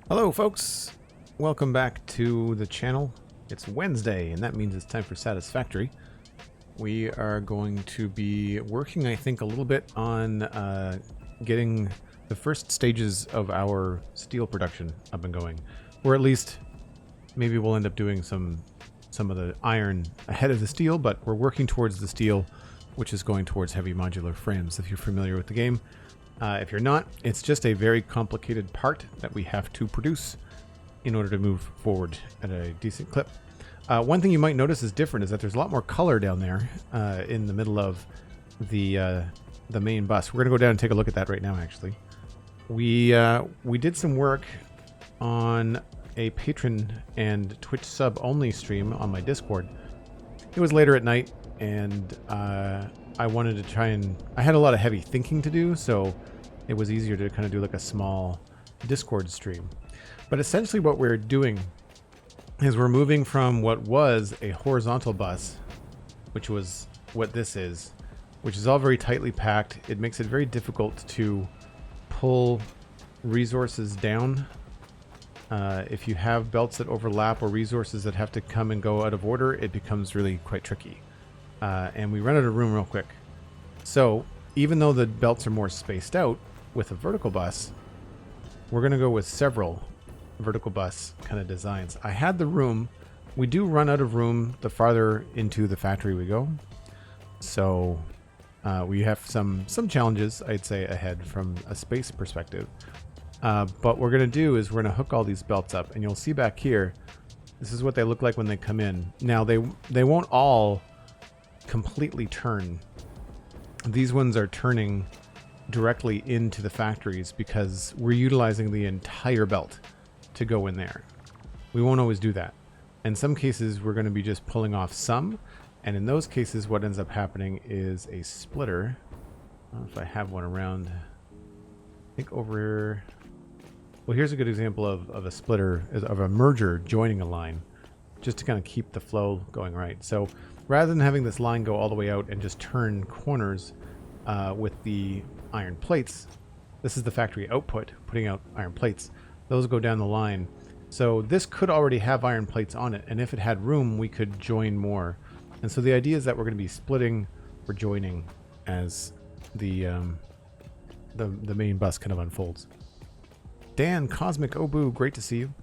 Hello folks, welcome back to the channel. It's Wednesday and that means it's time for Satisfactory. We are going to be working, I think, a little bit on getting the first stages of our steel production up and going. Or at least maybe we'll end up doing some of the iron ahead of the steel, but we're working towards the steel, which is going towards heavy modular frames if you're familiar with the game. If you're not, it's just a very complicated part that we have to produce in order to move forward at a decent clip. One thing you might notice is different is that there's a lot more color down there in the middle of the main bus. We're going to go down and take a look at that right now, actually. We did some work on a patron and Twitch sub only stream on my Discord. It was later at night, and I wanted to try and... I had a lot of heavy thinking to do, so it was easier to kind of do like a small Discord stream. But essentially what we're doing is we're moving from what was a horizontal bus, which was what this is, which is all very tightly packed. It makes it very difficult to pull resources down. If you have belts that overlap or resources that have to come and go out of order, it becomes really quite tricky. And we run out of room real quick. So even though the belts are more spaced out with a vertical bus, we're going to go with several vertical bus kind of designs. I had the room. We do run out of room the farther into the factory we go. So we have some challenges, I'd say, ahead from a space perspective. But what we're going to do is we're going to hook all these belts up, and you'll see back here, this is what they look like when they come in. Now they won't all completely turn. These ones are turning directly into the factories because we're utilizing the entire belt to go in there. We won't always do that. In some cases we're going to be just pulling off some, and in those cases what ends up happening is a splitter. I don't know if I have one around. I think over here. Well, here's a good example of a splitter, of a merger joining a line, just to kind of keep the flow going right. So rather than having this line go all the way out and just turn corners with the iron plates, this is the factory output, putting out iron plates. Those go down the line. So this could already have iron plates on it, and if it had room, we could join more. And so the idea is that we're going to be splitting or joining as the main bus kind of unfolds. Dan, Cosmic Obu, great to see you.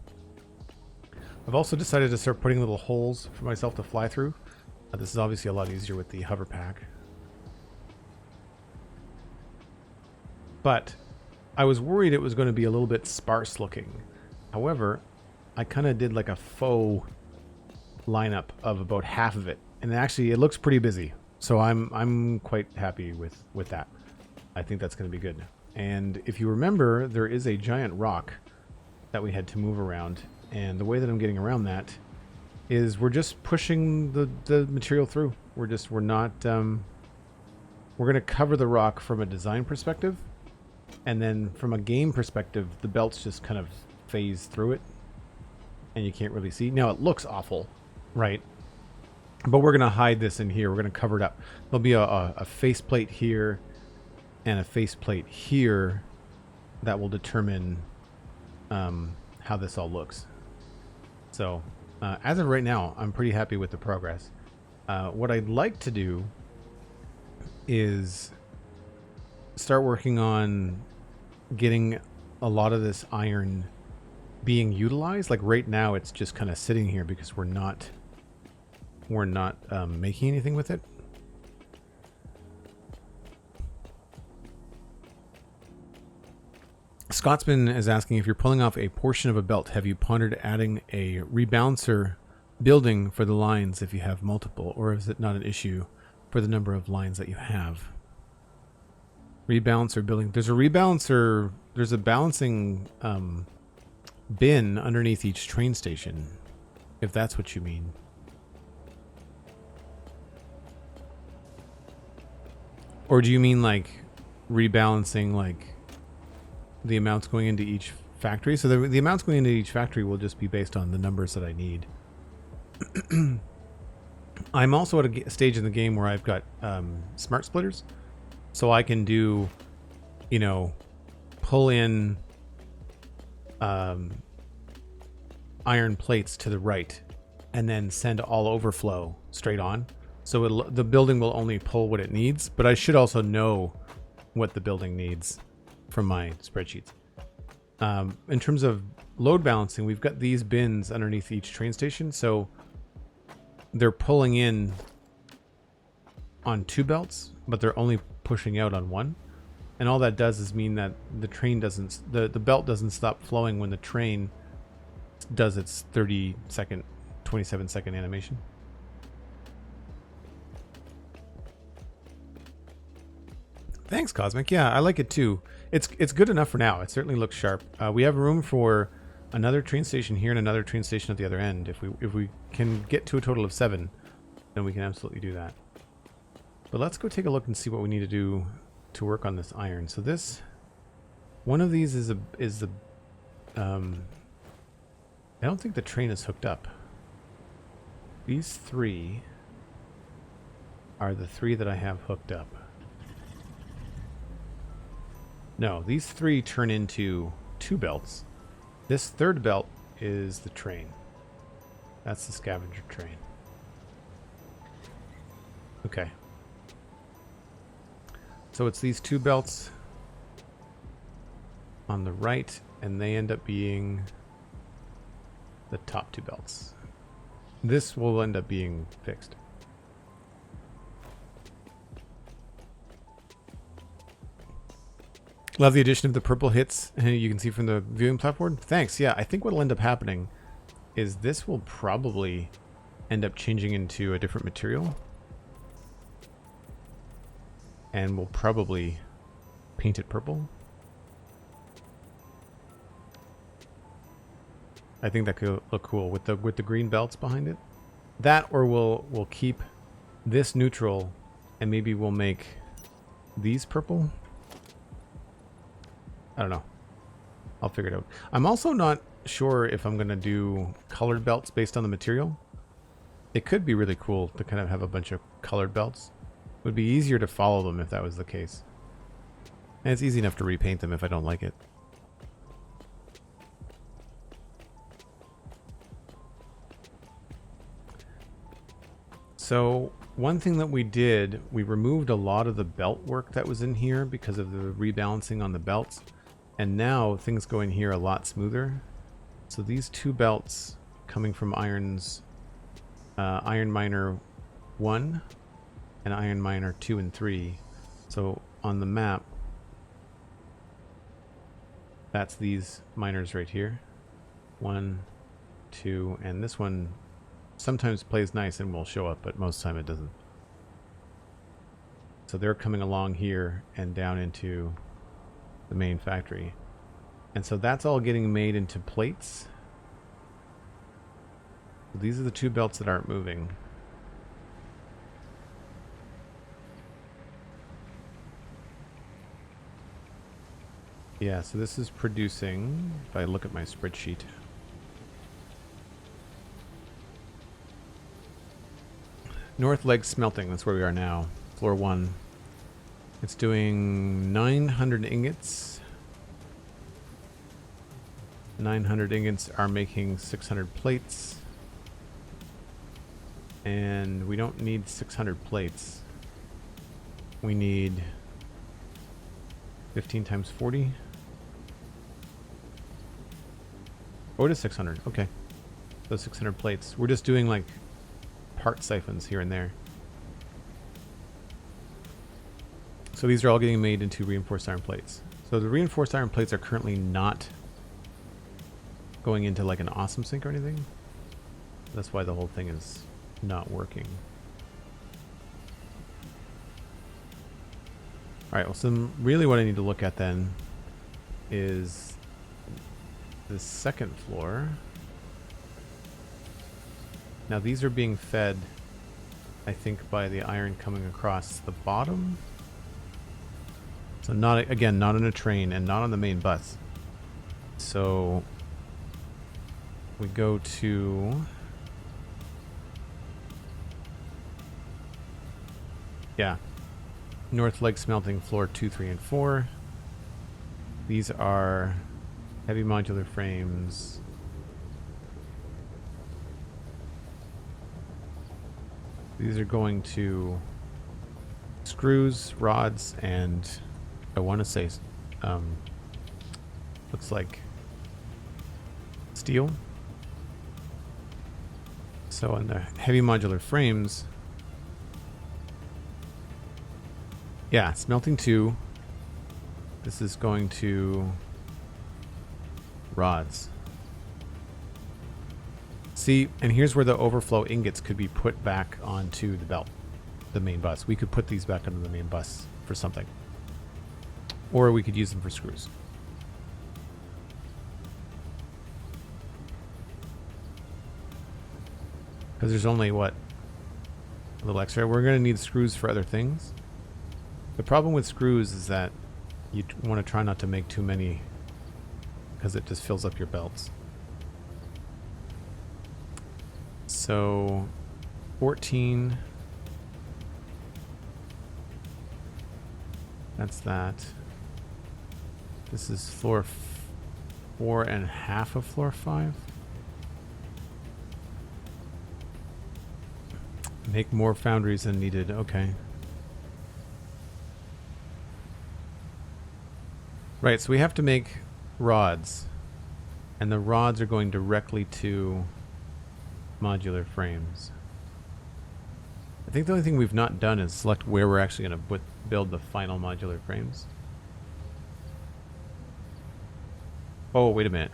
I've also decided to start putting little holes for myself to fly through. This is obviously a lot easier with the hover pack. But I was worried it was going to be a little bit sparse looking. However, I kind of did like a faux lineup of about half of it, and actually it looks pretty busy. So I'm quite happy with that. I think that's going to be good. And if you remember, there is a giant rock that we had to move around, and the way that I'm getting around that is we're just pushing the material through. We're not we're going to cover the rock from a design perspective, and then from a game perspective, the belts just kind of phase through it, and you can't really see. Now it looks awful, right? But we're going to hide this in here. We're going to cover it up. There'll be a faceplate here and a faceplate here that will determine how this all looks. So as of right now, I'm pretty happy with the progress. What I'd like to do is start working on getting a lot of this iron being utilized. Like right now, it's just kind of sitting here because we're not making anything with it. Scotsman is asking, if you're pulling off a portion of a belt, have you pondered adding a rebalancer building for the lines if you have multiple, or is it not an issue for the number of lines that you have? Rebalancer building. There's a rebalancer. There's a balancing bin underneath each train station, if that's what you mean. Or do you mean like rebalancing, like the amounts going into each factory? So the amounts going into each factory will just be based on the numbers that I need. I'm also at a stage in the game where I've got smart splitters, so I can do, pull in iron plates to the right and then send all overflow straight on. So the building will only pull what it needs, but I should also know what the building needs from my spreadsheets. In terms of load balancing, we've got these bins underneath each train station, so they're pulling in on 2 belts, but they're only pushing out on 1. And all that does is mean that the train doesn't, the belt doesn't stop flowing when the train does its 30-second, 27-second animation. Thanks, Cosmic. Yeah, I like it too. It's good enough for now. It certainly looks sharp. We have room for another train station here and another train station at the other end. If we can get to a total of 7, then we can absolutely do that. But let's go take a look and see what we need to do to work on this iron. So this, one of these is the I don't think the train is hooked up. These 3 are the 3 that I have hooked up. No, these 3 turn into 2 belts. This 3rd belt is the train. That's the scavenger train. Okay. So it's these 2 belts on the right, and they end up being the top 2 belts. This will end up being fixed. Love the addition of the purple hits. You can see from the viewing platform. Thanks. Yeah, I think what will end up happening is this will probably end up changing into a different material. And we'll probably paint it purple. I think that could look cool with the green belts behind it. That, or we'll keep this neutral and maybe we'll make these purple. I don't know. I'll figure it out. I'm also not sure if I'm going to do colored belts based on the material. It could be really cool to kind of have a bunch of colored belts. It would be easier to follow them if that was the case. And it's easy enough to repaint them if I don't like it. So one thing that we did, we removed a lot of the belt work that was in here because of the rebalancing on the belts. And now things go in here a lot smoother. So these 2 belts coming from Iron Miner 1 and Iron Miner 2 and 3. So on the map, that's these miners right here. 1, 2, and this one sometimes plays nice and will show up, but most of the time it doesn't. So they're coming along here and down into the main factory. And so that's all getting made into plates. So these are the 2 belts that aren't moving. Yeah, so this is producing, if I look at my spreadsheet, North Leg Smelting, that's where we are now. Floor 1. It's doing 900 ingots. 900 ingots are making 600 plates. And we don't need 600 plates. We need 15 times 40. Oh, it is 600. Okay. So 600 plates. We're just doing like part siphons here and there. So these are all getting made into reinforced iron plates. So the reinforced iron plates are currently not going into like an awesome sink or anything. That's why the whole thing is not working. Alright, well, so really what I need to look at then is the second floor. Now these are being fed, I think, by the iron coming across the bottom. So not, again, not on a train and not on the main bus. So we go to, yeah, North Leg Smelting floor 2, 3, and 4. These are heavy modular frames. These are going to screws, rods, and I want to say looks like steel. So on the heavy modular frames, yeah, smelting 2. This is going to rods. See, and here's where the overflow ingots could be put back onto the belt, the main bus. We could put these back onto the main bus for something. Or we could use them for screws. Because there's only, what, a little extra. We're going to need screws for other things. The problem with screws is that you want to try not to make too many because it just fills up your belts. So 14. That's that. This is floor 4.5 of floor 5. Make more foundries than needed. Okay. Right, so we have to make rods. And the rods are going directly to modular frames. I think the only thing we've not done is select where we're actually going to build the final modular frames. Oh, wait a minute.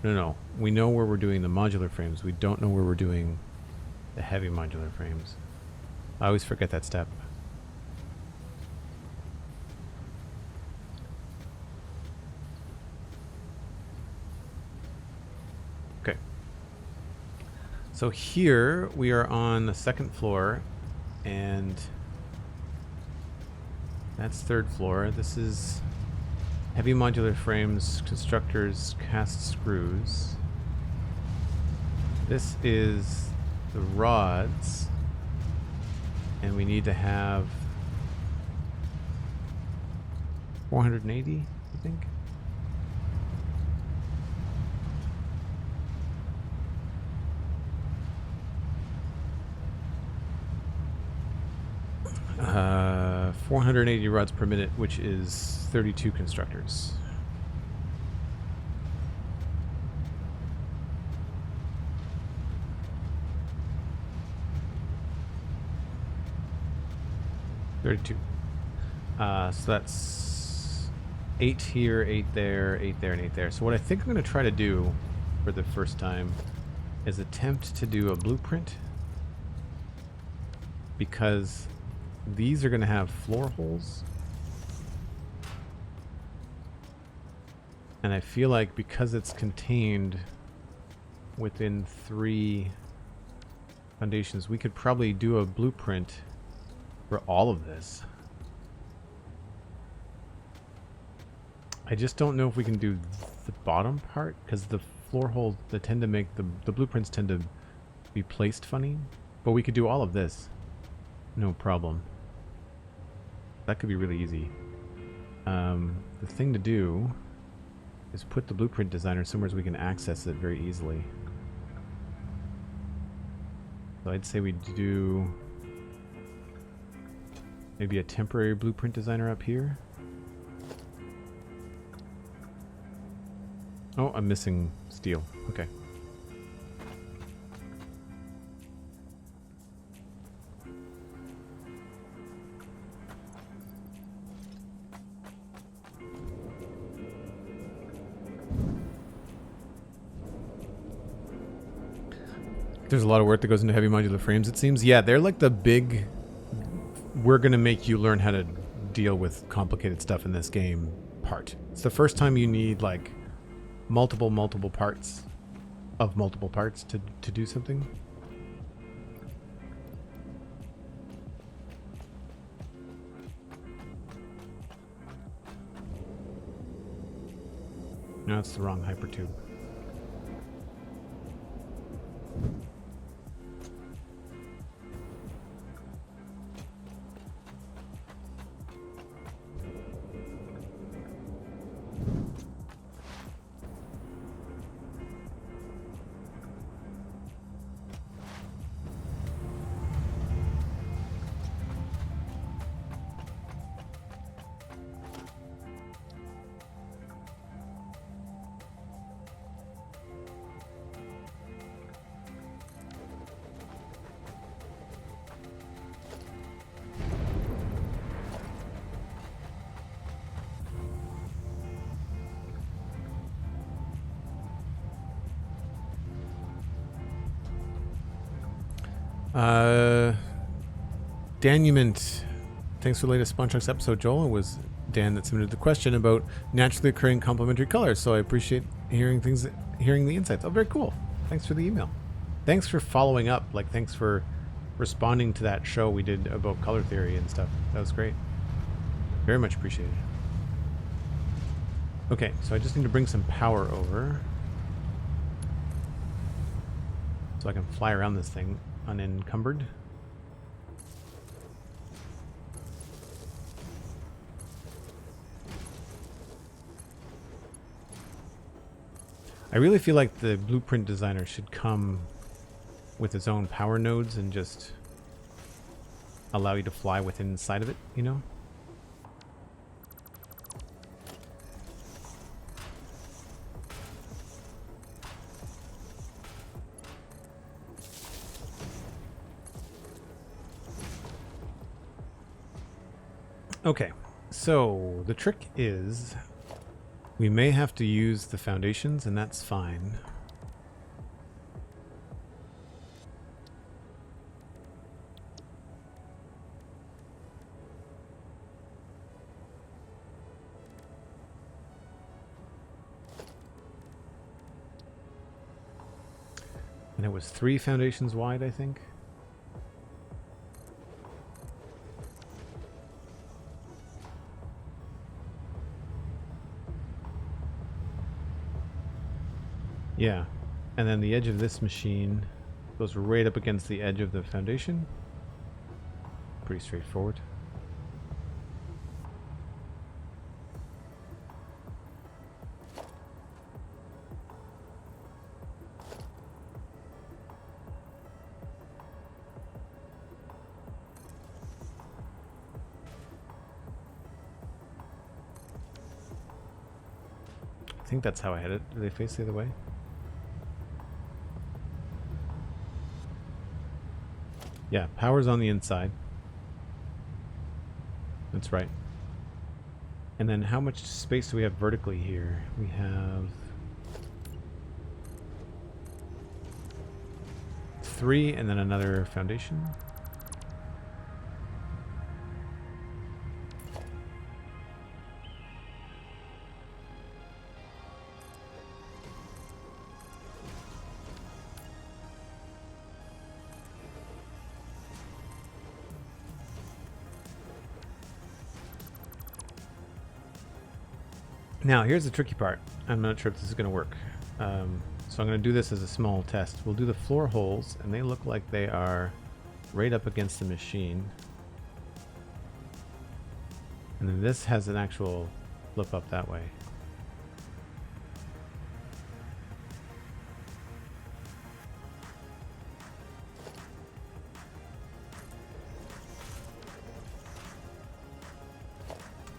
No. We know where we're doing the modular frames. We don't know where we're doing the heavy modular frames. I always forget that step. Okay. So here we are on the 2nd floor, and that's 3rd floor. This is heavy modular frames, constructors, cast screws. This is the rods, and we need to have 480, I think. Uh, 480 rods per minute, which is 32 constructors. So that's 8 here, 8 there, 8 there, and 8 there. So what I think I'm going to try to do for the first time is attempt to do a blueprint, because these are going to have floor holes. And I feel like because it's contained within 3 foundations, we could probably do a blueprint for all of this. I just don't know if we can do the bottom part, because the floor holes, they tend to make the blueprints tend to be placed funny. But we could do all of this, no problem. That could be really easy. The thing to do is put the blueprint designer somewhere so we can access it very easily. So I'd say we do maybe a temporary blueprint designer up here. Oh, I'm missing steel. Okay. There's a lot of work that goes into heavy modular frames, it seems. Yeah, they're like the big, we're going to make you learn how to deal with complicated stuff in this game part. It's the first time you need like multiple parts of multiple parts to do something. No, it's the wrong hypertube. Danument, thanks for the latest Sponchucks episode, Joel. It was Dan that submitted the question about naturally occurring complementary colors, so I appreciate hearing the insights. Oh, very cool. Thanks for the email. Thanks for following up. Like, thanks for responding to that show we did about color theory and stuff. That was great. Very much appreciated. Okay, so I just need to bring some power over so I can fly around this thing unencumbered. I really feel like the blueprint designer should come with its own power nodes and just allow you to fly within inside of it, you know? Okay, so the trick is we may have to use the foundations, and that's fine. And it was 3 foundations wide, I think. Yeah, and then the edge of this machine goes right up against the edge of the foundation. Pretty straightforward. I think that's how I had it. Do they face the other way? Yeah, power's on the inside. That's right. And then how much space do we have vertically here? We have 3 and then another foundation. Now, here's the tricky part. I'm not sure if this is going to work. So I'm going to do this as a small test. We'll do the floor holes, and they look like they are right up against the machine. And then this has an actual flip up that way.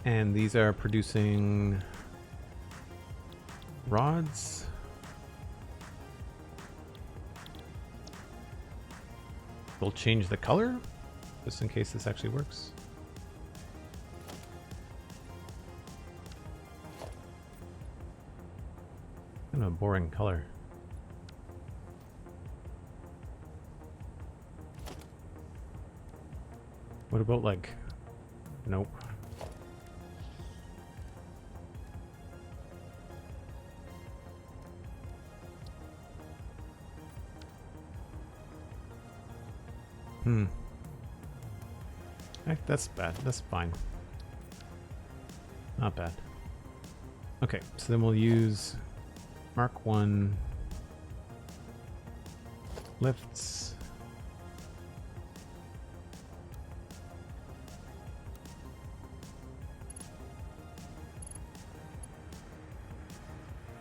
And these are producing rods. We'll change the color just in case this actually works. Kind of a boring color. What about like, nope. That's bad. That's fine. Not bad. Okay, so then we'll use Mark 1 lifts.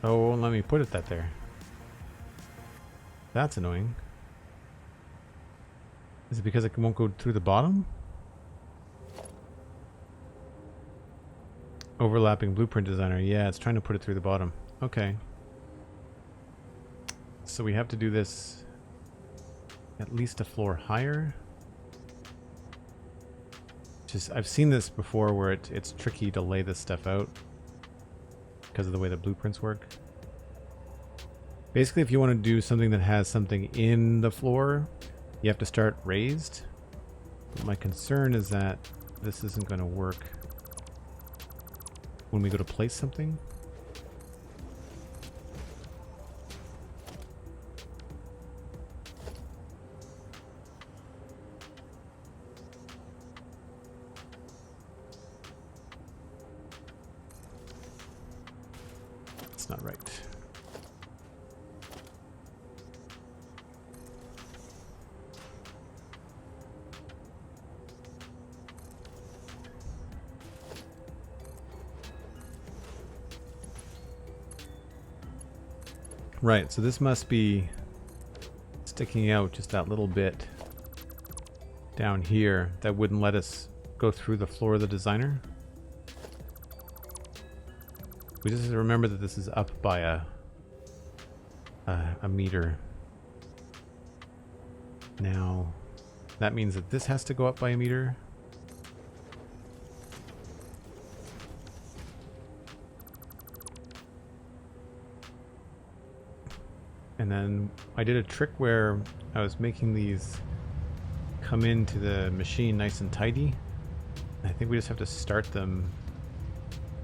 Oh, won't let me put it that there. That's annoying. Is it because it won't go through the bottom? Overlapping blueprint designer. Yeah, it's trying to put it through the bottom. Okay. So we have to do this at least a floor higher. Just, I've seen this before where it's tricky to lay this stuff out because of the way the blueprints work. Basically, if you want to do something that has something in the floor, You have to start raised. But my concern is that this isn't going to work when we go to place something. It's not right. Right, so this must be sticking out just that little bit down here that wouldn't let us go through the floor of the designer. We just have to remember that this is up by a meter. Now, that means that this has to go up by a meter. And then I did a trick where I was making these come into the machine nice and tidy. I think we just have to start them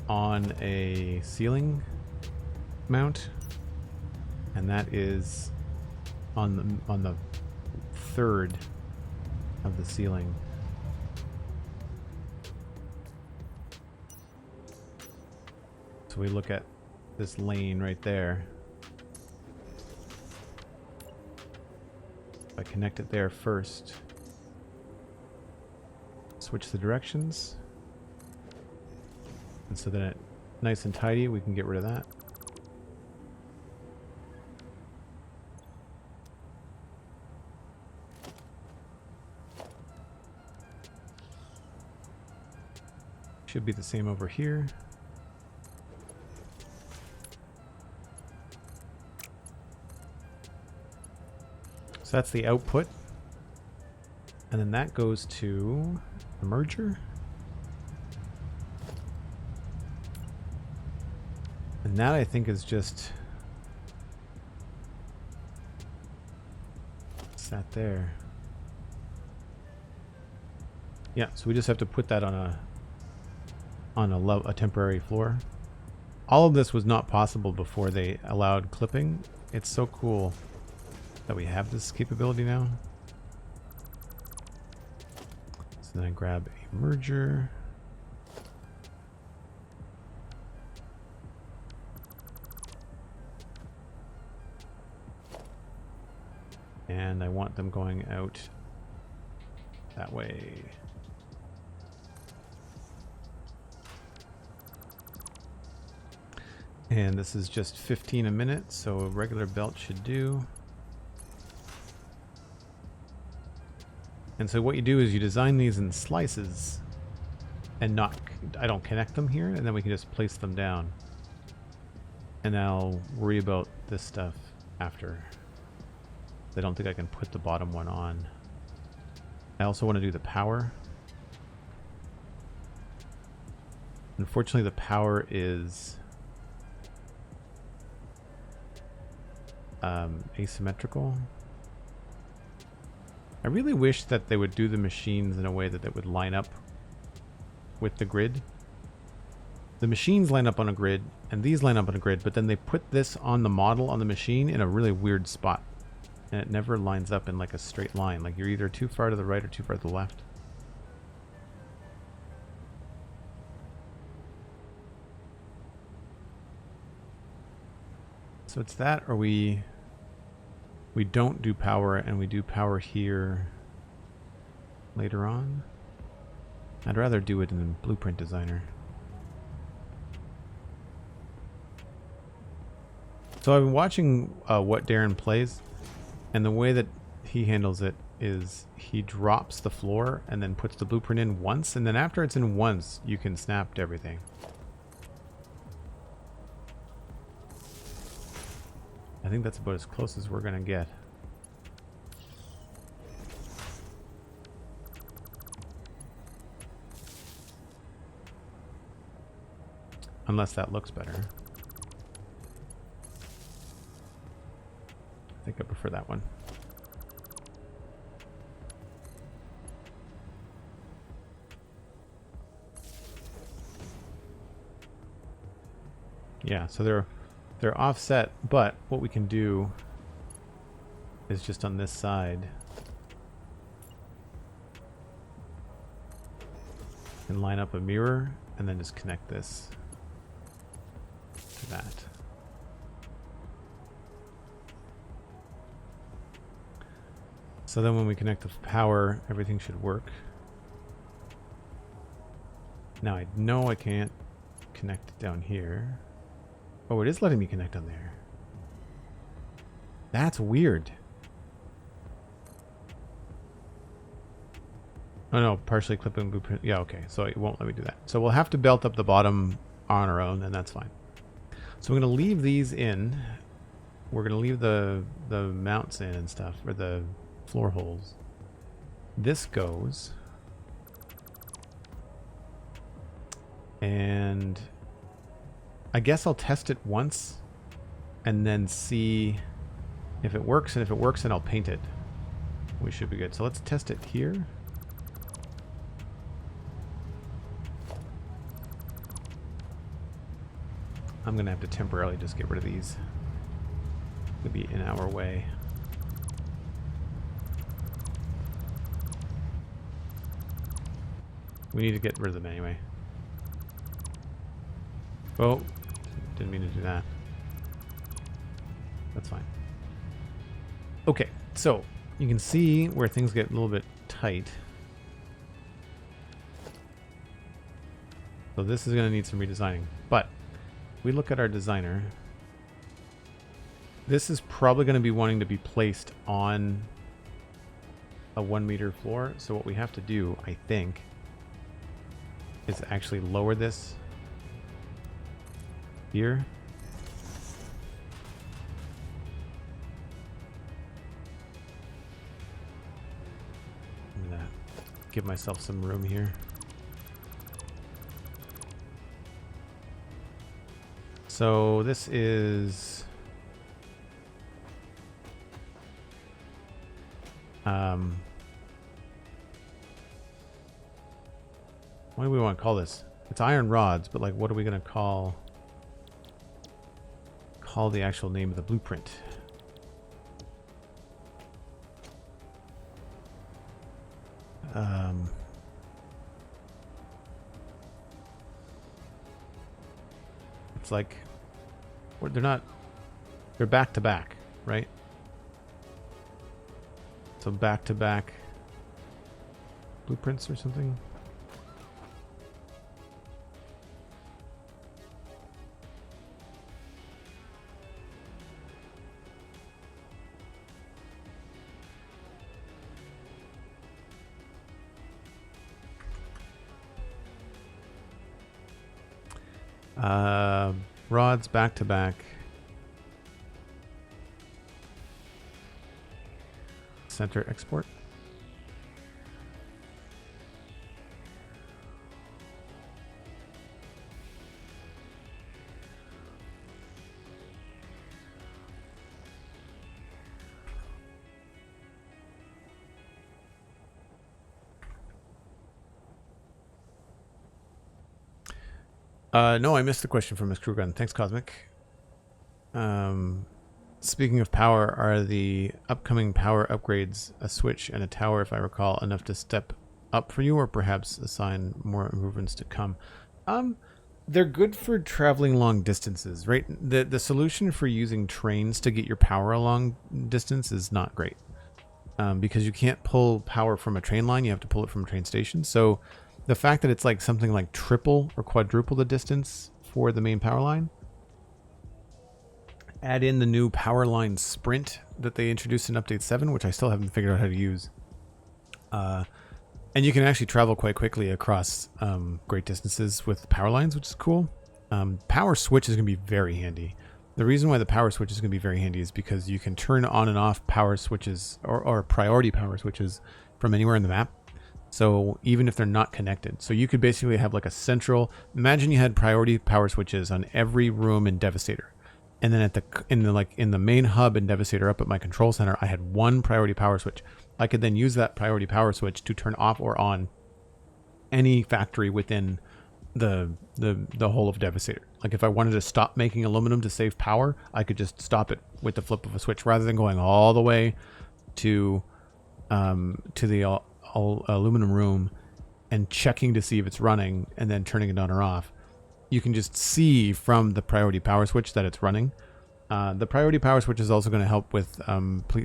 on a ceiling mount, and that is on the third of the ceiling. So we look at this lane right there. If I connect it there first, switch the directions, and so then it nice and tidy, we can get rid of that. Should be the same over here. So that's the output. And then that goes to a merger. And that I think is just sat there. Yeah, so we just have to put that on a temporary floor. All of this was not possible before they allowed clipping. It's so cool that we have this capability now. So then I grab a merger. And I want them going out that way. And this is just 15 a minute, so a regular belt should do. And so what you do is you design these in slices and I don't connect them here, and then we can just place them down. And I'll worry about this stuff after. I don't think I can put the bottom one on. I also want to do the power. Unfortunately, the power is asymmetrical. I really wish that they would do the machines in a way that would line up with the grid. The machines line up on a grid, and these line up on a grid, but then they put this on the model on the machine in a really weird spot. And it never lines up in like a straight line. Like you're either too far to the right or too far to the left. So it's that, or we don't do power, and we do power here later on. I'd rather do it in Blueprint Designer. So I've been watching what Darren plays, and the way that he handles it is he drops the floor and then puts the blueprint in once, and then after it's in once, you can snap to everything. I think that's about as close as we're gonna get. Unless that looks better. I think I prefer that one. Yeah, so they're offset, but what we can do is just on this side and line up a mirror and then just connect this to that. So then when we connect the power, everything should work. Now I know I can't connect down here. Oh, it is letting me connect on there. That's weird. Oh no, partially clipping blueprint. Yeah, okay. So it won't let me do that. So we'll have to belt up the bottom on our own, and that's fine. So we're going to leave these in. We're going to leave the mounts in and stuff, or the floor holes. This goes. And I guess I'll test it once and then see if it works. And if it works, then I'll paint it. We should be good. So let's test it here. I'm going to have to temporarily just get rid of these. It'll be in our way. We need to get rid of them anyway. Oh, didn't mean to do that. That's fine. Okay, so you can see where things get a little bit tight. So this is going to need some redesigning. But if we look at our designer, this is probably going to be wanting to be placed on a 1 meter floor. So what we have to do, I think, is actually lower this here. I'm gonna give myself some room here. So this is what do we want to call this? It's iron rods, but like what are we gonna call the actual name of the blueprint? It's like they're back to back, right? So back to back blueprints or something. Rods back to back. Center export. No, I missed the question from McScrewgunn. Thanks, Cosmic. Speaking of power, are the upcoming power upgrades a switch and a tower, if I recall, enough to step up for you, or perhaps assign more improvements to come? They're good for traveling long distances, right? The solution for using trains to get your power a long distance is not great, because you can't pull power from a train line. You have to pull it from a train station. So the fact that it's like something like triple or quadruple the distance for the main power line. Add in the new power line sprint that they introduced in update 7, which I still haven't figured out how to use. And you can actually travel quite quickly across great distances with power lines, which is cool. Power switch is going to be very handy. The reason why the power switch is going to be very handy is because you can turn on and off power switches or priority power switches from anywhere in the map. So even if they're not connected. So you could basically have like a central, imagine you had priority power switches on every room in Devastator. And then in the main hub in Devastator up at my control center, I had one priority power switch. I could then use that priority power switch to turn off or on any factory within the whole of Devastator. Like if I wanted to stop making aluminum to save power, I could just stop it with the flip of a switch rather than going all the way to the aluminum room and checking to see if it's running and then turning it on or off. You can just see from the priority power switch that it's running. The priority power switch is also going to help with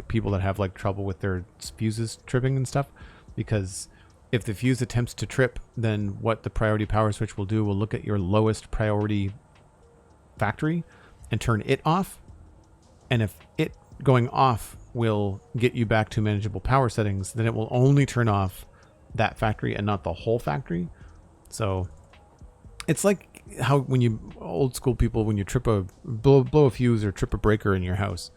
people that have like trouble with their fuses tripping and stuff, because if the fuse attempts to trip, then what the priority power switch will do will look at your lowest priority factory and turn it off. And if it going off will get you back to manageable power settings, then it will only turn off that factory and not the whole factory. So it's like how when you old school people, when you trip a blow a fuse or trip a breaker in your house,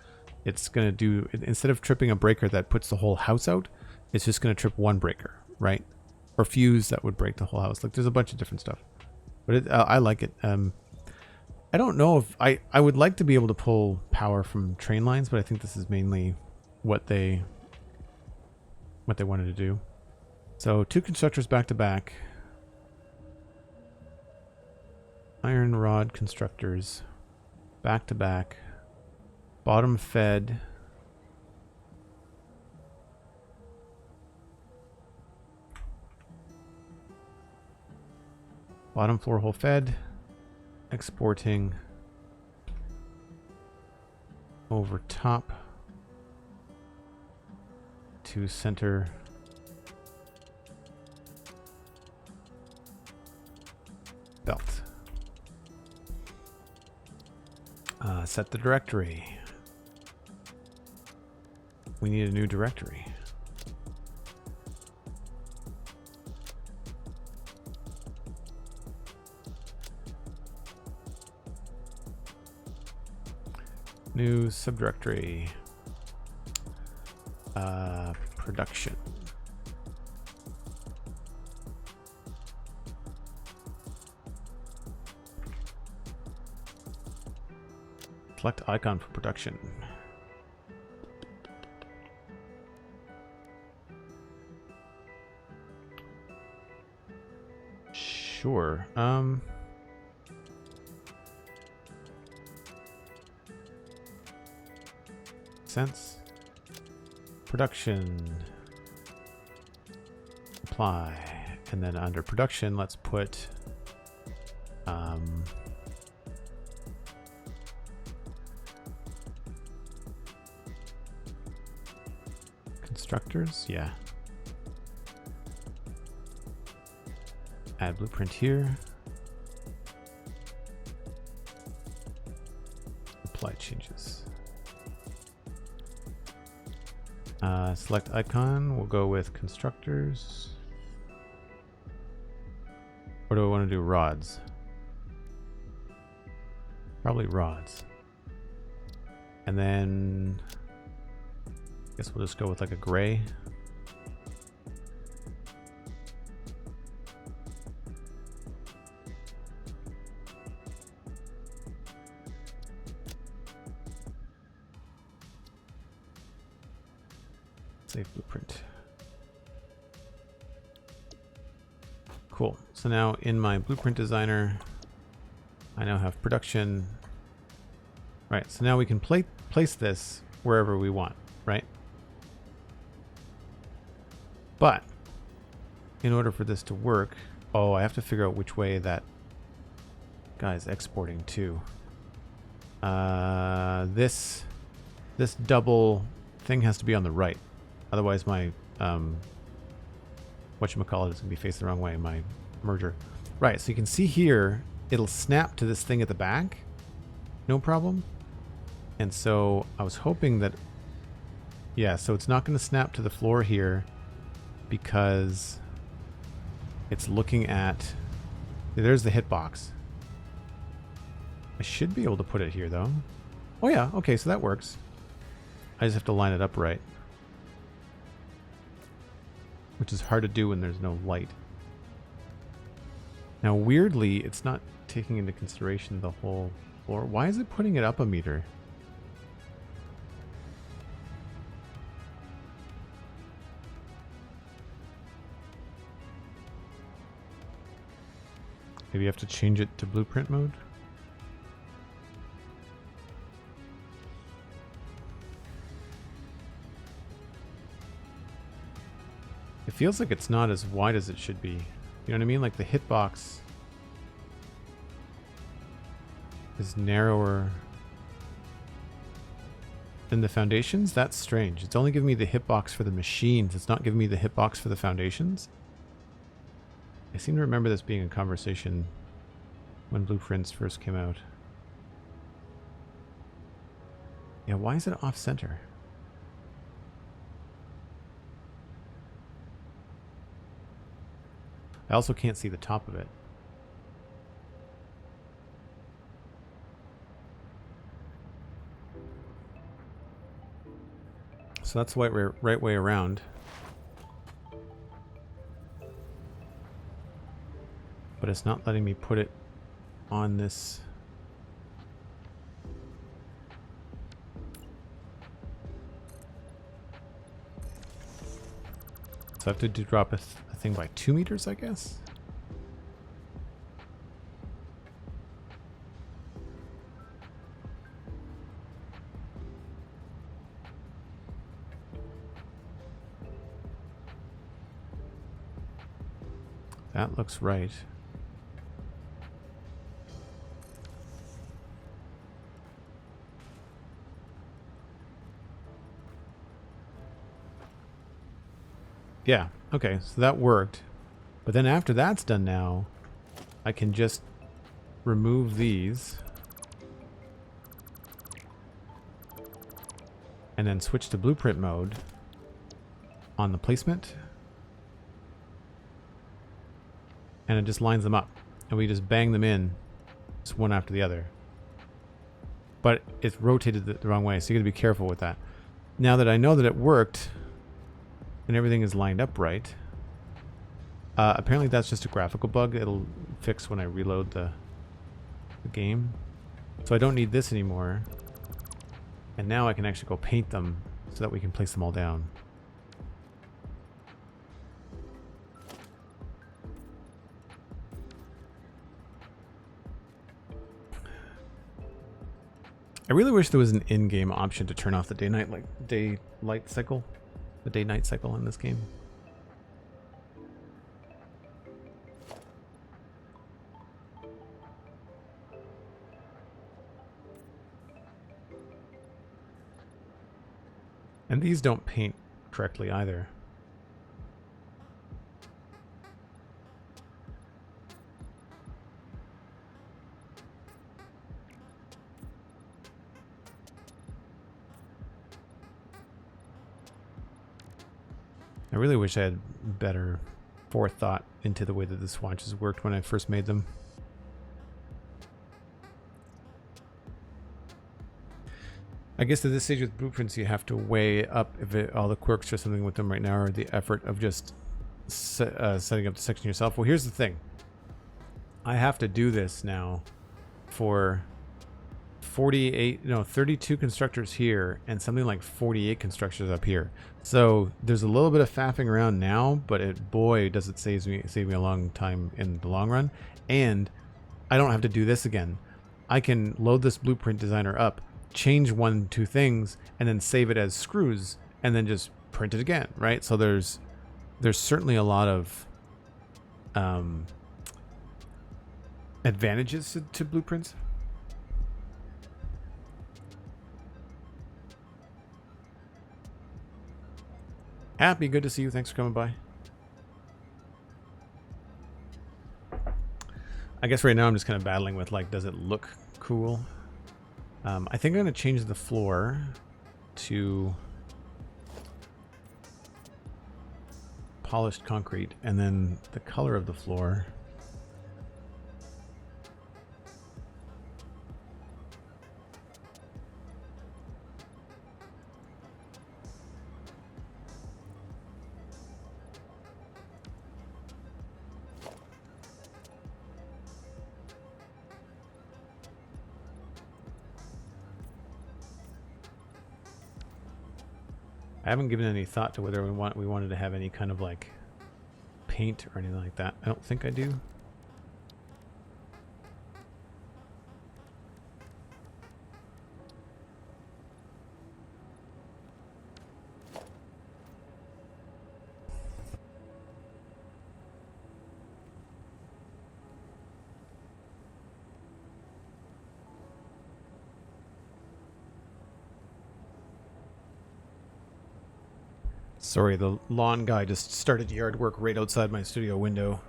it's going to do, instead of tripping a breaker that puts the whole house out, it's just going to trip one breaker, right? Or fuse that would break the whole house. Like there's a bunch of different stuff, but I like it. I don't know if I would like to be able to pull power from train lines, but I think this is mainly what they wanted to do. So 2 constructors back to back. Iron rod constructors back to back. Bottom fed. Bottom floor hole fed. Exporting over top to center. Belt. Set the directory. We need a new directory. New subdirectory. Production. Select icon for production. Sure. Sense. Production. Apply. And then under production, let's put constructors. Yeah. Add blueprint here. Apply changes. Select icon. We'll go with constructors. Or do I want to do rods? Probably rods. And then I guess we'll just go with like a gray. Save blueprint. Cool. So now in my blueprint designer, I now have production. Right. So now we can place this wherever we want, right? But in order for this to work, oh, I have to figure out which way that guy's exporting to. This double thing has to be on the right. Otherwise my whatchamacallit is going to be facing the wrong way, my merger. Right, so you can see here, it'll snap to this thing at the back. No problem. And so I was hoping that, yeah, so it's not going to snap to the floor here because it's looking at, there's the hitbox. I should be able to put it here though. Oh yeah, okay, so that works. I just have to line it up right. Which is hard to do when there's no light. Now weirdly, it's not taking into consideration the whole floor. Why is it putting it up a meter? Maybe you have to change it to blueprint mode? It feels like it's not as wide as it should be. You know what I mean? Like the hitbox is narrower than the foundations? That's strange. It's only giving me the hitbox for the machines. It's not giving me the hitbox for the foundations. I seem to remember this being a conversation when blueprints first came out. Yeah, why is it off center? I also can't see the top of it. So that's the right way around. But it's not letting me put it on this. So I have to drop a thing by 2 meters, I guess? That looks right. Yeah, okay, so that worked. But then after that's done now, I can just remove these. And then switch to blueprint mode on the placement. And it just lines them up. And we just bang them in, just one after the other. But it's rotated the wrong way, so you gotta be careful with that. Now that I know that it worked, and everything is lined up right. Apparently that's just a graphical bug. It'll fix when I reload the game. So I don't need this anymore. And now I can actually go paint them so that we can place them all down. I really wish there was an in-game option to turn off the day-night cycle. The day-night cycle in this game. And these don't paint correctly either. I really wish I had better forethought into the way that the swatches worked when I first made them. I guess at this stage with blueprints you have to weigh up if all the quirks or something with them right now or the effort of just setting up the section yourself. Well, here's the thing. I have to do this now for 32 constructors here and something like 48 constructors up here. So there's a little bit of faffing around now, but boy, does it save me a long time in the long run. And I don't have to do this again. I can load this blueprint designer up, change 1-2 things, and then save it as screws, and then just print it again, right? So there's certainly a lot of advantages to blueprints. Happy, good to see you. Thanks for coming by. I guess right now I'm just kind of battling with, like, does it look cool? I think I'm going to change the floor to polished concrete, and then the color of the floor. I haven't given any thought to whether we wanted to have any kind of like paint or anything like that. I don't think I do. Sorry, the lawn guy just started yard work right outside my studio window.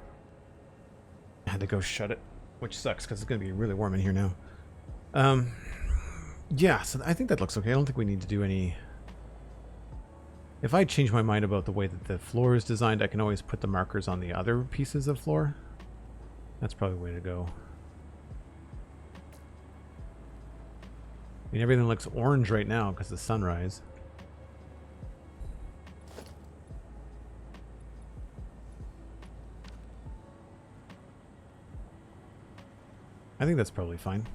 I had to go shut it, which sucks because it's going to be really warm in here now. Yeah, so I think that looks okay. I don't think we need to do any... If I change my mind about the way that the floor is designed, I can always put the markers on the other pieces of floor. That's probably the way to go. I mean, everything looks orange right now because of the sunrise. I think that's probably fine.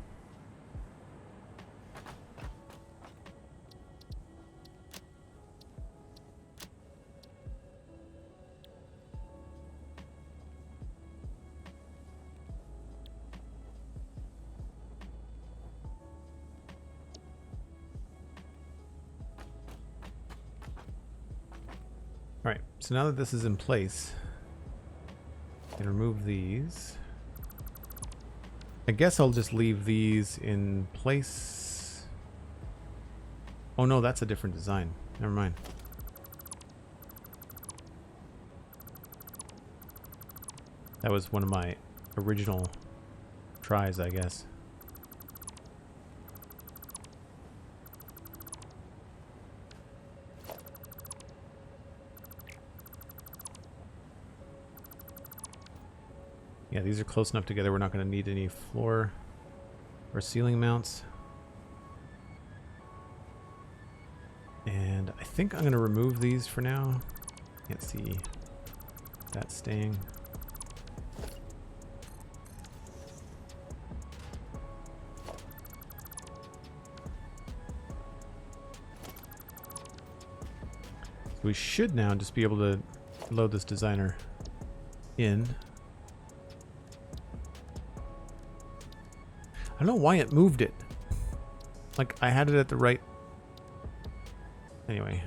Alright, so now that this is in place, I can remove these. I guess I'll just leave these in place. Oh no, that's a different design. Never mind. That was one of my original tries, I guess. Yeah, these are close enough together. We're not going to need any floor or ceiling mounts. And I think I'm going to remove these for now. Can't see that staying. So we should now just be able to load this designer in. I don't know why it moved it. Like, I had it at the right... Anyway.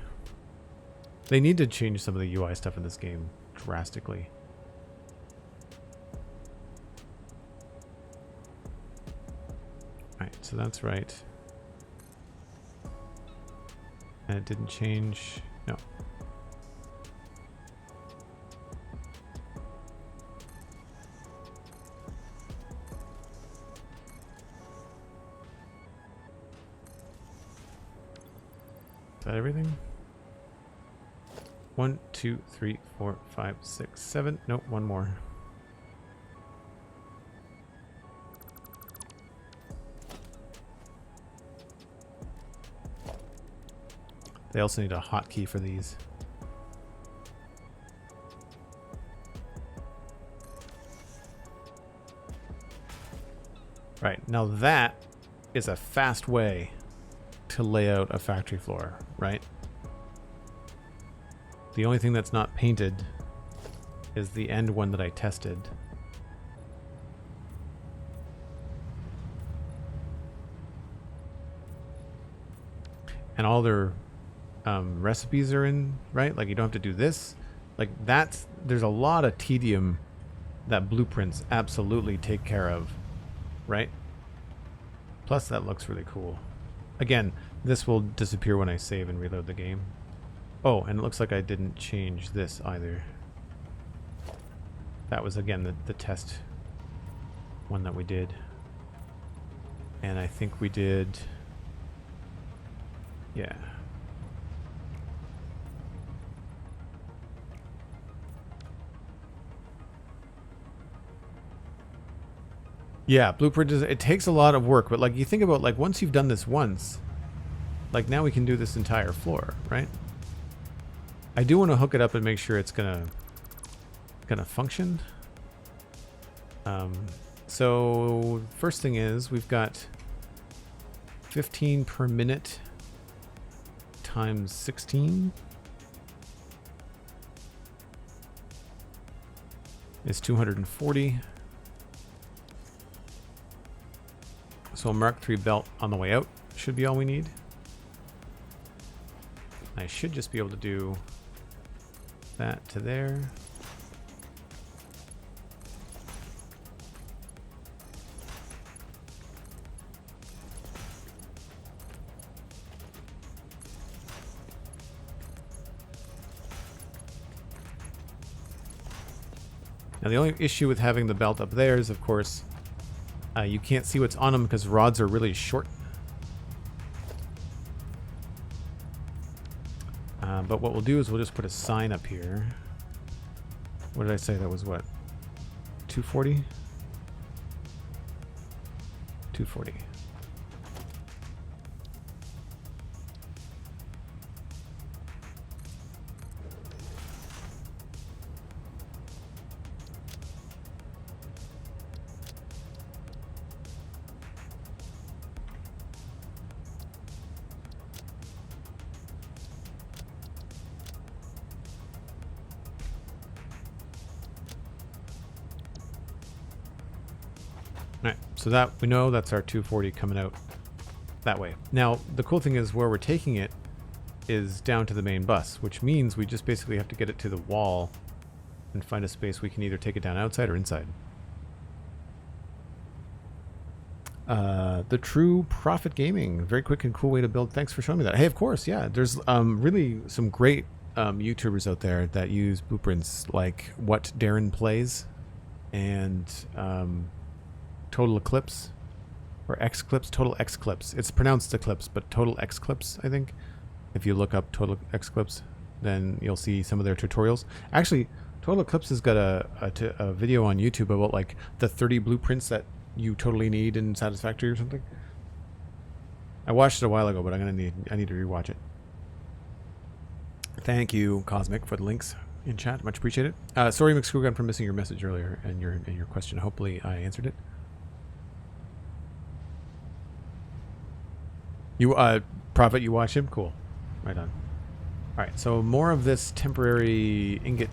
They need to change some of the UI stuff in this game drastically. Alright, so that's right. And it didn't change... No. Is that everything? 1, 2, 3, 4, 5, 6, 7. Nope, one more. They also need a hotkey for these. Right, now that is a fast way to lay out a factory floor, right? The only thing that's not painted is the end one that I tested. And all their recipes are in, right? Like, you don't have to do this. Like, there's a lot of tedium that blueprints absolutely take care of, right? Plus, that looks really cool. Again, this will disappear when I save and reload the game. Oh, and it looks like I didn't change this either. That was, again, the test one that we did. And I think we did... Yeah. Yeah, blueprint is, it takes a lot of work, but like you think about, like, once you've done this once, like, now we can do this entire floor, right? I do want to hook it up and make sure it's gonna function. So first thing is we've got 15 per minute times 16 is 240. So a Mark III belt on the way out should be all we need. I should just be able to do that to there. Now the only issue with having the belt up there is, of course, you can't see what's on them because rods are really short. But what we'll do is we'll just put a sign up here. What did I say? That was what? 240? 240. Alright, so that we know that's our 240 coming out that way. Now, the cool thing is where we're taking it is down to the main bus, which means we just basically have to get it to the wall and find a space we can either take it down outside or inside. The True Profit Gaming, very quick and cool way to build. Thanks for showing me that. Hey, of course, yeah. There's really some great YouTubers out there that use blueprints like What Darren Plays and Total Eclipse or X-Clips, Total X-Clips. It's pronounced Eclipse, but Total X-Clips, I think. If you look up Total X-Clips, then you'll see some of their tutorials. Actually, Total Eclipse has got a video on YouTube about like the 30 blueprints that you totally need in Satisfactory or something. I watched it a while ago, but I need to rewatch it. Thank you, Cosmic, for the links in chat. Much appreciated. Sorry, McScrewgunn, for missing your message earlier and your question. Hopefully, I answered it. You Prophet, you watch him? Cool. Right on. Alright, so more of this temporary ingot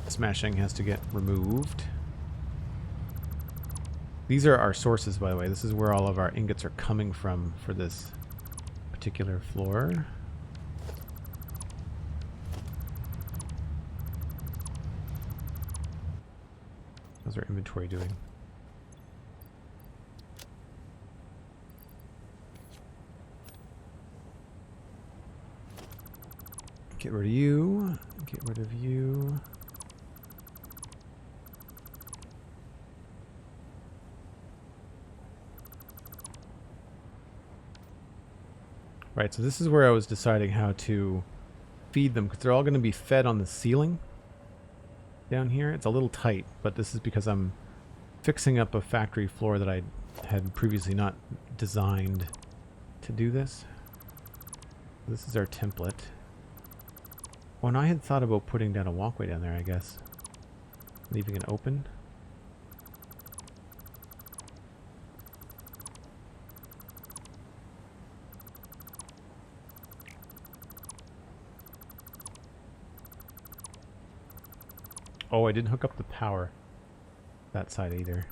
smashing has to get removed. These are our sources, by the way. This is where all of our ingots are coming from for this particular floor. How's our inventory doing? Get rid of you. Get rid of you. Right, so this is where I was deciding how to feed them, because they're all going to be fed on the ceiling down here. It's a little tight, but this is because I'm fixing up a factory floor that I had previously not designed to do this. This is our template. Well, and I had thought about putting down a walkway down there, I guess. Leaving it open. Oh, I didn't hook up the power that side either.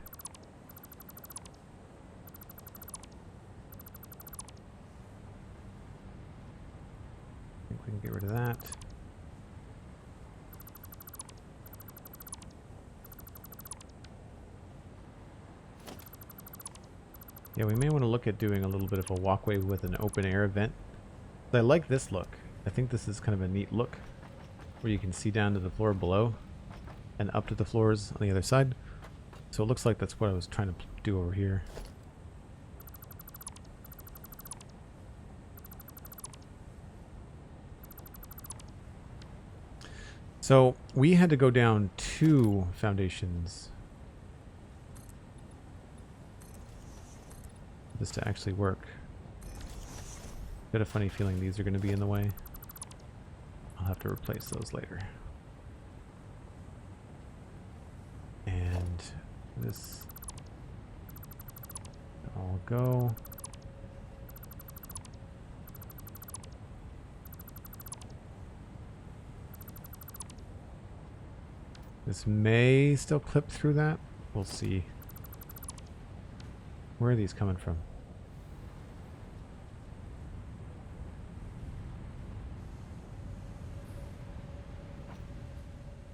I think we can get rid of that. Yeah, we may want to look at doing a little bit of a walkway with an open air vent. I like this look. I think this is kind of a neat look, where you can see down to the floor below and up to the floors on the other side. So it looks like that's what I was trying to do over here. So we had to go down 2 foundations for this to actually work. Got a funny feeling these are going to be in the way. I'll have to replace those later. And this all go. This may still clip through that. We'll see. Where are these coming from?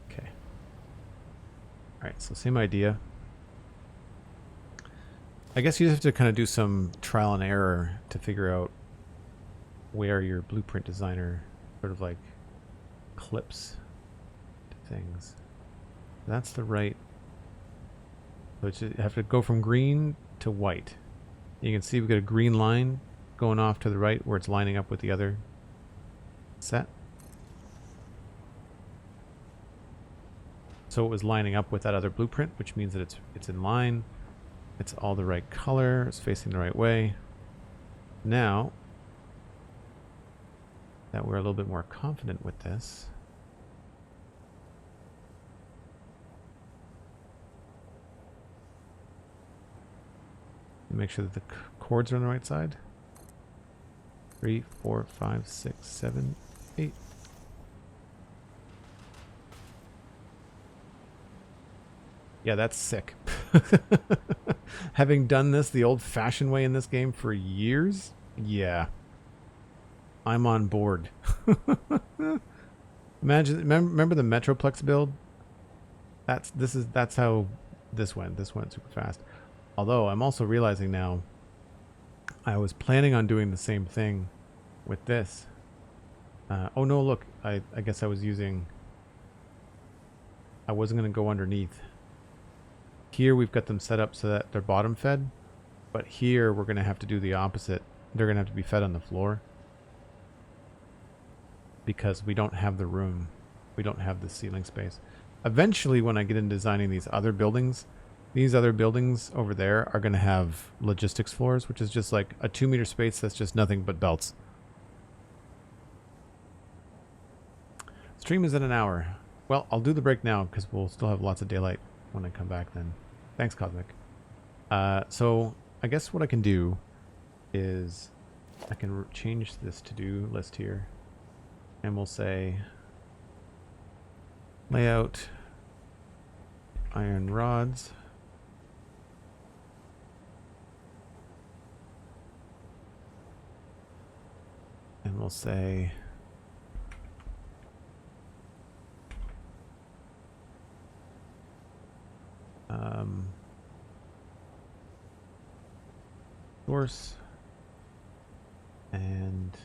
Okay. Alright, so same idea. I guess you have to kind of do some trial and error to figure out where your blueprint designer sort of like clips to things. That's the right So it's just, you have to go from green to white. You can see we've got a green line going off to the right where it's lining up with the other set. So it was lining up with that other blueprint, which means that it's in line. It's all the right color. It's facing the right way. Now that we're a little bit more confident with this, make sure that the chords are on the right side. 3, 4, 5, 6, 7, 8. Yeah, that's sick. Having done this the old-fashioned way in this game for years, yeah, I'm on board. Remember the Metroplex build? That's how this went. This went super fast. Although I'm also realizing now, I was planning on doing the same thing with this. Oh no, look, I guess I wasn't going to go underneath. Here we've got them set up so that they're bottom fed, but here we're going to have to do the opposite. They're going to have to be fed on the floor because we don't have the room. We don't have the ceiling space. Eventually, when I get into designing these other buildings over there are going to have logistics floors, which is just like a 2-meter space that's just nothing but belts. Stream is in an hour. Well, I'll do the break now because we'll still have lots of daylight when I come back then. Thanks, Cosmic. So I guess what I can do is I can change this to-do list here, and we'll say layout iron rods. And we'll say source and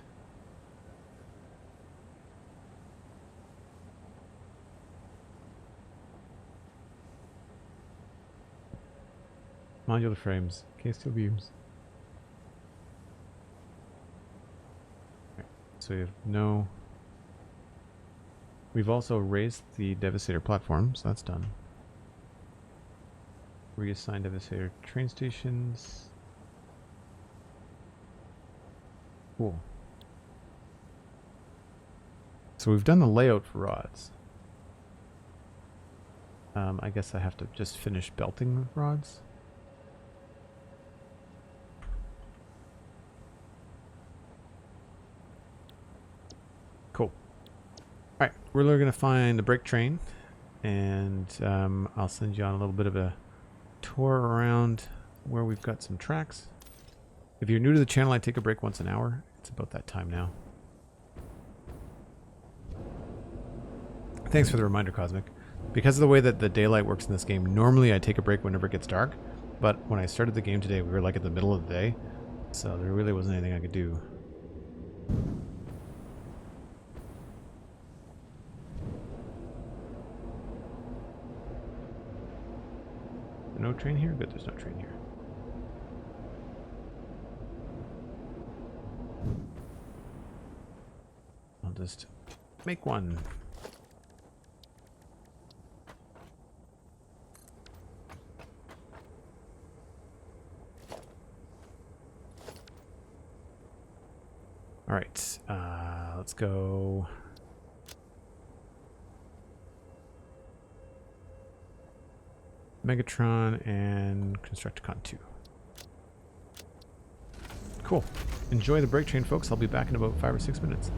modular frames, K-steel beams. So we have no... We've also raised the Devastator platform, so that's done. Reassign Devastator train stations. Cool. So we've done the layout for rods. I guess I have to just finish belting the rods. Cool. Alright, we're going to find the brake train, and I'll send you on a little bit of a tour around where we've got some tracks. If you're new to the channel, I take a break once an hour. It's about that time now. Thanks for the reminder, Cosmic. Because of the way that the daylight works in this game, normally I take a break whenever it gets dark, but when I started the game today, we were like at the middle of the day, so there really wasn't anything I could do. No train here? Good, there's no train here. I'll just make one. All right, let's go. Megatron and Constructicon 2. Cool. Enjoy the break train, folks. I'll be back in about 5 or 6 minutes.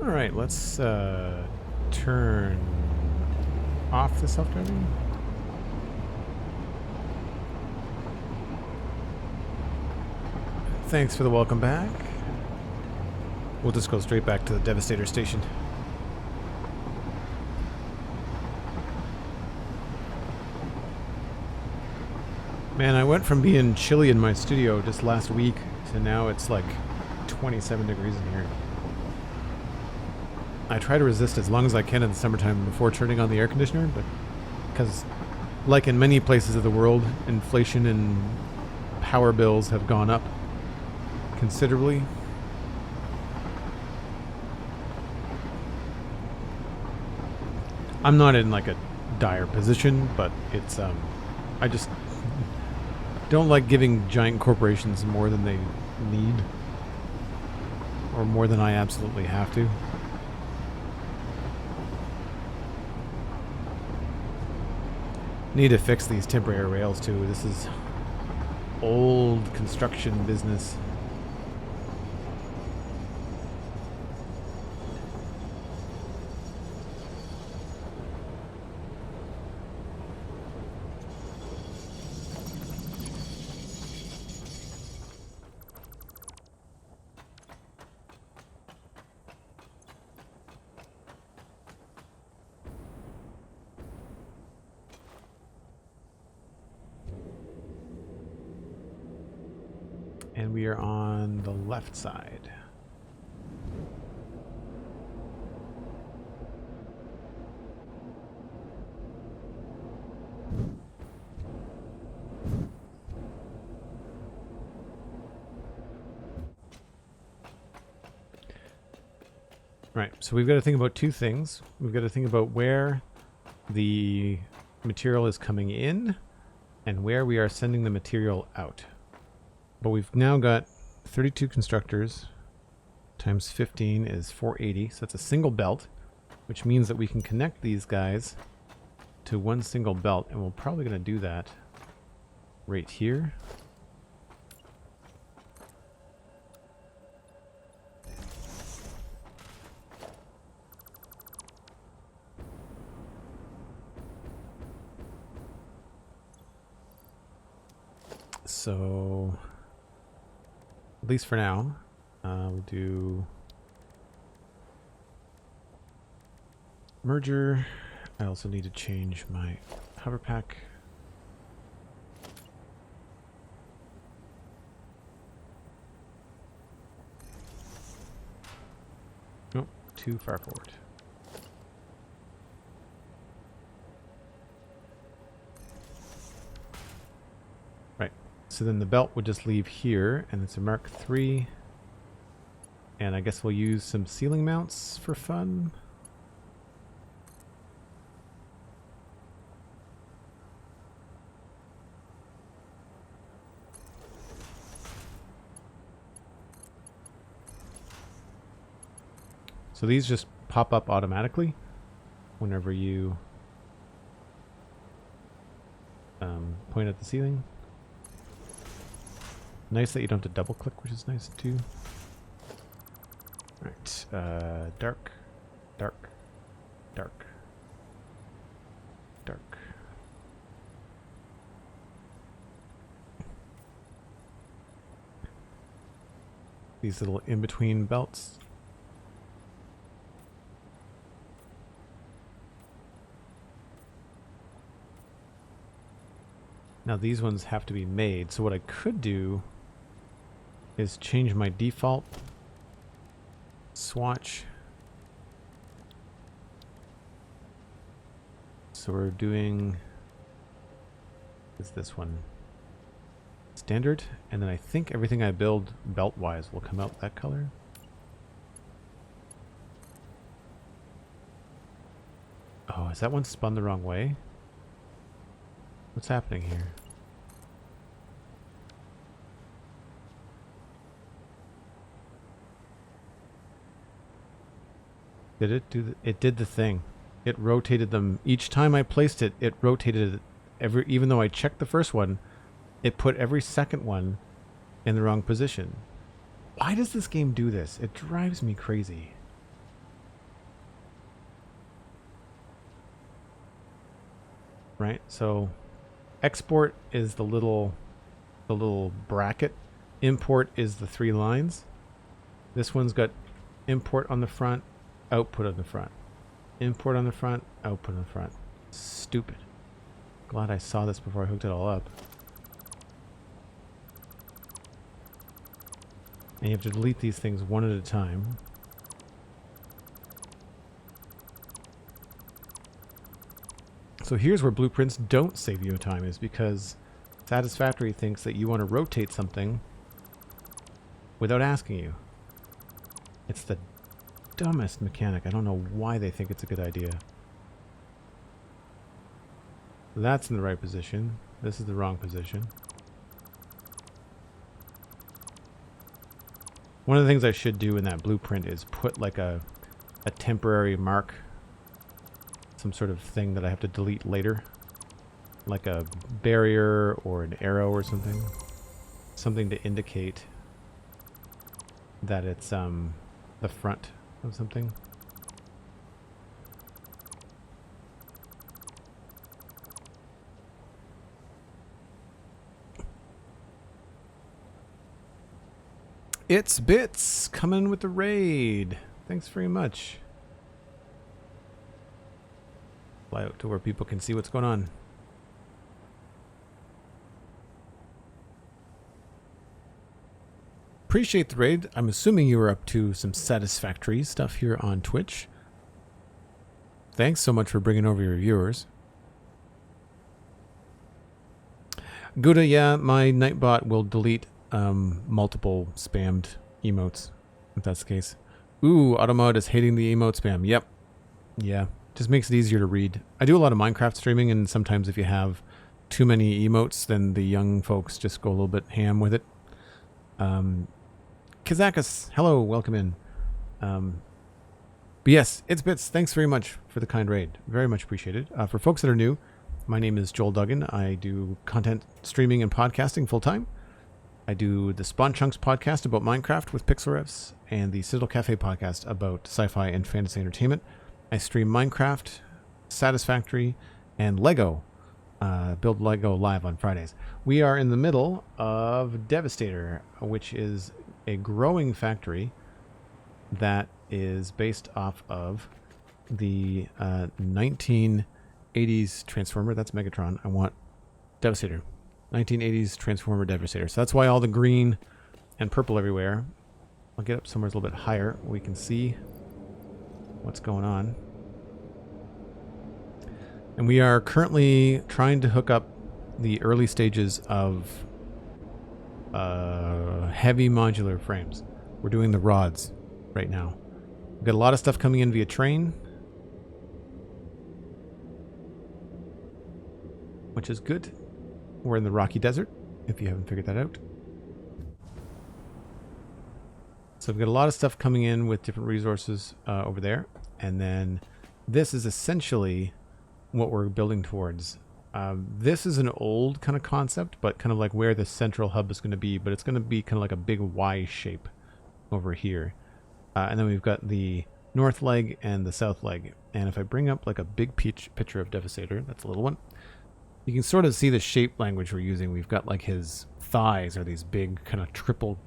Alright, let's turn off the self-driving. Thanks for the welcome back. We'll just go straight back to the Devastator station. Man, I went from being chilly in my studio just last week to now it's like 27 degrees in here. I try to resist as long as I can in the summertime before turning on the air conditioner, but because, like in many places of the world, inflation and power bills have gone up considerably. I'm not in like a dire position, but it's I just don't like giving giant corporations more than they need, or more than I absolutely have to. Need to fix these temporary rails too. This is old construction business. And we are on the left side. Right, so we've got to think about two things. We've got to think about where the material is coming in and where we are sending the material out. But we've now got 32 constructors times 15 is 480. So that's a single belt, which means that we can connect these guys to one single belt. And we're probably going to do that right here. So, at least for now, we'll do merger. I also need to change my hover pack. Nope, too far forward. So then the belt would just leave here, and it's a Mark III. And I guess we'll use some ceiling mounts for fun. So these just pop up automatically whenever you point at the ceiling. Nice that you don't have to double click, which is nice too. Right, dark, dark, dark, dark. These little in-between belts. Now these ones have to be made, so what I could do is change my default swatch. So we're doing, is this one standard, and then I think everything I build belt wise will come out that color. Oh, is that one spun the wrong way? What's happening here? Did it do it did the thing. It rotated them each time I placed it. It rotated it even though I checked the first one, it put every second one in the wrong position. Why does this game do this? It drives me crazy. right? So export is the little bracket. Import is the 3 lines. This one's got import on the front, output on the front. Import on the front, output on the front. Stupid. Glad I saw this before I hooked it all up. And you have to delete these things one at a time. So here's where blueprints don't save you time, is because Satisfactory thinks that you want to rotate something without asking you. It's the dumbest mechanic. I don't know why they think it's a good idea. That's in the right position. This is the wrong position. One of the things I should do in that blueprint is put like a temporary mark, some sort of thing that I have to delete later, like a barrier or an arrow or something. Something to indicate that it's the front of something. It's Bits coming with the raid. Thanks very much. Fly out to where people can see what's going on. Appreciate the raid. I'm assuming you were up to some Satisfactory stuff here on Twitch. Thanks so much for bringing over your viewers. Gouda, yeah, my Nightbot will delete multiple spammed emotes, if that's the case. Ooh, Automod is hating the emote spam. Yep. Yeah, just makes it easier to read. I do a lot of Minecraft streaming, and sometimes if you have too many emotes, then the young folks just go a little bit ham with it. Kazakus, hello, welcome in. But yes, it's Bits. Thanks very much for the kind raid. Very much appreciated. For folks that are new, my name is Joel Duggan. I do content streaming and podcasting full time. I do the Spawn Chunks podcast about Minecraft with PixelRevs and the Citadel Cafe podcast about sci-fi and fantasy entertainment. I stream Minecraft, Satisfactory, and Lego. Build Lego live on Fridays. We are in the middle of Devastator, which is a growing factory that is based off of the 1980s Transformer. That's Megatron. I want Devastator. 1980s Transformer Devastator. So that's why all the green and purple everywhere. I'll get up somewhere a little bit higher. We can see what's going on. And we are currently trying to hook up the early stages of heavy modular frames. We're doing the rods right now. We've got a lot of stuff coming in via train, which is good. We're in the Rocky Desert, if you haven't figured that out. So we've got a lot of stuff coming in with different resources over there. And then this is essentially what we're building towards. This is an old kind of concept, but kind of like where the central hub is going to be. But it's going to be kind of like a big Y shape over here. And then we've got the north leg and the south leg. And if I bring up like a big picture of Devastator, that's a little one. You can sort of see the shape language we're using. We've got like his thighs are these big kind of triple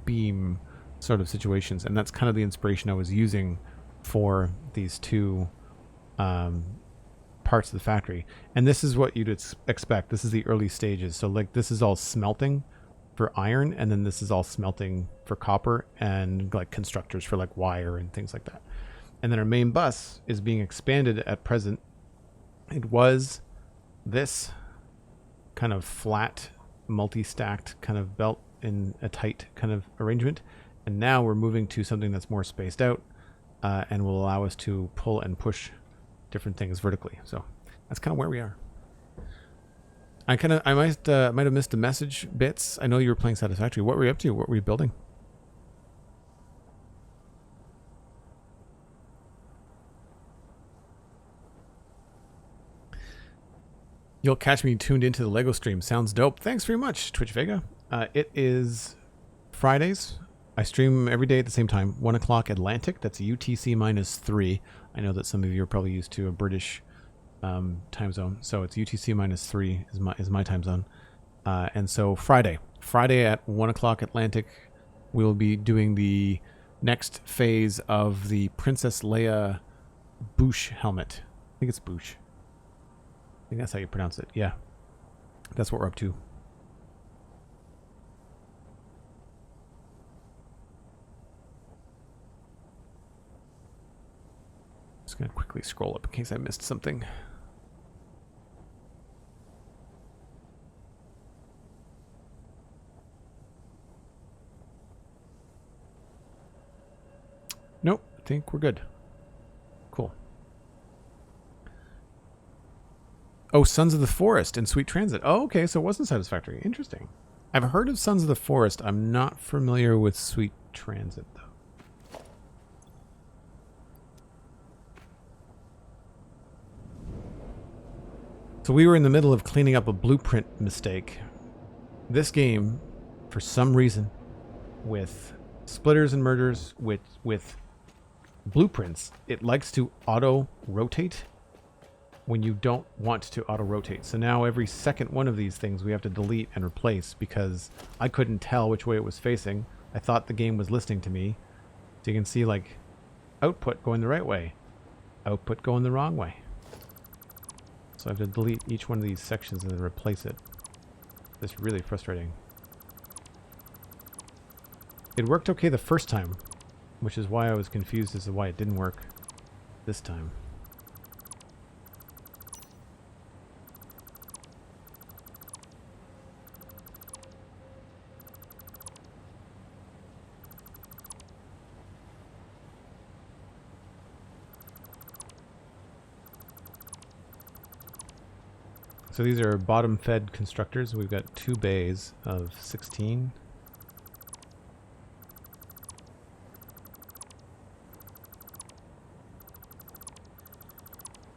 beam sort of situations. And that's kind of the inspiration I was using for these two parts of the factory. And this is what you'd expect. This is the early stages. So like this is all smelting for iron, and then this is all smelting for copper and like constructors for like wire and things like that. And then our main bus is being expanded at present. It was this kind of flat, multi-stacked kind of belt in a tight kind of arrangement. And now we're moving to something that's more spaced out and will allow us to pull and push different things vertically. So that's kind of where we are. I might have missed a message, Bits. I know you were playing Satisfactory. What were you up to? What were you building? You'll catch me tuned into the Lego stream. Sounds dope. Thanks very much, Twitch Vega. It is Fridays. I stream every day at the same time, 1 o'clock Atlantic. That's UTC -3. I know that some of you are probably used to a British time zone. So it's UTC -3 is my time zone. And so Friday at 1 o'clock Atlantic, we'll be doing the next phase of the Princess Leia Bouche helmet. I think it's Bouche. I think that's how you pronounce it. Yeah. That's what we're up to. Just going to quickly scroll up in case I missed something. Nope, I think we're good. Cool. Oh, Sons of the Forest and Sweet Transit. Oh, okay, so it wasn't Satisfactory. Interesting. I've heard of Sons of the Forest. I'm not familiar with Sweet Transit, though. So we were in the middle of cleaning up a blueprint mistake. This game, for some reason, with splitters and mergers, with blueprints, it likes to auto-rotate when you don't want to auto-rotate. So now every second one of these things we have to delete and replace because I couldn't tell which way it was facing. I thought the game was listening to me. So you can see, like, output going the right way, output going the wrong way. So I have to delete each one of these sections and then replace it. It's really frustrating. It worked okay the first time, which is why I was confused as to why it didn't work this time. So these are bottom-fed constructors. We've got 2 bays of 16.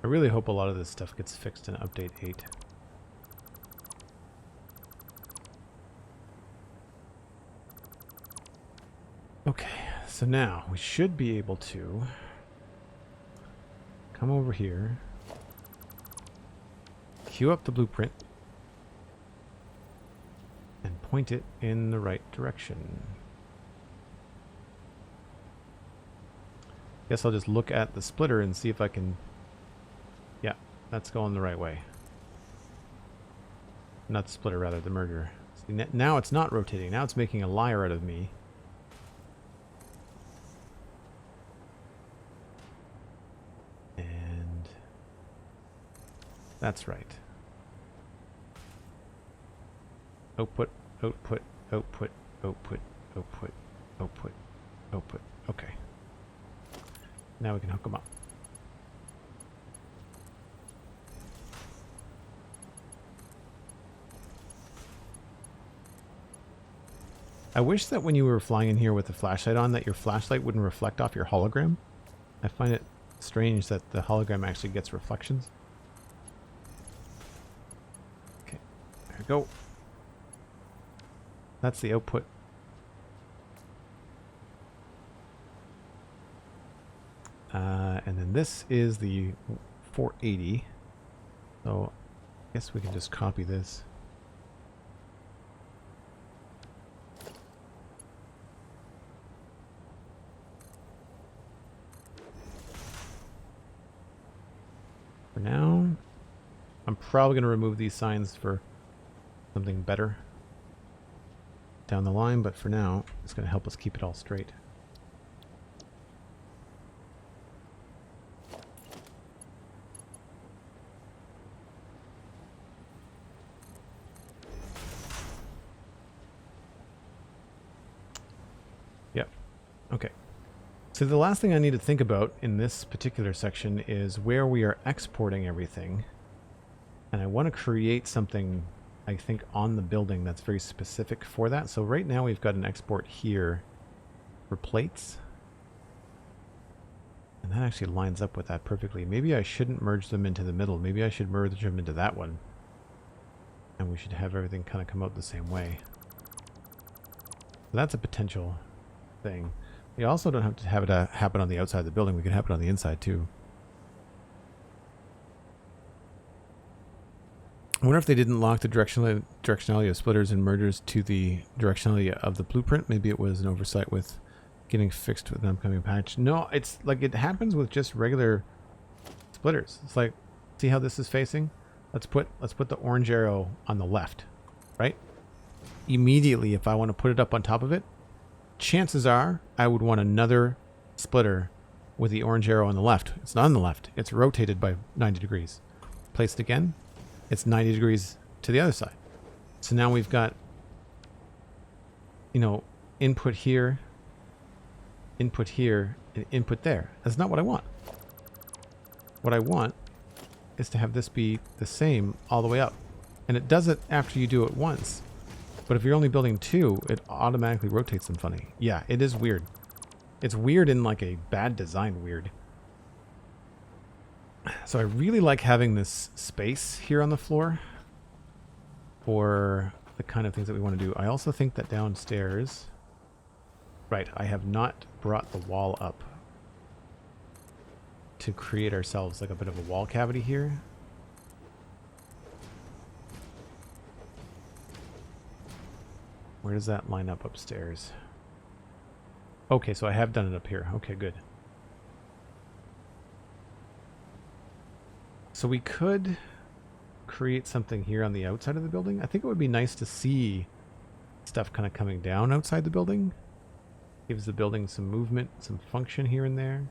I really hope a lot of this stuff gets fixed in update 8. Okay, so now we should be able to come over here, queue up the blueprint, and point it in the right direction. Guess I'll just look at the splitter and see if I can... Yeah, that's going the right way. Not the splitter, rather, the merger. See, now it's not rotating. Now it's making a liar out of me. And that's right. Output, output, output, output, output, output, output. Okay. Now we can hook them up. I wish that when you were flying in here with the flashlight on, that your flashlight wouldn't reflect off your hologram. I find it strange that the hologram actually gets reflections. Okay, there we go. That's the output. And then this is the 480. So I guess we can just copy this. For now, I'm probably going to remove these signs for something better down the line, but for now, it's going to help us keep it all straight. Yep. Okay. So the last thing I need to think about in this particular section is where we are exporting everything. And I want to create something, I think, on the building that's very specific for that. So right now we've got an export here for plates. And that actually lines up with that perfectly. Maybe I shouldn't merge them into the middle. Maybe I should merge them into that one. And we should have everything kind of come out the same way. So that's a potential thing. We also don't have to have it happen on the outside of the building. We can have it on the inside too. I wonder if they didn't lock the directionality of splitters and mergers to the directionality of the blueprint. Maybe it was an oversight with getting fixed with an upcoming patch. No, it's like it happens with just regular splitters. It's like, see how this is facing? Let's put the orange arrow on the left, right? Immediately, if I want to put it up on top of it, chances are I would want another splitter with the orange arrow on the left. It's not on the left. It's rotated by 90 degrees. Placed again. It's 90 degrees to the other side. So now we've got, you know, input here, and input there. That's not what I want. What I want is to have this be the same all the way up. And it does it after you do it once. But if you're only building two, it automatically rotates them funny. Yeah, it is weird. It's weird in like a bad design weird. So I really like having this space here on the floor for the kind of things that we want to do. I also think that downstairs... Right, I have not brought the wall up to create ourselves like a bit of a wall cavity here. Where does that line up upstairs? Okay, so I have done it up here. Okay, good. So we could create something here on the outside of the building. I think it would be nice to see stuff kind of coming down outside the building. Gives the building some movement, some function here and there.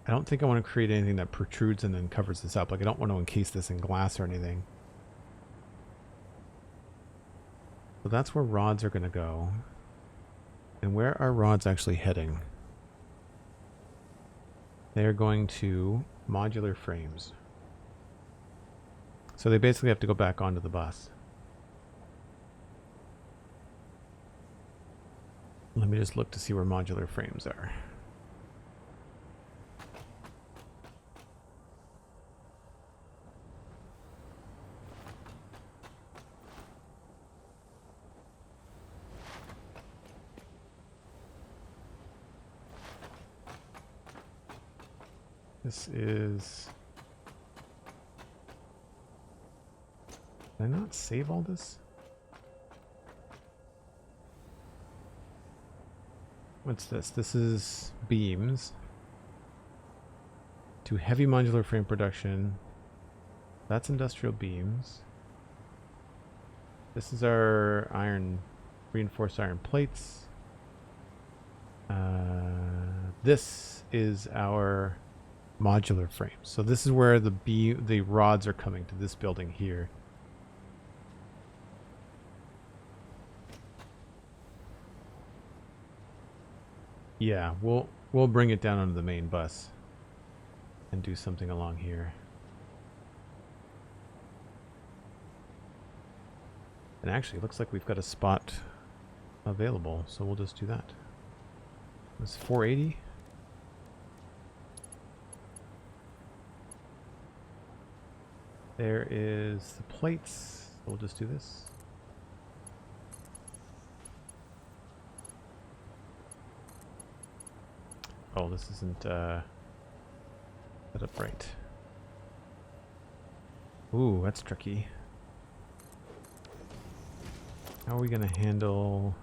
I don't think I want to create anything that protrudes and then covers this up. Like I don't want to encase this in glass or anything. So that's where rods are going to go. And where are rods actually heading? They're going to modular frames. So they basically have to go back onto the bus. Let me just look to see where modular frames are. This is... Did I not save all this? What's this? This is beams. To heavy modular frame production. That's industrial beams. This is our iron, reinforced iron plates. This is our modular frames. So this is where the rods are coming to this building here. Yeah, we'll bring it down onto the main bus and do something along here. And actually, it looks like we've got a spot available, so we'll just do that. It's 480. There is the plates. So we'll just do this. Oh, this isn't set up right. Ooh, that's tricky. How are we going to handle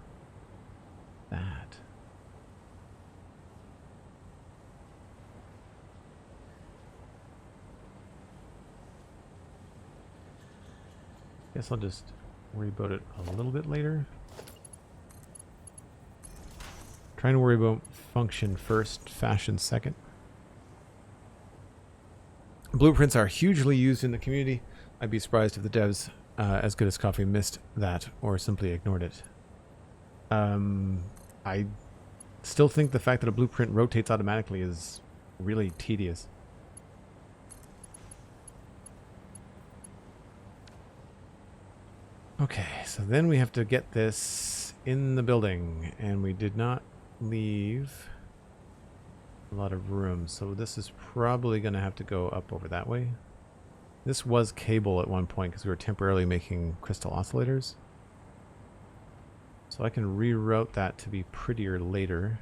that? Guess I'll just worry about it a little bit later. Trying to worry about function first, fashion second. Blueprints are hugely used in the community. I'd be surprised if the devs as good as coffee missed that or simply ignored it. I still think the fact that a blueprint rotates automatically is really tedious. Okay, so then we have to get this in the building, and we did not leave a lot of room, so this is probably going to have to go up over that way. This was cable at one point because we were temporarily making crystal oscillators, so I can reroute that to be prettier later.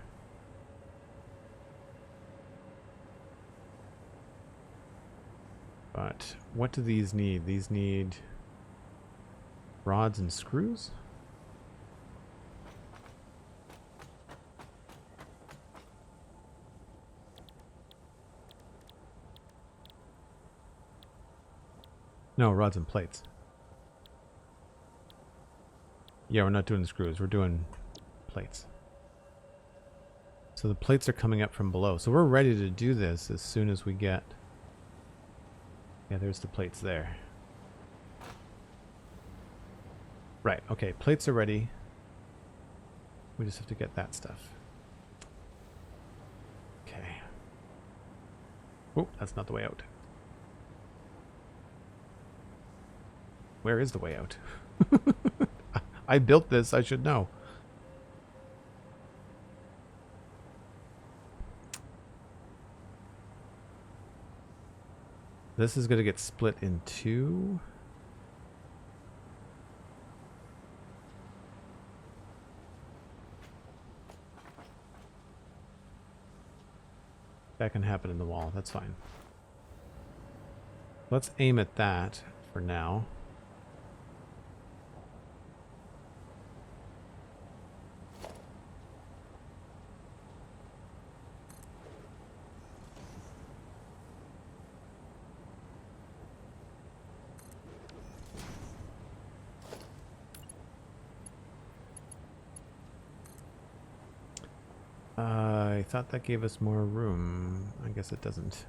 But what do these need? These need rods and screws? No, rods and plates. Yeah, we're not doing screws. We're doing plates. So the plates are coming up from below. So we're ready to do this as soon as we get... Yeah, there's the plates there. Right, okay. Plates are ready. We just have to get that stuff. Okay. Oh, that's not the way out. Where is the way out? I built this, I should know. This is going to get split in two. That can happen in the wall, that's fine. Let's aim at that for now. I thought that gave us more room. I guess it doesn't.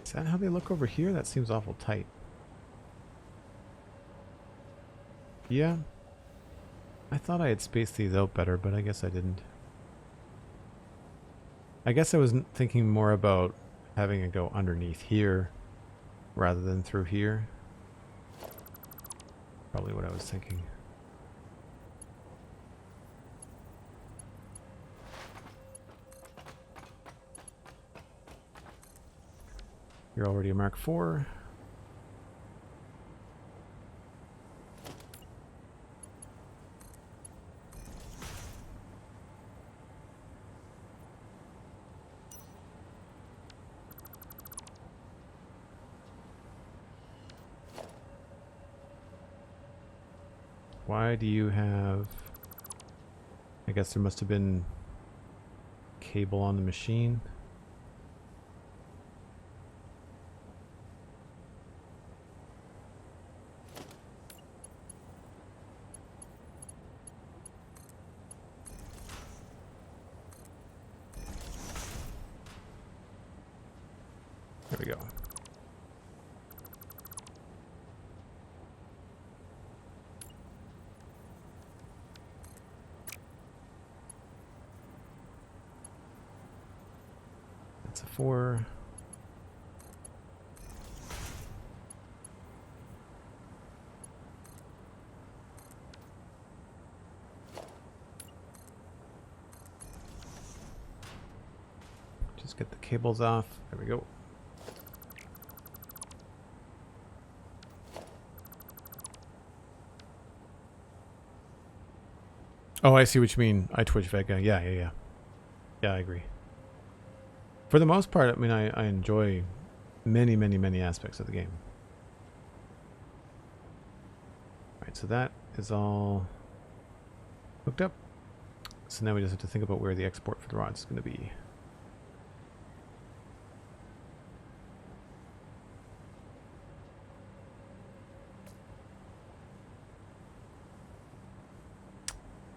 Is that how they look over here? That seems awful tight. Yeah. I thought I had spaced these out better, but I guess I didn't. I guess I was thinking more about having it go underneath here rather than through here. Probably what I was thinking. You're already a Mark IV. Why do you have... I guess there must have been cable on the machine. There we go. That's a 4. Just get the cables off. There we go. Oh, I see what you mean. I Twitch Vega. Yeah. Yeah, I agree. For the most part, I mean, I enjoy many aspects of the game. Alright, so that is all hooked up. So now we just have to think about where the export for the rods is going to be.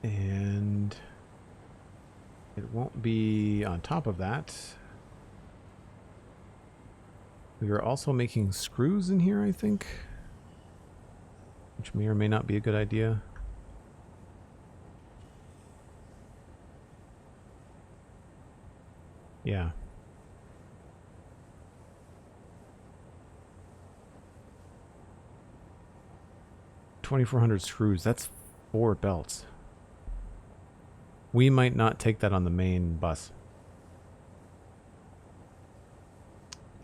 And it won't be on top of that. We are also making screws in here, I think, which may or may not be a good idea. Yeah. $2,400 screws. That's 4 belts. We might not take that on the main bus.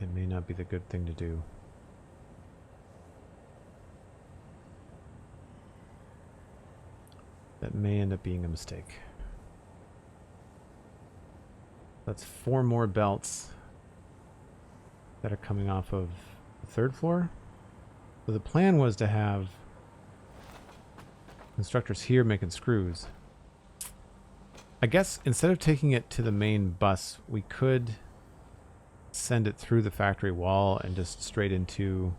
It may not be the good thing to do. That may end up being a mistake. That's 4 more belts that are coming off of the 3rd floor. So the plan was to have constructors here making screws. I guess instead of taking it to the main bus, we could send it through the factory wall and just straight into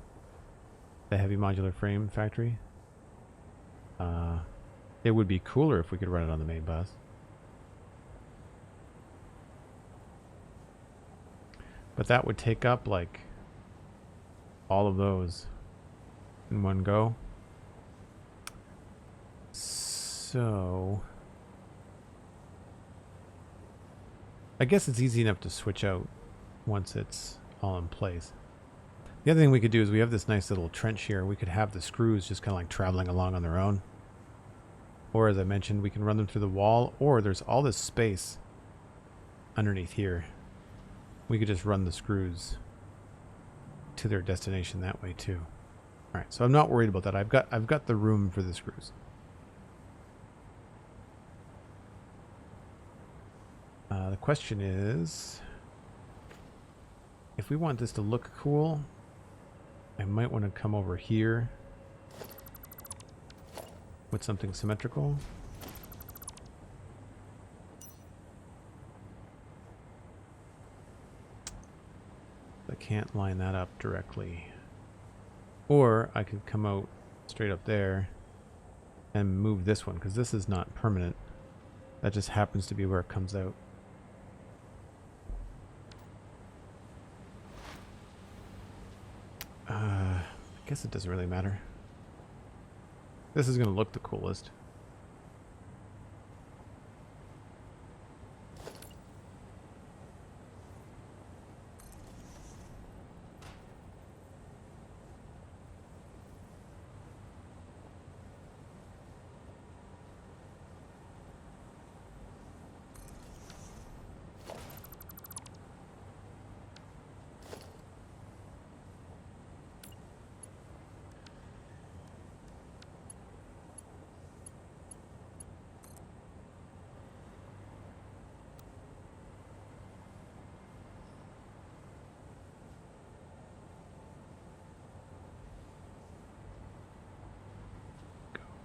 the heavy modular frame factory. It would be cooler if we could run it on the main bus. But that would take up like all of those in one go. So I guess it's easy enough to switch out once it's all in place. The other thing we could do is we have this nice little trench here. We could have the screws just kind of like traveling along on their own. Or as I mentioned, we can run them through the wall, or there's all this space underneath here. We could just run the screws to their destination that way too. All right, so I'm not worried about that. I've got the room for the screws. The question is, if we want this to look cool, I might want to come over here with something symmetrical. I can't line that up directly. Or I could come out straight up there and move this one, because this is not permanent. That just happens to be where it comes out. I guess it doesn't really matter. This is going to look the coolest.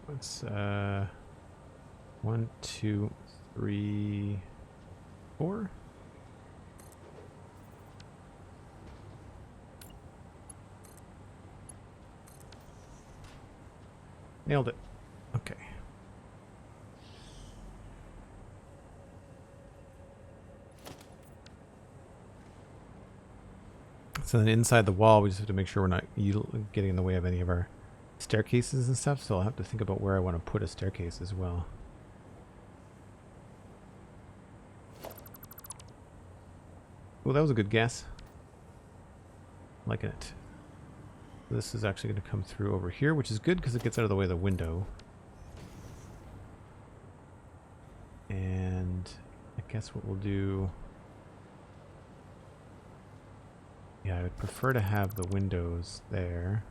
Let's 1, 2, 3, 4. Nailed it. Okay. So then inside the wall, we just have to make sure we're not getting in the way of any of our staircases and stuff, so I'll have to think about where I want to put a staircase as well. Well, that was a good guess. Liking it. This is actually going to come through over here, which is good because it gets out of the way of the window. And I guess what we'll do... Yeah, I would prefer to have the windows there.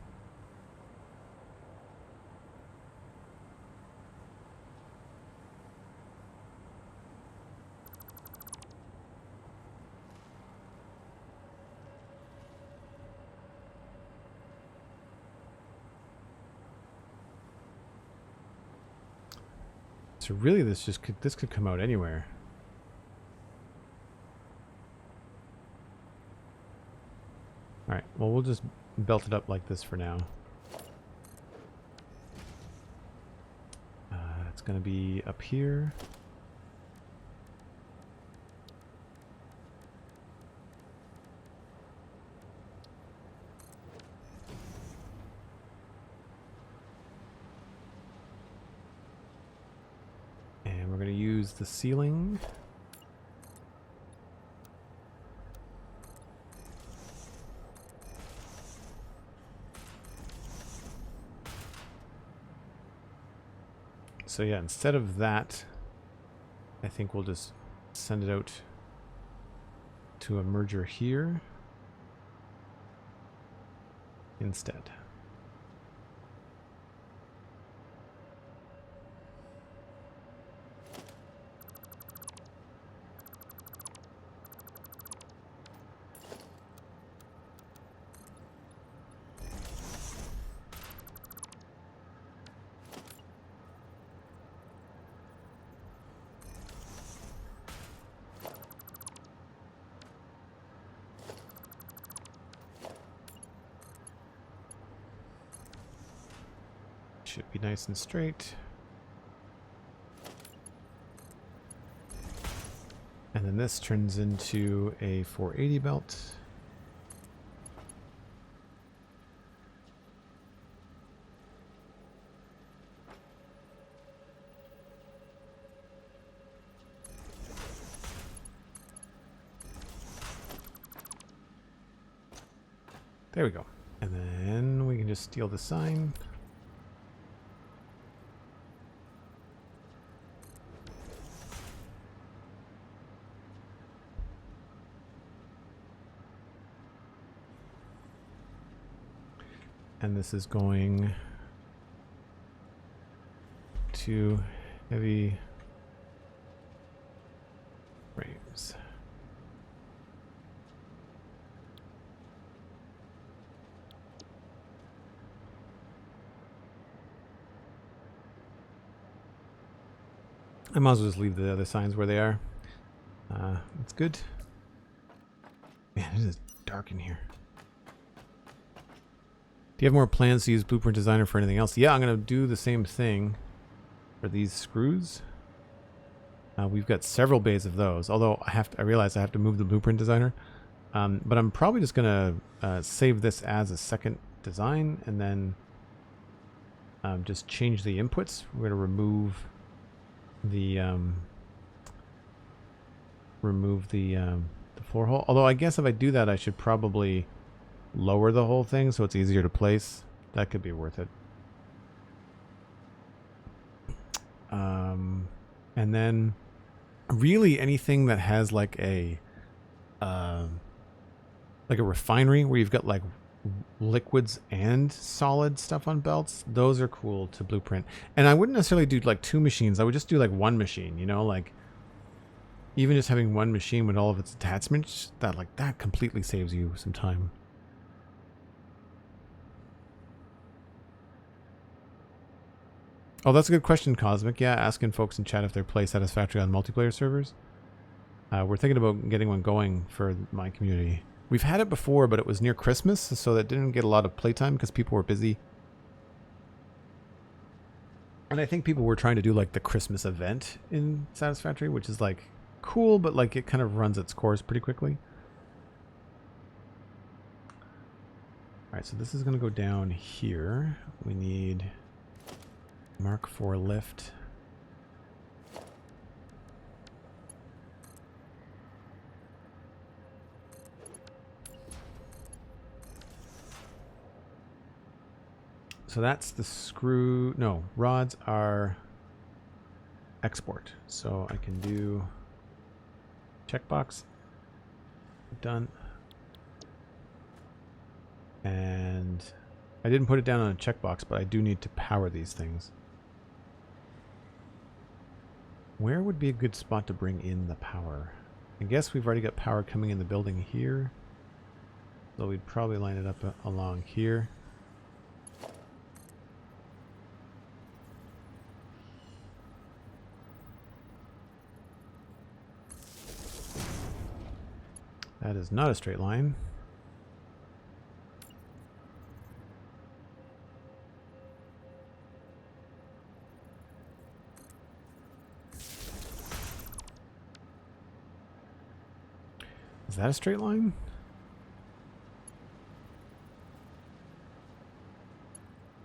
So really this could come out anywhere. Alright, well we'll just belt it up like this for now. It's going to be up here. And we're going to use the ceiling. So yeah, instead of that, I think we'll just send it out to a merger here instead. Should be nice and straight. And then this turns into a 480 belt. There we go. And then we can just steal the sign. And this is going to heavy frames. I might as well just leave the other signs where they are. It's good. Man, it is dark in here. Do you have more plans to use Blueprint Designer for anything else? Yeah, I'm going to do the same thing for these screws. We've got several bays of those, although I realize I have to move the Blueprint Designer. But I'm probably just going to save this as a second design and then just change the inputs. We're going to remove the floor hole. Although I guess if I do that, I should probably lower the whole thing so it's easier to place. That could be worth it. And then really anything that has like a refinery where you've got like liquids and solid stuff on belts, those are cool to blueprint. And I wouldn't necessarily do like two machines. I would just do like one machine, you know, like even just having one machine with all of its attachments, that completely saves you some time. Oh, that's a good question, Cosmic. Yeah, asking folks in chat if they play Satisfactory on multiplayer servers. We're thinking about getting one going for my community. We've had it before, but it was near Christmas, so that didn't get a lot of playtime because people were busy. And I think people were trying to do like the Christmas event in Satisfactory, which is like cool, but like it kind of runs its course pretty quickly. All right, so this is going to go down here. We need Mark IV lift. So that's the screw. No, rods are export. So I can do checkbox. Done. And I didn't put it down on a checkbox, but I do need to power these things. Where would be a good spot to bring in the power? I guess we've already got power coming in the building here. So we'd probably line it up along here. That is not a straight line. Is that a straight line?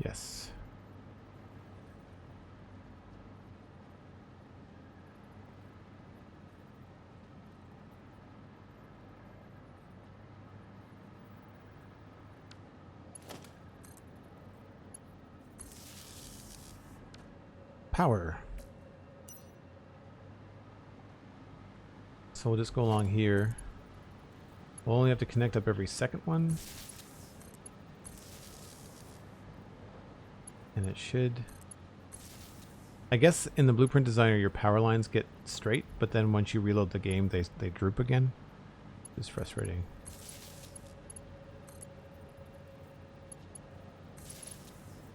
Yes. Power. So we'll just go along here. We'll only have to connect up every second one. And it should... I guess in the Blueprint Designer your power lines get straight, but then once you reload the game they droop again. It's frustrating.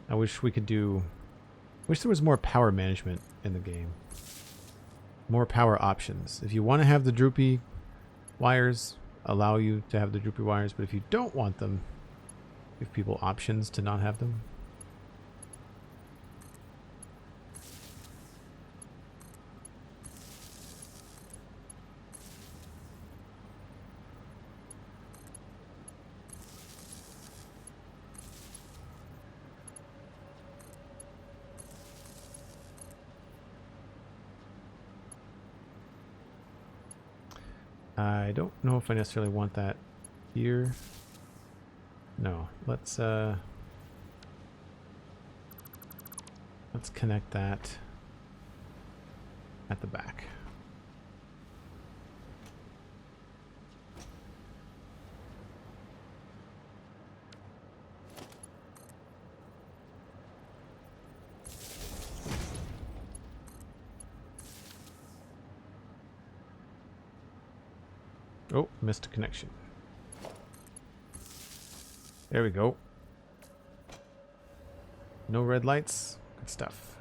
I wish we could do... wish there was more power management in the game. More power options. If you want to have the droopy wires, allow you to have the droopy wires, but if you don't want them, give people options to not have them. I don't know if I necessarily want that here. No, let's connect that at the back. Oh, missed a connection. There we go. No red lights. Good stuff.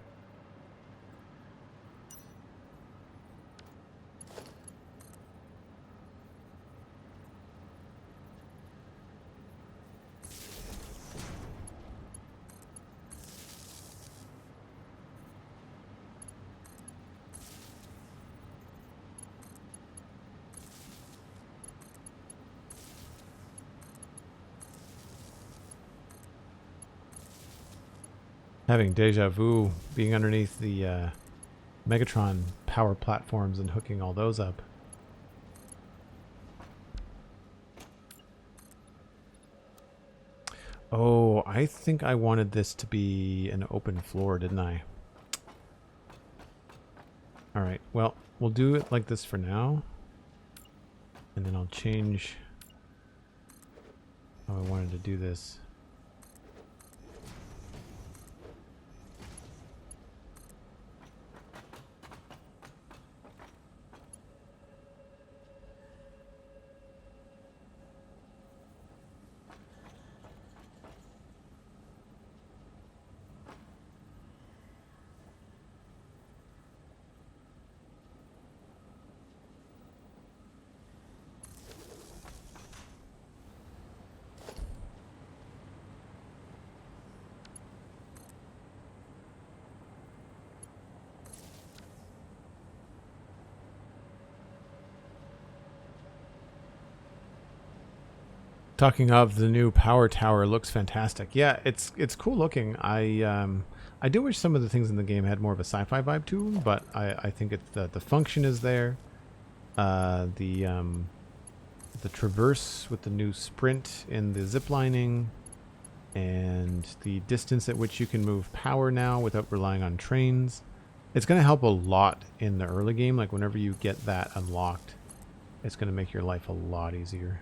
Having deja vu being underneath the Megatron power platforms and hooking all those up. Oh, I think I wanted this to be an open floor, didn't I? Alright, well, we'll do it like this for now. And then I'll change how I wanted to do this. Talking of the new power tower, looks fantastic. Yeah, it's cool looking. I do wish some of the things in the game had more of a sci-fi vibe to them, but I think it's the function is there. The traverse with the new sprint in the zip lining, and the distance at which you can move power now without relying on trains. It's going to help a lot in the early game. Like whenever you get that unlocked, it's going to make your life a lot easier.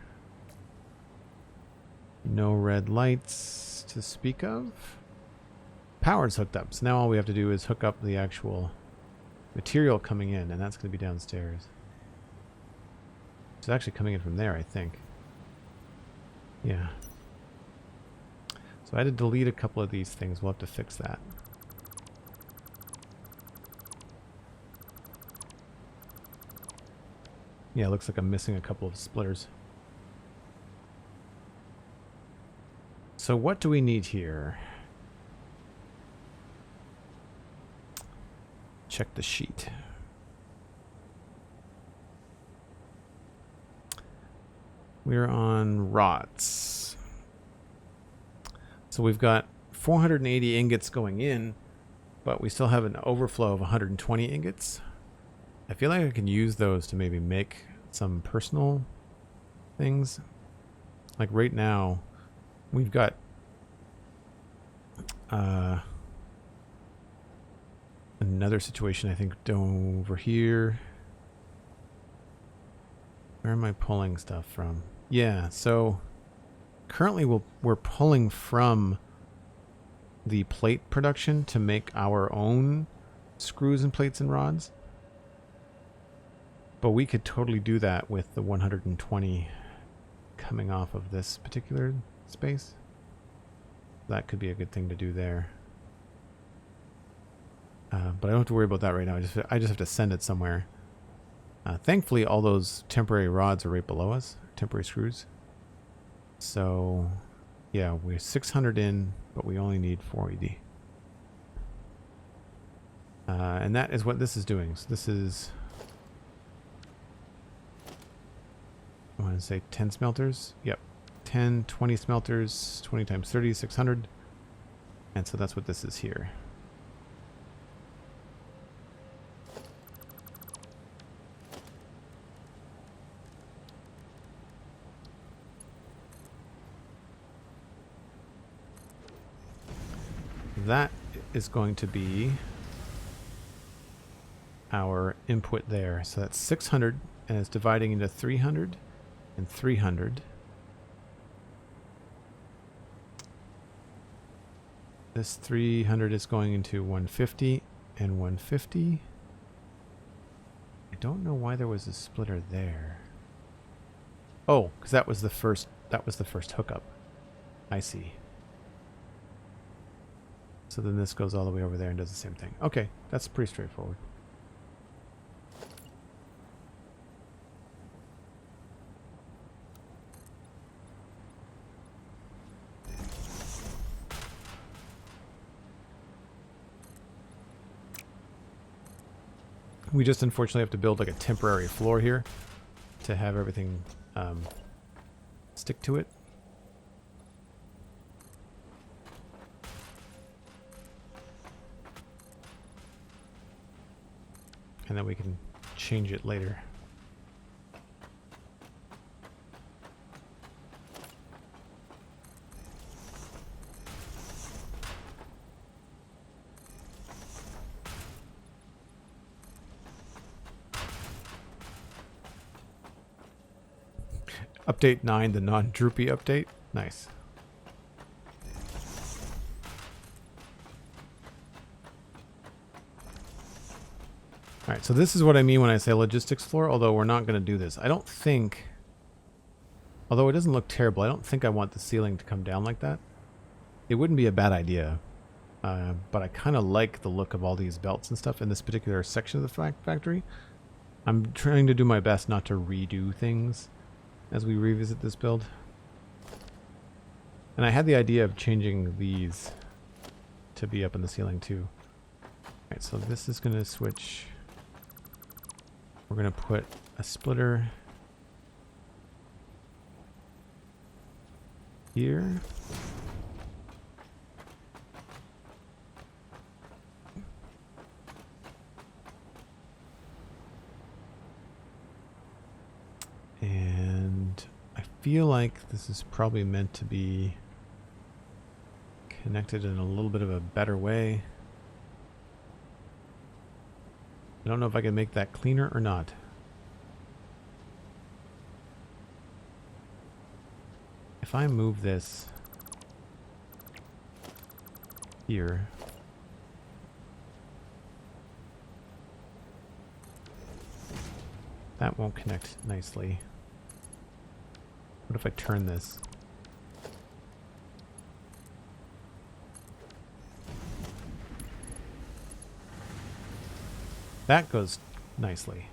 No red lights to speak of. Power's hooked up, so now all we have to do is hook up the actual material coming in, and that's going to be downstairs. It's actually coming in from there, I think. Yeah. So I had to delete a couple of these things. We'll have to fix that. Yeah, it looks like I'm missing a couple of splitters. So what do we need here? Check the sheet. We're on rods. So we've got 480 ingots going in, but we still have an overflow of 120 ingots. I feel like I can use those to maybe make some personal things. Like right now, we've got another situation, I think, over here. Where am I pulling stuff from? Yeah, so currently we're pulling from the plate production to make our own screws and plates and rods. But we could totally do that with the 120 coming off of this particular space. That could be a good thing to do there. But I don't have to worry about that right now. I just have to send it somewhere. Thankfully, all those temporary rods are right below us, temporary screws. So, yeah, we're 600 in, but we only need 480. And that is what this is doing. So this is, I want to say 10 smelters. Yep, 10, 20 smelters, 20 times 30, 600. And so that's what this is here. That is going to be our input there. So that's 600, and it's dividing into 300 and 300. This 300 is going into 150 and 150. I don't know why there was a splitter there. Oh, because that was the first hookup. I see. So then this goes all the way over there and does the same thing. Okay, that's pretty straightforward. We just unfortunately have to build like a temporary floor here to have everything stick to it. And then we can change it later. Update 9, the non-droopy update. Nice. Alright, so this is what I mean when I say logistics floor, although we're not going to do this. I don't think, although it doesn't look terrible, I don't think I want the ceiling to come down like that. It wouldn't be a bad idea, but I kind of like the look of all these belts and stuff in this particular section of the factory. I'm trying to do my best not to redo things as we revisit this build. And I had the idea of changing these to be up in the ceiling too. Alright, so this is going to switch. We're going to put a splitter here. And I feel like this is probably meant to be connected in a little bit of a better way. I don't know if I can make that cleaner or not. If I move this here, that won't connect nicely. What if I turn this? That goes nicely.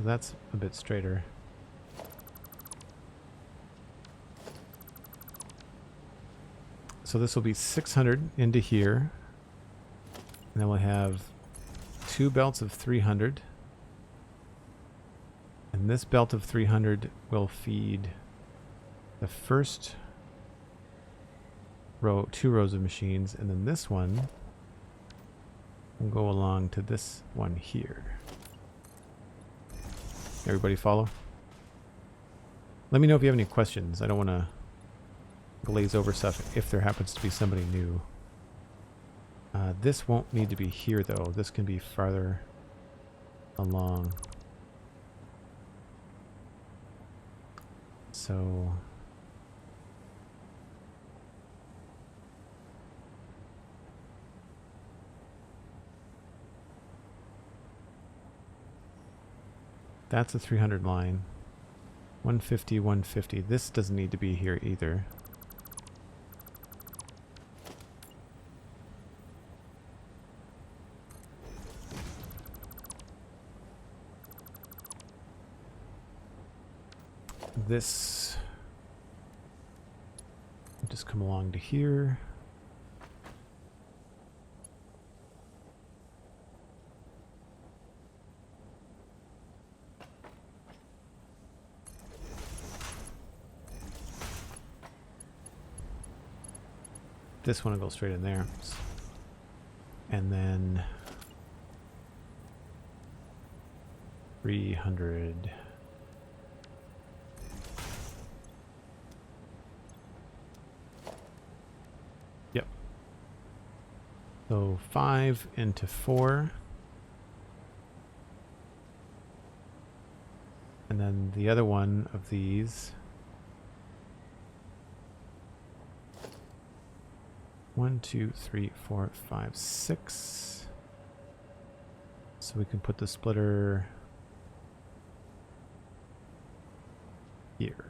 That's a bit straighter. So this will be 600 into here. And then we'll have 2 belts of 300. And this belt of 300 will feed the first row, 2 rows of machines, and then this one will go along to this one here. Everybody follow? Let me know if you have any questions. I don't want to glaze over stuff if there happens to be somebody new. This won't need to be here though. This can be farther along. So that's a 300 line. 150, 150. This doesn't need to be here either. This will just come along to here. This one will go straight in there. And then 300. Yep. So 5 into 4. And then the other one of these. 1, 2, 3, 4, 5, 6. So we can put the splitter here.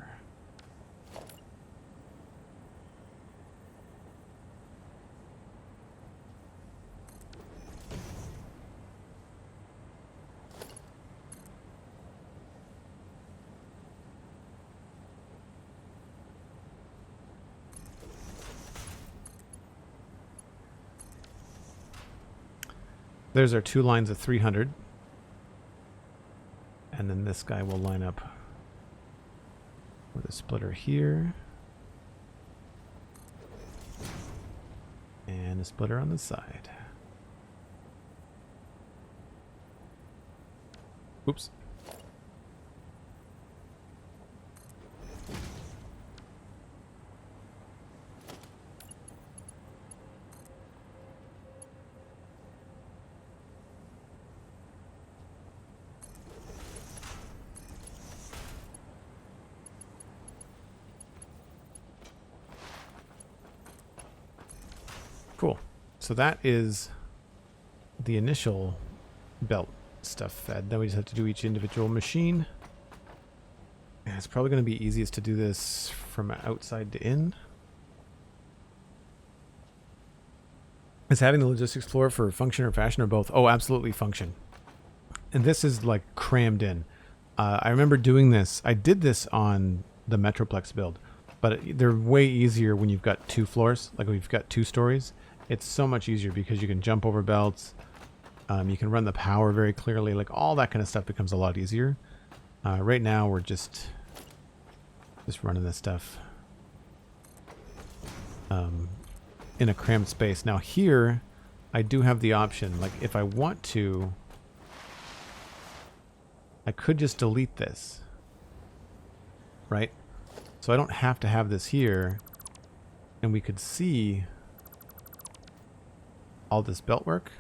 There's our 2 lines of 300. And then this guy will line up with a splitter here. And a splitter on the side. Oops. Cool. So that is the initial belt stuff fed. Then we just have to do each individual machine. And it's probably going to be easiest to do this from outside to in. Is having the logistics floor for function or fashion or both? Oh, absolutely function. And this is like crammed in. I remember doing this. I did this on the Metroplex build, but they're way easier when you've got 2 floors, like when you've got 2 stories. It's so much easier because you can jump over belts. You can run the power very clearly. Like all that kind of stuff becomes a lot easier. Right now we're just running this stuff in a crammed space. Now here I do have the option, like if I want to, I could just delete this, right? So I don't have to have this here, and we could see all this belt work,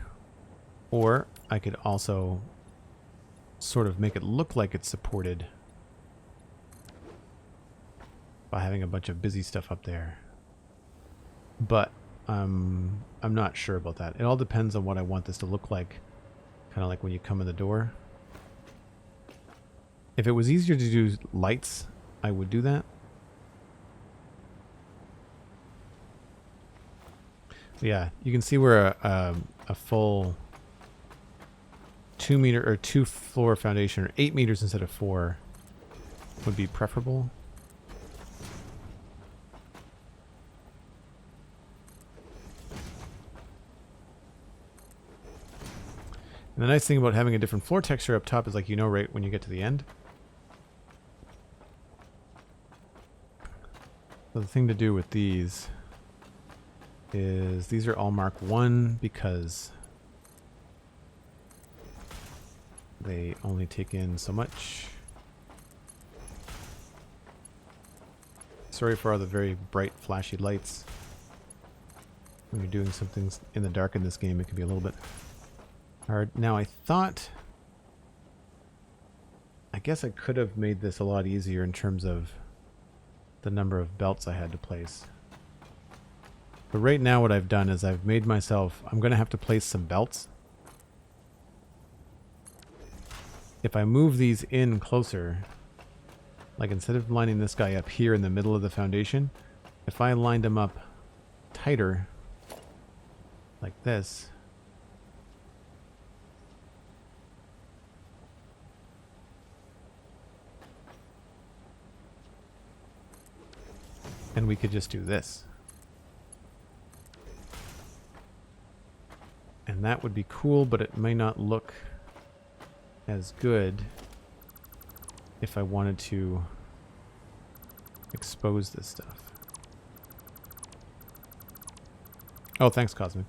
or I could also sort of make it look like it's supported by having a bunch of busy stuff up there. But I'm not sure about that. It all depends on what I want this to look like, kind of like when you come in the door. If it was easier to do lights, I would do that. Yeah, you can see where a full 2 meter or 2 floor foundation, or 8 meters instead of 4, would be preferable. And the nice thing about having a different floor texture up top is, like, you know right when you get to the end. So the thing to do with these is these are all Mark 1 because they only take in so much. Sorry for all the very bright flashy lights. When you're doing something in the dark in this game, it can be a little bit hard. Now I guess I could have made this a lot easier in terms of the number of belts I had to place. But right now what I've done is I've made myself... I'm going to have to place some belts. If I move these in closer, like instead of lining this guy up here in the middle of the foundation, if I lined him up tighter, like this, and we could just do this. And that would be cool, but it may not look as good if I wanted to expose this stuff. Oh, thanks, Cosmic.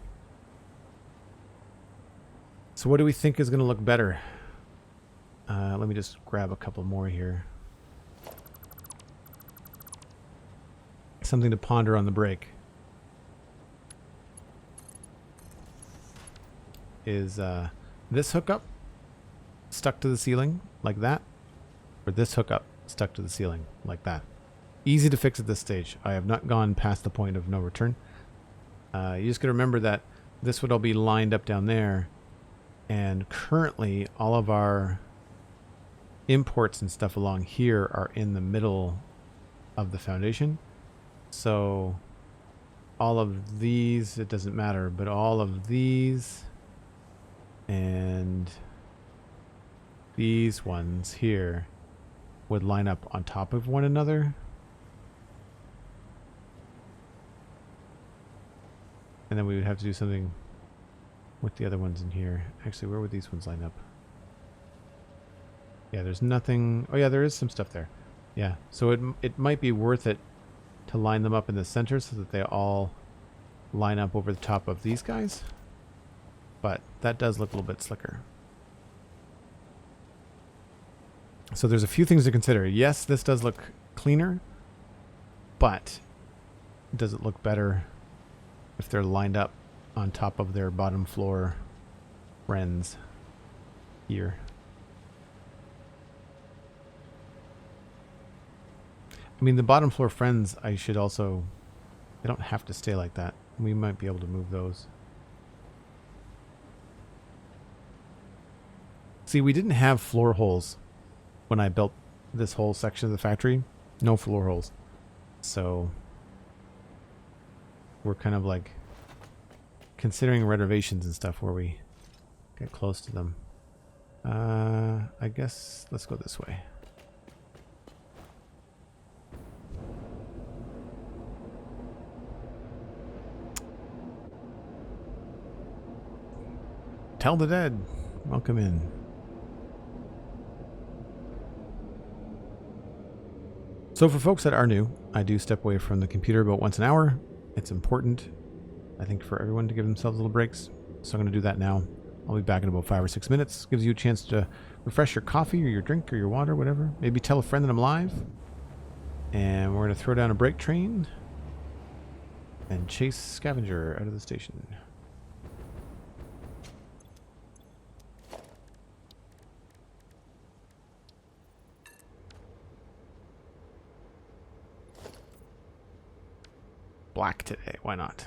So what do we think is going to look better? Let me just grab a couple more here. Something to ponder on the break. Is this hookup stuck to the ceiling like that, or this hookup stuck to the ceiling like that? Easy to fix at this stage. I have not gone past the point of no return. You just got to remember that this would all be lined up down there, and currently all of our imports and stuff along here are in the middle of the foundation. So all of these, it doesn't matter, but all of these and these ones here would line up on top of one another. And then we would have to do something with the other ones in here. Actually, where would these ones line up? Yeah, there's nothing. Oh yeah, there is some stuff there. Yeah, so it might be worth it to line them up in the center so that they all line up over the top of these guys. But that does look a little bit slicker. So there's a few things to consider. Yes, this does look cleaner, but does it look better if they're lined up on top of their bottom floor friends here? I mean, the bottom floor friends, I should also... They don't have to stay like that. We might be able to move those. See, we didn't have floor holes when I built this whole section of the factory. No floor holes. So we're kind of like considering renovations and stuff where we get close to them. I guess let's go this way. Tell the dead. Welcome in. So for folks that are new, I do step away from the computer about once an hour. It's important, I think, for everyone to give themselves little breaks. So I'm going to do that now. I'll be back in about 5 or 6 minutes. Gives you a chance to refresh your coffee or your drink or your water, whatever. Maybe tell a friend that I'm live. And we're going to throw down a break train and chase Scavenger out of the station. Black today, why not?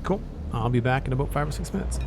Cool. I'll be back in about 5 or 6 minutes.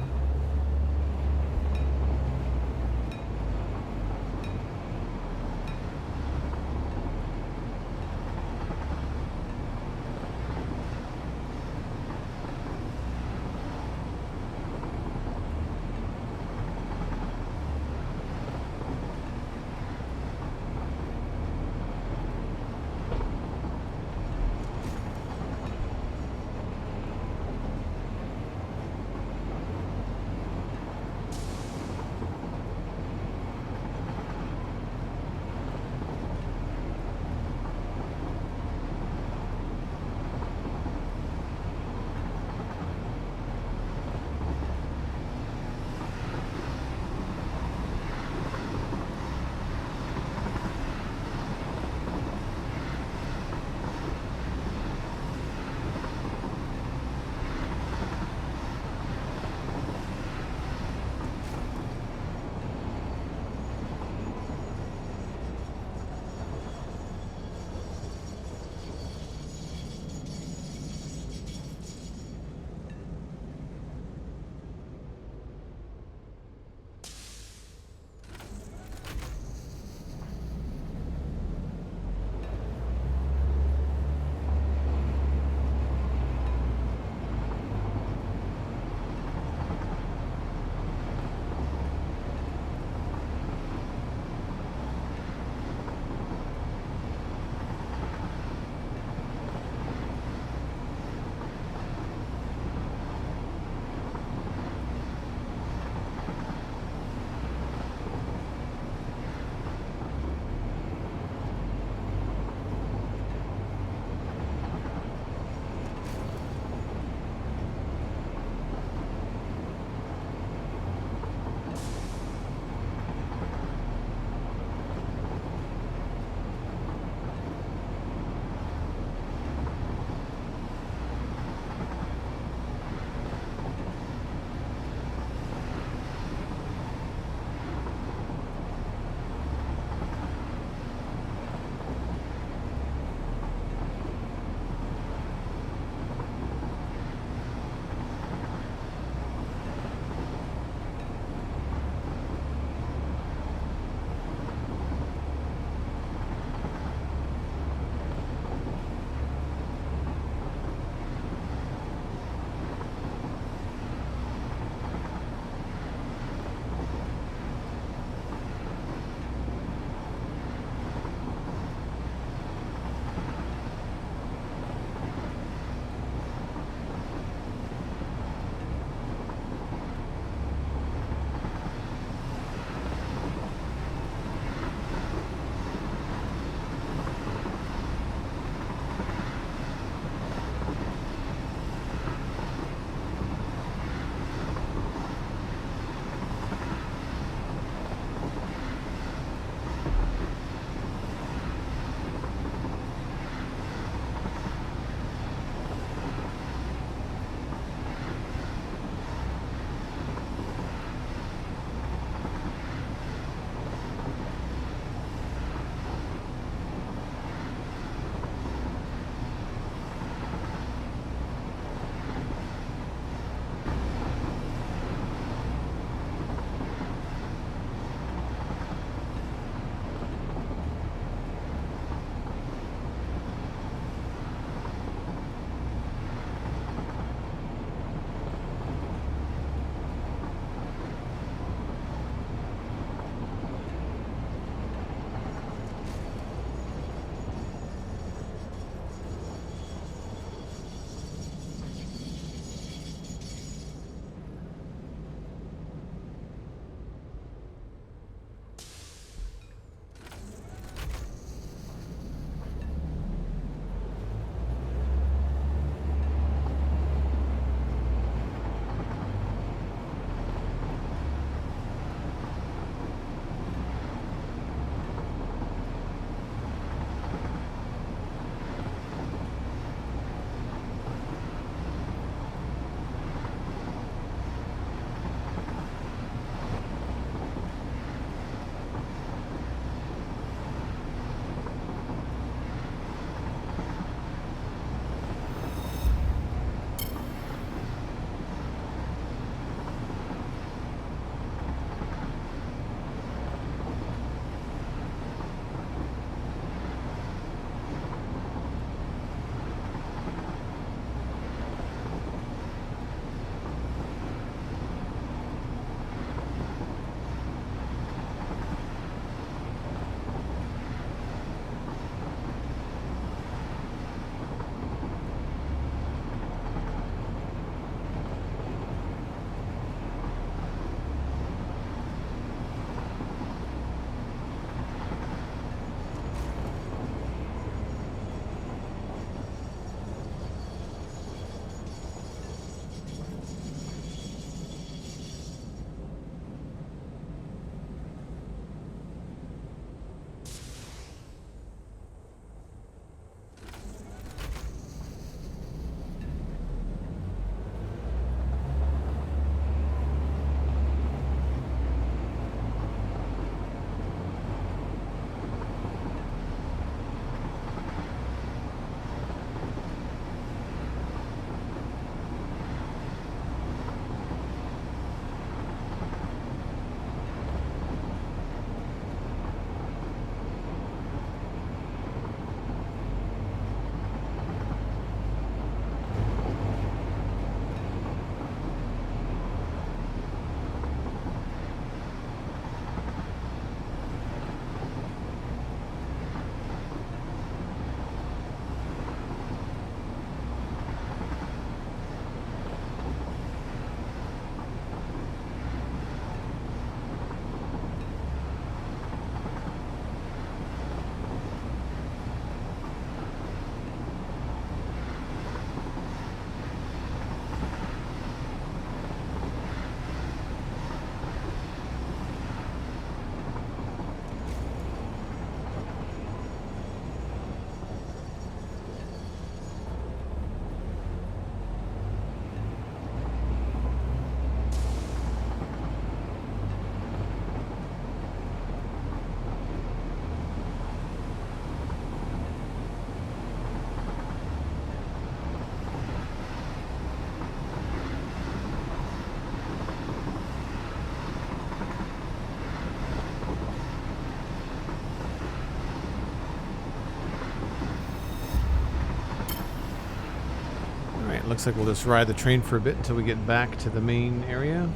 Alright, looks like we'll just ride the train for a bit until we get back to the main area.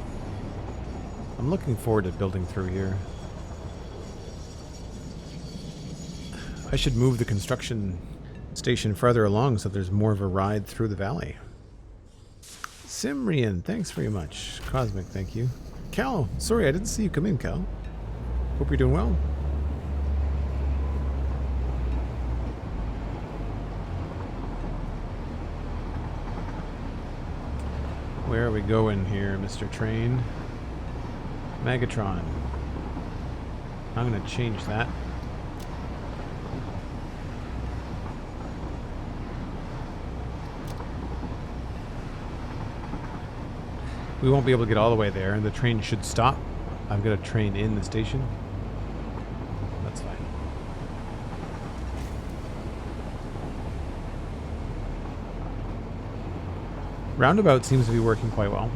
I'm looking forward to building through here. I should move the construction station farther along so there's more of a ride through the valley. Simrian, thanks very much. Cosmic, thank you. Cal, sorry I didn't see you come in, Cal. Hope you're doing well. Where are we going here, Mr. Train? Megatron. I'm going to change that. We won't be able to get all the way there, and the train should stop. I've got a train in the station. That's fine. Roundabout seems to be working quite well.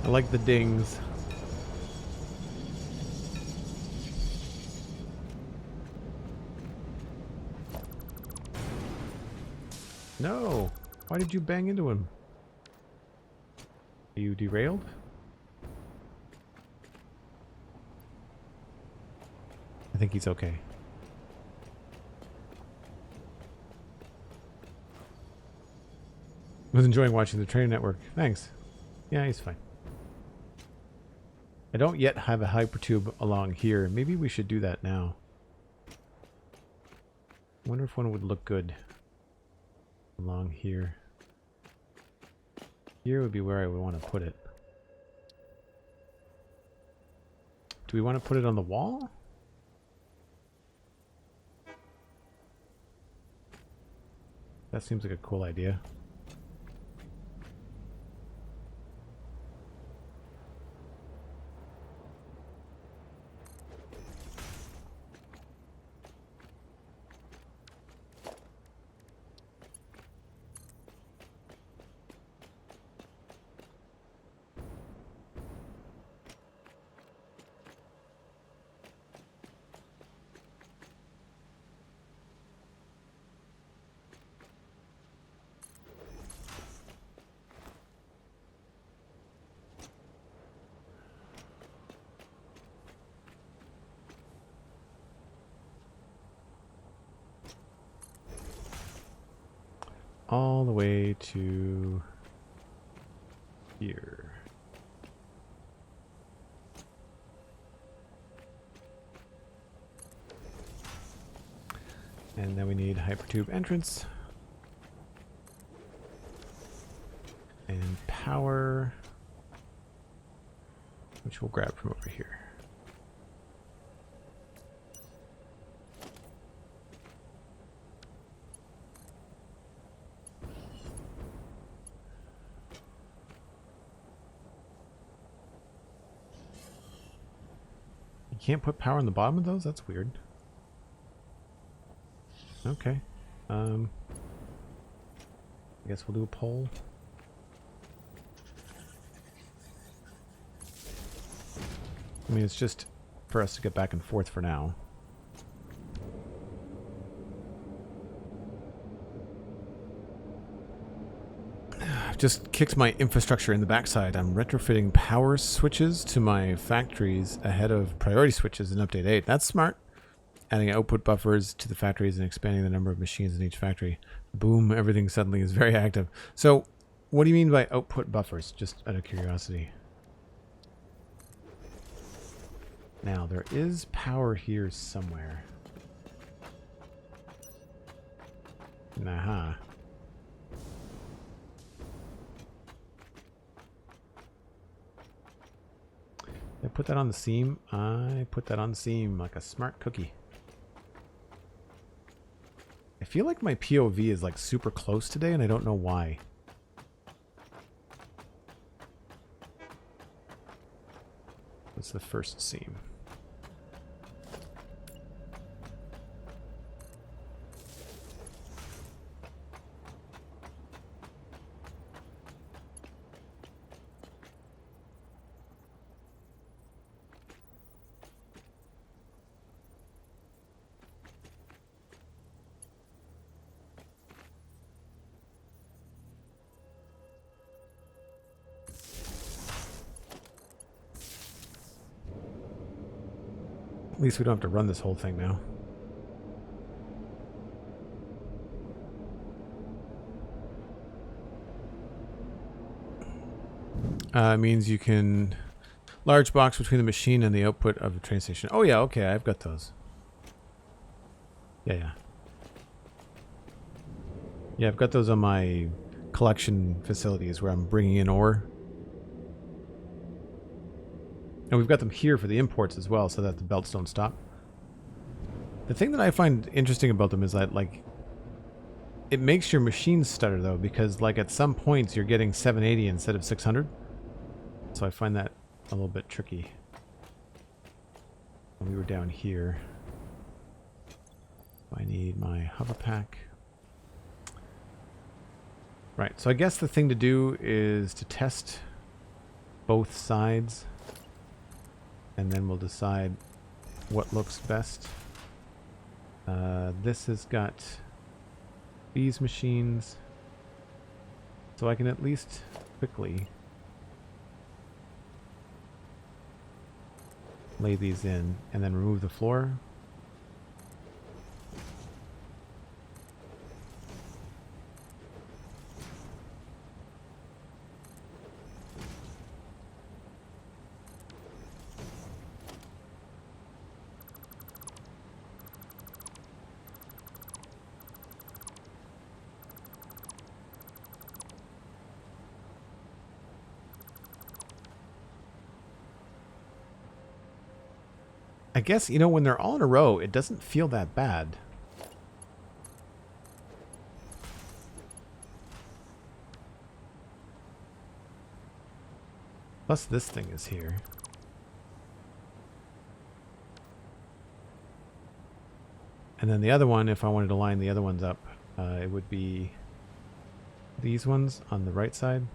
I like the dings. No! Why did you bang into him? Are you derailed? I think he's okay. I was enjoying watching the train network. Thanks. Yeah, he's fine. I don't yet have a hypertube along here. Maybe we should do that now. I wonder if one would look good along here. Here would be where I would want to put it. Do we want to put it on the wall? That seems like a cool idea. All the way to here. And then we need hypertube entrance. And power, which we'll grab from over here. Can't put power on the bottom of those? That's weird. Okay. I guess we'll do a poll. I mean, it's just for us to get back and forth for now. I've just kicked my infrastructure in the backside. I'm retrofitting power switches to my factories ahead of priority switches in Update 8. That's smart. Adding output buffers to the factories and expanding the number of machines in each factory. Boom, everything suddenly is very active. So, what do you mean by output buffers? Just out of curiosity. Now, there is power here somewhere. Aha. I put that on the seam. I put that on the seam like a smart cookie. I feel like my POV is like super close today and I don't know why. That's the first seam. At least we don't have to run this whole thing now. It means you can... Large box between the machine and the output of the train station. Oh yeah, okay, I've got those. Yeah. Yeah, I've got those on my collection facilities where I'm bringing in ore. And we've got them here for the imports as well, so that the belts don't stop. The thing that I find interesting about them is that, like, it makes your machines stutter, though, because, like, at some points you're getting 780 instead of 600. So I find that a little bit tricky. And we were down here. I need my hover pack. Right, so I guess the thing to do is to test both sides. And then we'll decide what looks best. This has got these machines. So I can at least quickly lay these in and then remove the floor. I guess, you know, when they're all in a row, it doesn't feel that bad. Plus this thing is here. And then the other one, if I wanted to line the other ones up, it would be these ones on the right side.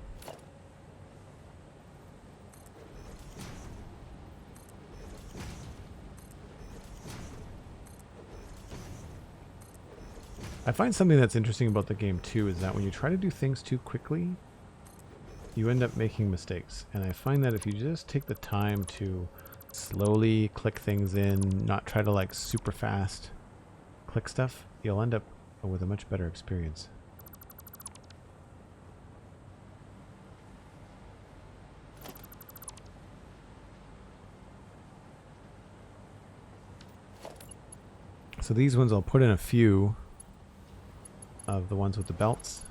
I find something that's interesting about the game too is that when you try to do things too quickly, you end up making mistakes. And I find that if you just take the time to slowly click things in, not try to like super fast click stuff, you'll end up with a much better experience. So these ones I'll put in a few of the ones with the belts.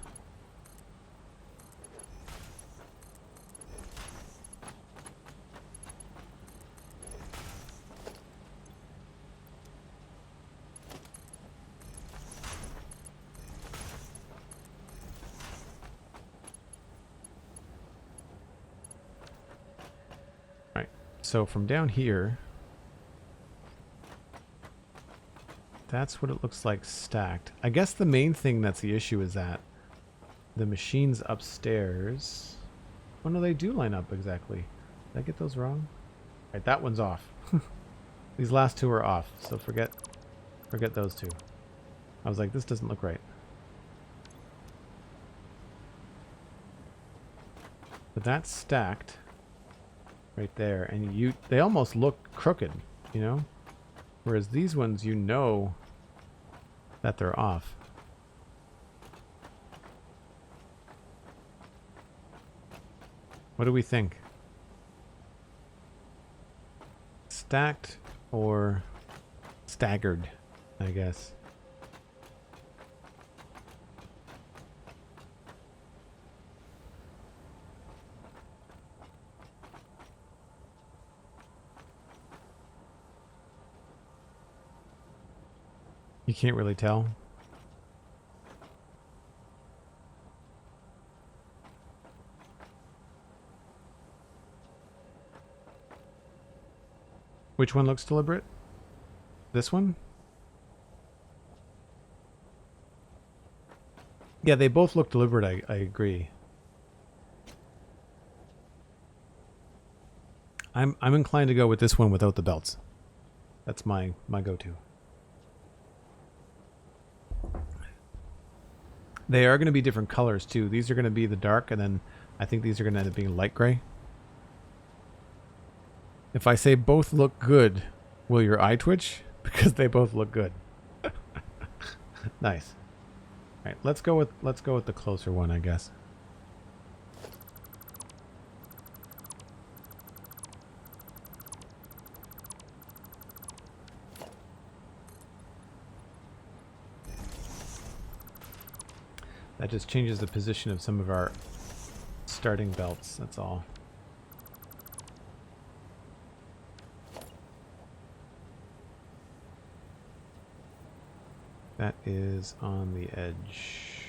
Right. So from down here, that's what it looks like stacked. I guess the main thing that's the issue is that the machines upstairs... Oh no, they do line up exactly. Did I get those wrong? Right, that one's off. These last two are off, so forget those two. I was like, this doesn't look right. But that's stacked right there, and they almost look crooked, you know? Whereas these ones, you know that they're off. What do we think? Stacked or staggered, I guess. You can't really tell. Which one looks deliberate? This one? Yeah, they both look deliberate, I agree. I'm inclined to go with this one without the belts. That's my go-to. They are going to be different colors too. These are going to be the dark, and then I think these are going to end up being light gray. If I say both look good, will your eye twitch? Because they both look good. Nice. All right, let's go with the closer one, I guess. That just changes the position of some of our starting belts, that's all. That is on the edge.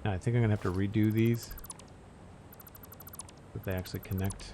Now, I think I'm gonna have to redo these so that they actually connect.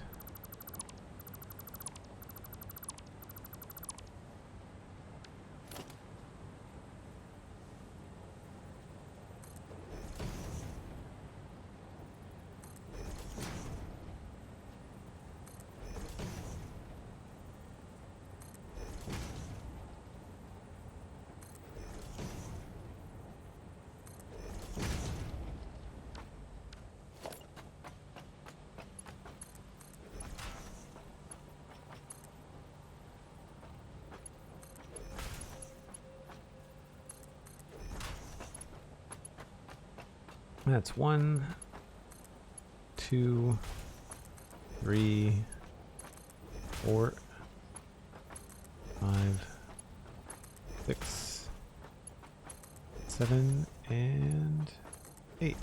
That's 1, 2, 3, 4, 5, 6, 7, and 8.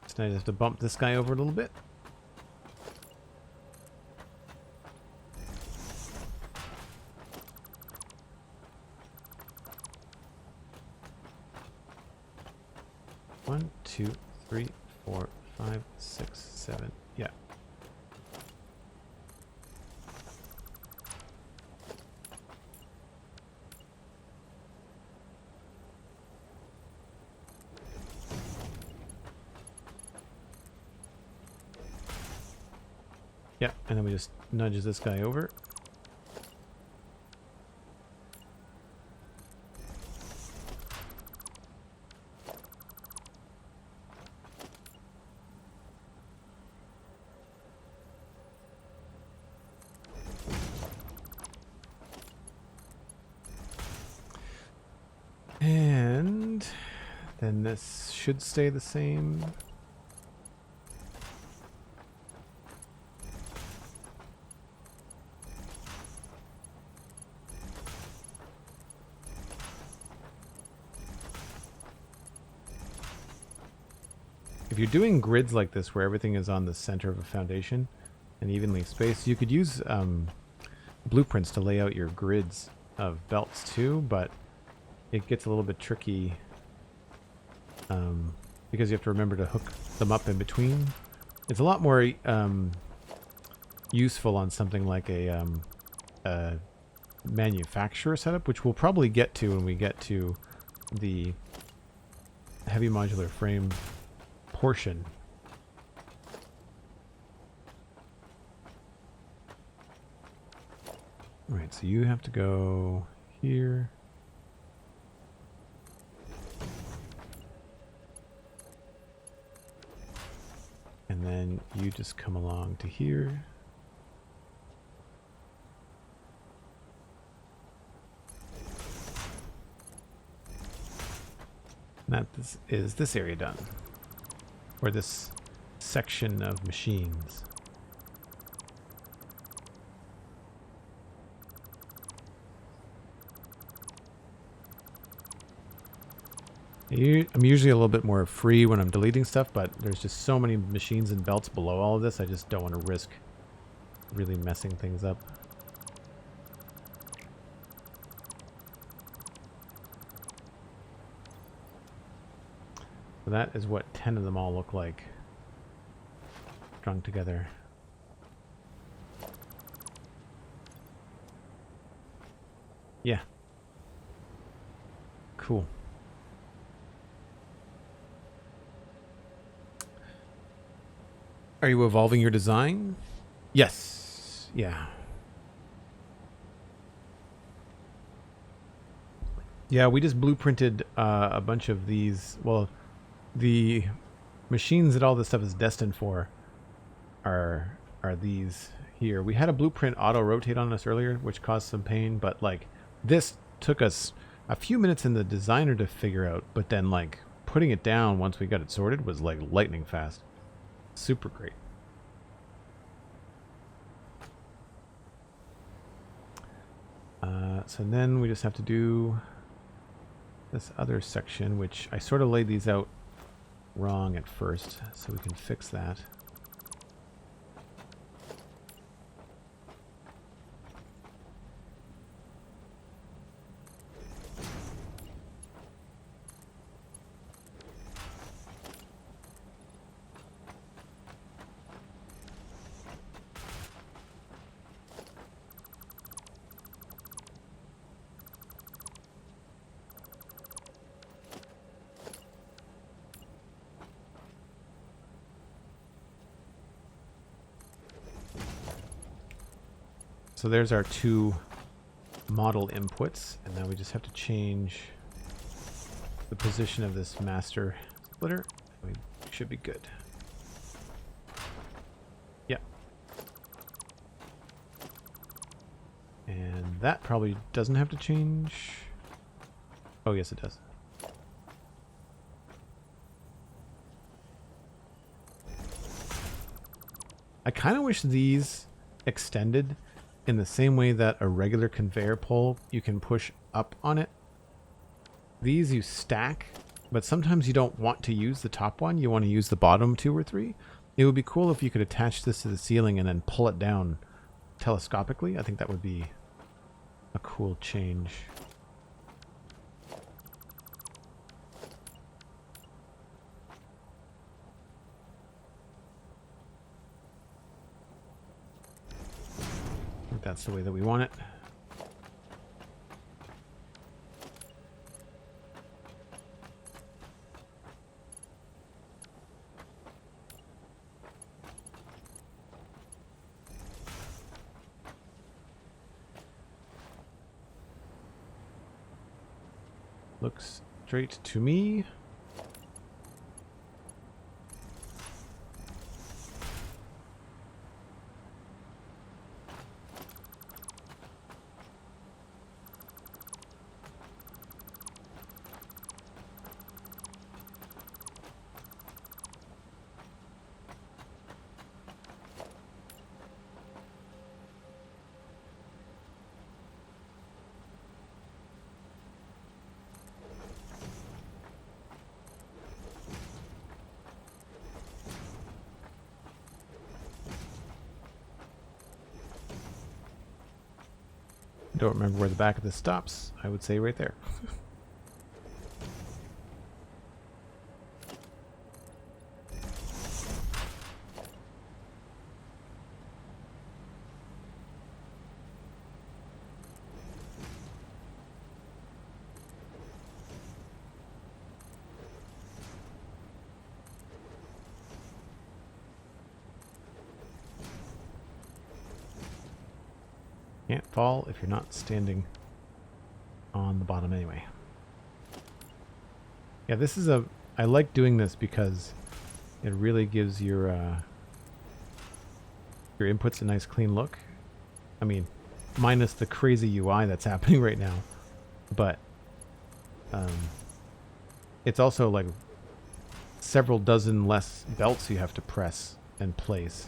So I just have to bump this guy over a little bit. One, 2, 3, 4, 5, 6, 7. Yeah. Yeah, and then we just nudge this guy over. And then this should stay the same. If you're doing grids like this where everything is on the center of a foundation and evenly spaced, you could use blueprints to lay out your grids of belts too, but it gets a little bit tricky because you have to remember to hook them up in between. It's a lot more useful on something like a manufacturer setup, which we'll probably get to when we get to the heavy modular frame portion. All right, so you have to go here. And then you just come along to here. And that is this area done. Or this section of machines. I'm usually a little bit more free when I'm deleting stuff, but there's just so many machines and belts below all of this, I just don't want to risk really messing things up. So that is what 10 of them all look like. Strung together. Yeah. Cool. Are you evolving your design? Yes. Yeah. Yeah, we just blueprinted a bunch of these. Well, the machines that all this stuff is destined for are these here. We had a blueprint auto-rotate on us earlier, which caused some pain, but like this took us a few minutes in the designer to figure out, but then like putting it down once we got it sorted was like lightning fast. Super great. So then we just have to do this other section, which I sort of laid these out wrong at first, so we can fix that. So there's our two model inputs, and now we just have to change the position of this master splitter. We should be good. Yep. And that probably doesn't have to change. Oh, yes, it does. I kind of wish these extended in the same way that a regular conveyor pole, you can push up on it. These you stack, but sometimes you don't want to use the top one. You want to use the bottom 2 or 3. It would be cool if you could attach this to the ceiling and then pull it down telescopically. I think that would be a cool change. I think that's the way that we want it. Looks straight to me. Don't remember where the back of this stops. I would say right there. Can't fall if you're not standing on the bottom anyway. Yeah, this is I like doing this because it really gives your inputs a nice clean look. I mean, minus the crazy UI that's happening right now, but it's also like several dozen less belts you have to press and place.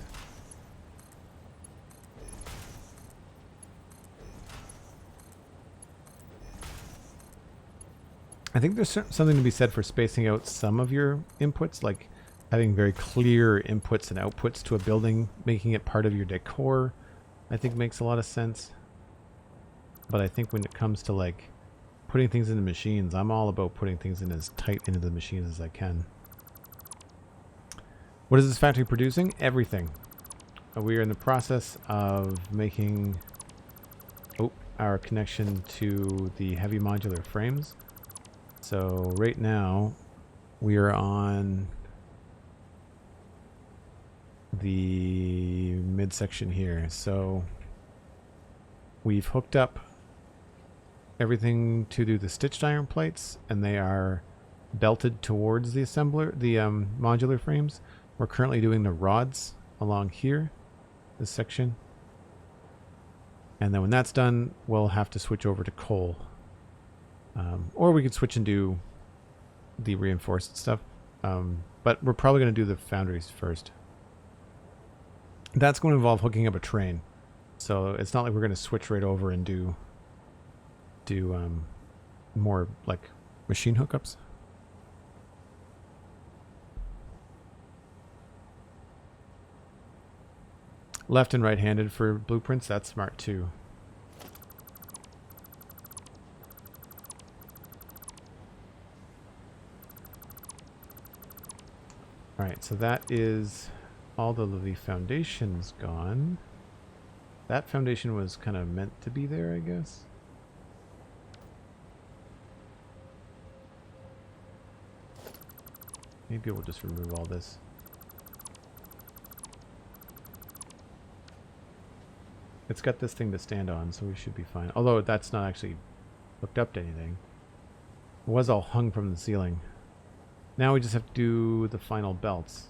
I think there's something to be said for spacing out some of your inputs, like having very clear inputs and outputs to a building, making it part of your decor, I think makes a lot of sense. But I think when it comes to like putting things into machines, I'm all about putting things in as tight into the machines as I can. What is this factory producing? Everything. We are in the process of making our connection to the heavy modular frames. So right now we are on the midsection here. So we've hooked up everything to do the stitched iron plates, and they are belted towards the assembler, the modular frames. We're currently doing the rods along here, this section. And then when that's done, we'll have to switch over to coal. Or we could switch and do the reinforced stuff. But we're probably going to do the foundries first. That's going to involve hooking up a train. So it's not like we're going to switch right over and do more like machine hookups. Left and right-handed for blueprints, that's smart too. Alright, so that is all the foundations gone. That foundation was kind of meant to be there, I guess. Maybe we'll just remove all this. It's got this thing to stand on, so we should be fine. Although that's not actually hooked up to anything. It was all hung from the ceiling. Now we just have to do the final belts.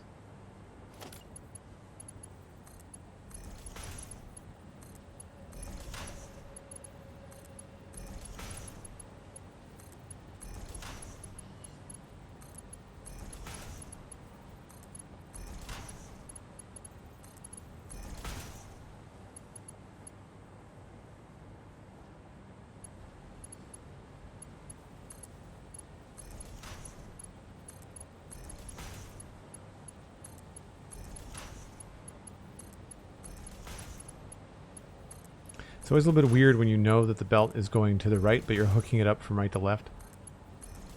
It's always a little bit weird when you know that the belt is going to the right, but you're hooking it up from right to left.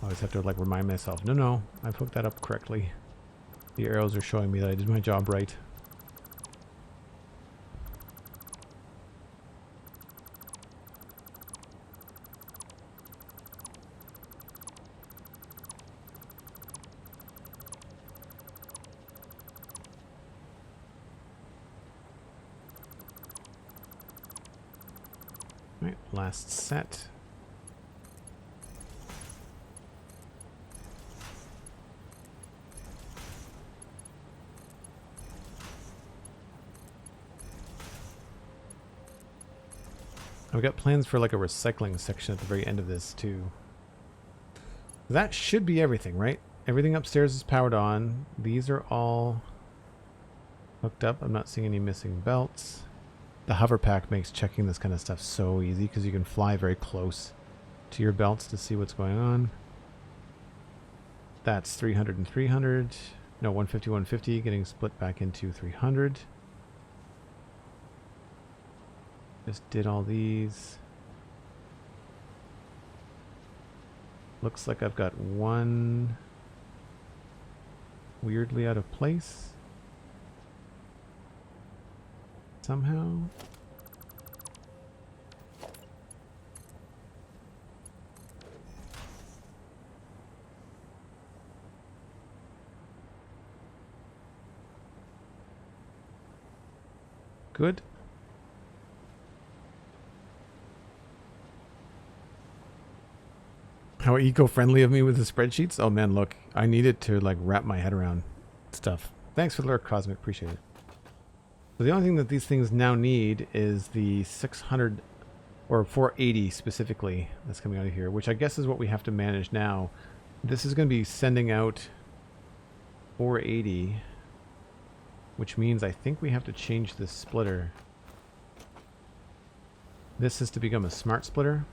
I always have to like remind myself, no, I've hooked that up correctly. The arrows are showing me that I did my job right. Alright, last set. I've got plans for like a recycling section at the very end of this too. That should be everything, right? Everything upstairs is powered on. These are all hooked up. I'm not seeing any missing belts. The hover pack makes checking this kind of stuff so easy because you can fly very close to your belts to see what's going on. That's 300 and 300. No, 150, 150 getting split back into 300. Just did all these. Looks like I've got one weirdly out of place. Somehow. Good. How eco-friendly of me with the spreadsheets. Oh man, look, I needed to like wrap my head around stuff. Thanks for the lurk, Cosmic. Appreciate it. So the only thing that these things now need is the 600 or 480 specifically that's coming out of here, which I guess is what we have to manage now. This is going to be sending out 480, which means I think we have to change this splitter. This is to become a smart splitter,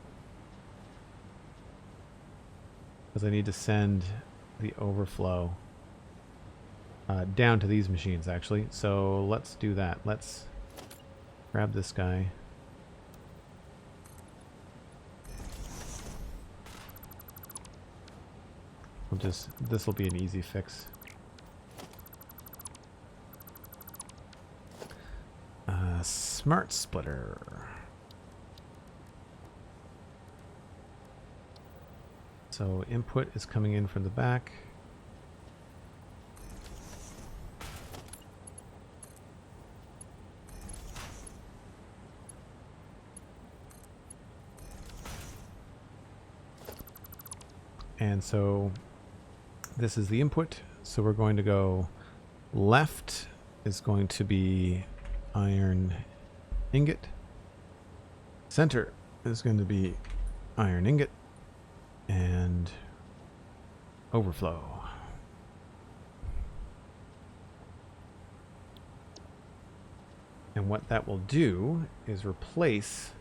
because I need to send the overflow down to these machines actually. So let's do that. Let's grab this guy. We'll just, this will be an easy fix. smart splitter. So input is coming in from the back. And so this is the input. So we're going to go left is going to be iron ingot. Center is going to be iron ingot. And overflow. And what that will do is replace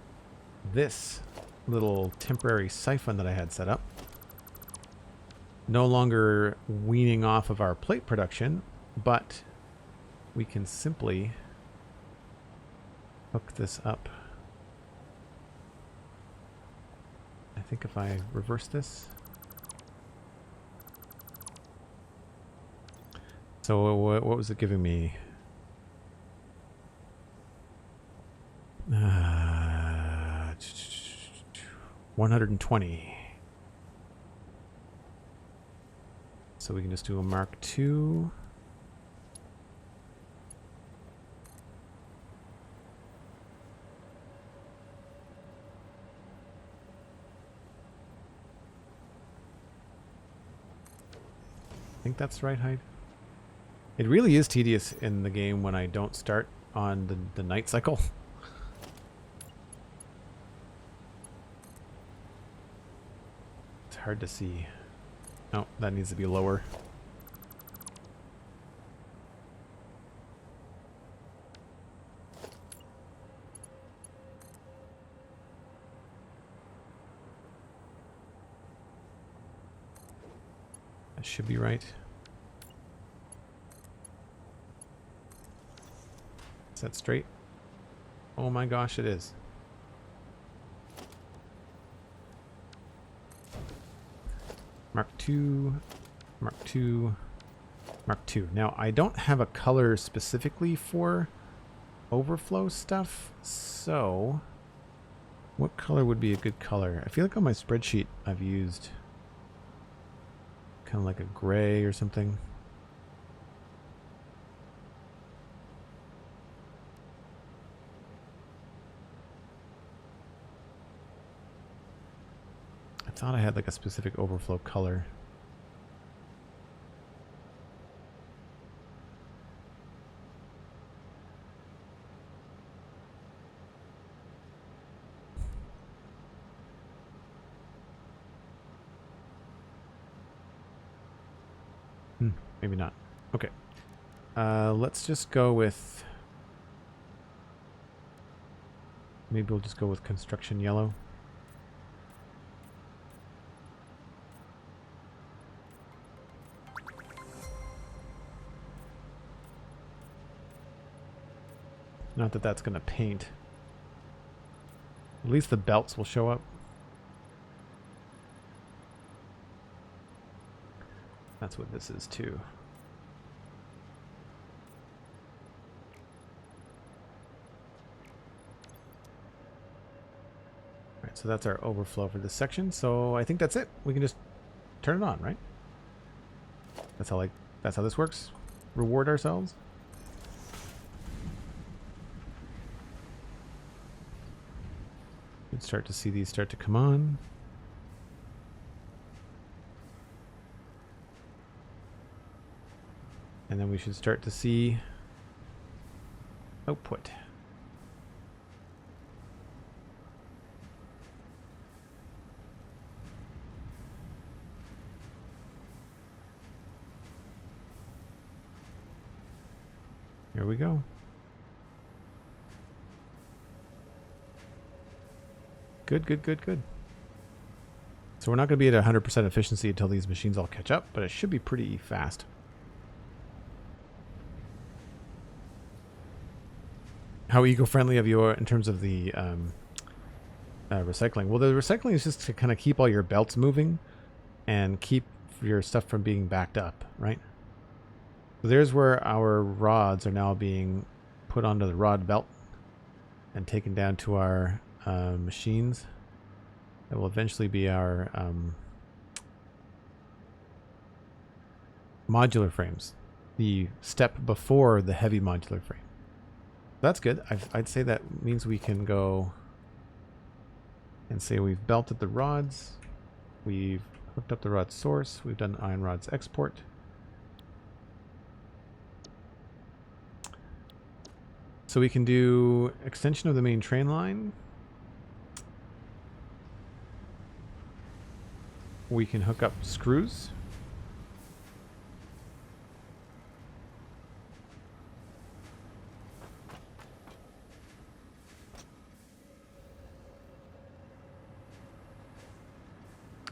this little temporary siphon that I had set up. No longer weaning off of our plate production, but we can simply hook this up. I think if I reverse this. So what was it giving me? 120. So we can just do a Mark II. I think that's the right height. It really is tedious in the game when I don't start on the night cycle. It's hard to see. Oh, that needs to be lower. That should be right. Is that straight? Oh my gosh, it is. Mark II, Mark II, Mark II. Now, I don't have a color specifically for overflow stuff, so what color would be a good color? I feel like on my spreadsheet I've used kind of like a gray or something. I thought I had like a specific overflow color. Maybe not. Okay. Let's just go with... Maybe we'll just go with construction yellow. Not that that's going to paint. At least the belts will show up. That's what this is too. Alright, so that's our overflow for this section. So I think that's it. We can just turn it on, right? That's how this works. Reward ourselves. You can start to see these start to come on. And then we should start to see output. Here we go. Good, good, good, good. So we're not going to be at 100% efficiency until these machines all catch up, but it should be pretty fast. How eco-friendly of you are in terms of the recycling? Well, the recycling is just to kind of keep all your belts moving and keep your stuff from being backed up, right? So there's where our rods are now being put onto the rod belt. and taken down to our machines. That will eventually be our modular frames. The step before the heavy modular frame. That's good. I'd say that means we can go and say we've belted the rods, we've hooked up the rod source, we've done iron rods export. So we can do extension of the main train line. We can hook up screws.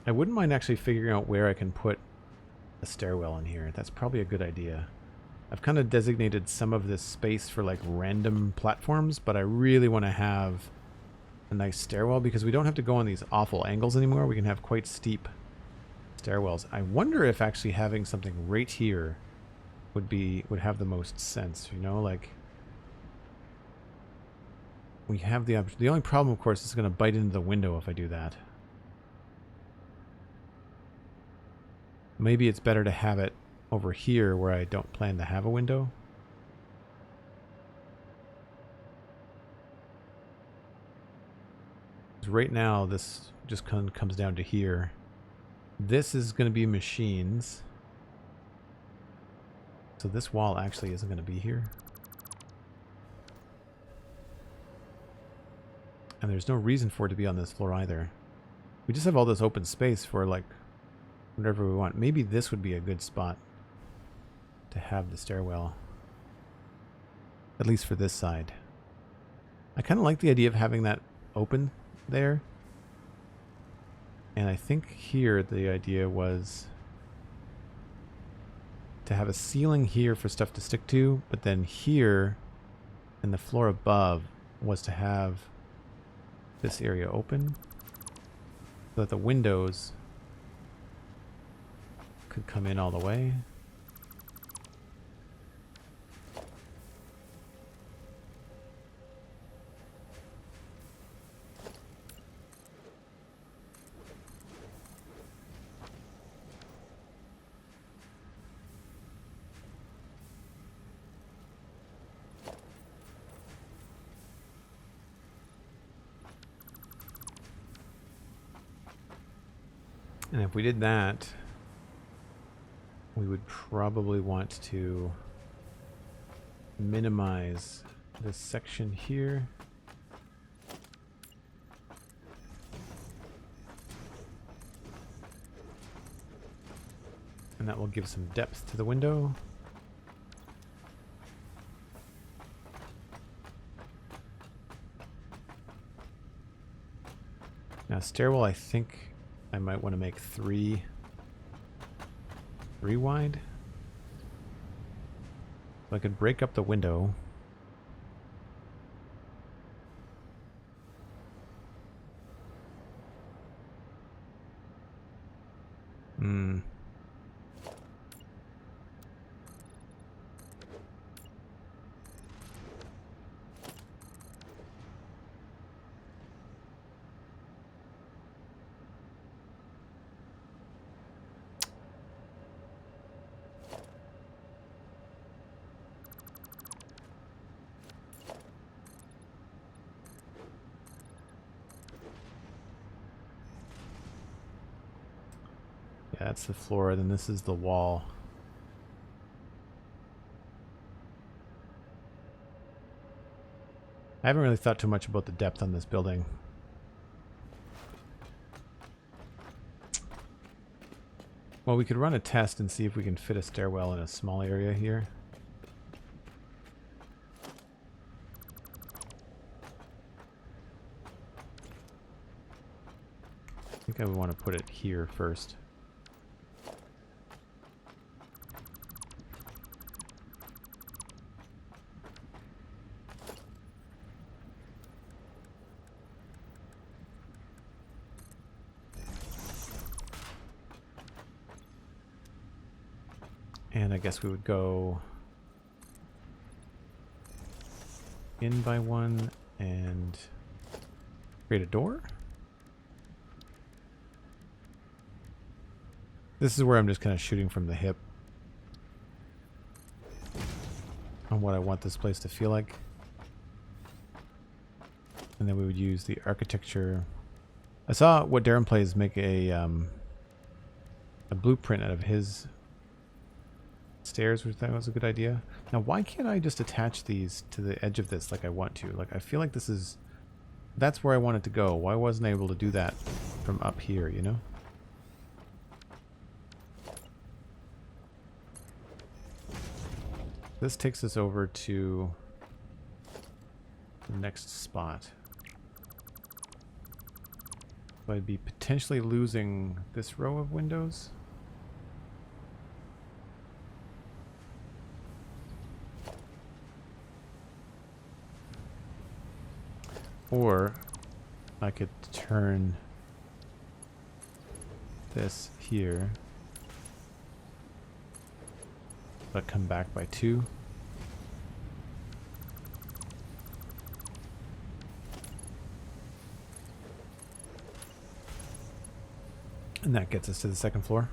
I wouldn't mind actually figuring out where I can put a stairwell in here. That's probably a good idea. I've kind of designated some of this space for like random platforms, but I really want to have a nice stairwell because we don't have to go on these awful angles anymore. We can have quite steep stairwells. I wonder if actually having something right here would have the most sense, you know, like we have the option. The only problem, of course, is going to bite into the window if I do that. Maybe it's better to have it over here where I don't plan to have a window. Right now, this just comes down to here. This is going to be machines. So this wall actually isn't going to be here. And there's no reason for it to be on this floor either. We just have all this open space for like whatever we want. Maybe this would be a good spot to have the stairwell. At least for this side. I kind of like the idea of having that open there. And I think here the idea was to have a ceiling here for stuff to stick to, but then here and the floor above was to have this area open so that the windows could come in all the way. And if we did that, we would probably want to minimize this section here. And that will give some depth to the window. Now stairwell, I think I might want to make three wide. So I could break up the window. Yeah, that's the floor, then this is the wall. I haven't really thought too much about the depth on this building. Well, we could run a test and see if we can fit a stairwell in a small area here. I think I would want to put it here first. And I guess we would go in by one And create a door. This is where I'm just kind of shooting from the hip on what I want this place to feel like. And then we would use the architecture. I saw what Darren plays make a blueprint out of his stairs, which I thought was a good idea. Now, why can't I just attach these to the edge of this like I want to? Like, I feel like this is... That's where I want it to go. Why wasn't I able to do that from up here, you know? This takes us over to the next spot. So I'd be potentially losing this row of windows. Or I could turn this here, but come back by 2. And that gets us to the second floor.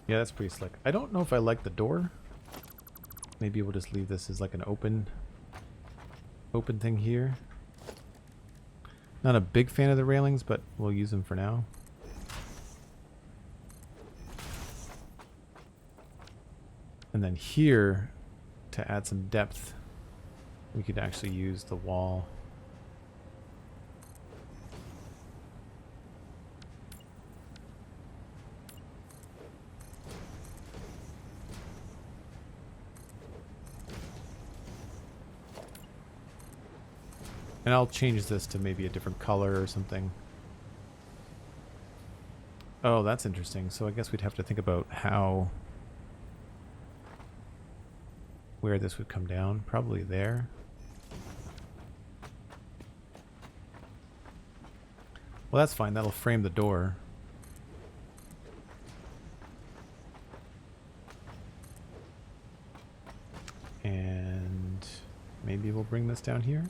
Yeah, that's pretty slick. I don't know if I like the door. Maybe we'll just leave this as like an open thing here. Not a big fan of the railings, but we'll use them for now. And then here, to add some depth, we could actually use the wall. And I'll change this to maybe a different color or something. Oh, that's interesting. So I guess we'd have to think about where this would come down. Probably there. Well, that's fine. That'll frame the door. And maybe we'll bring this down here.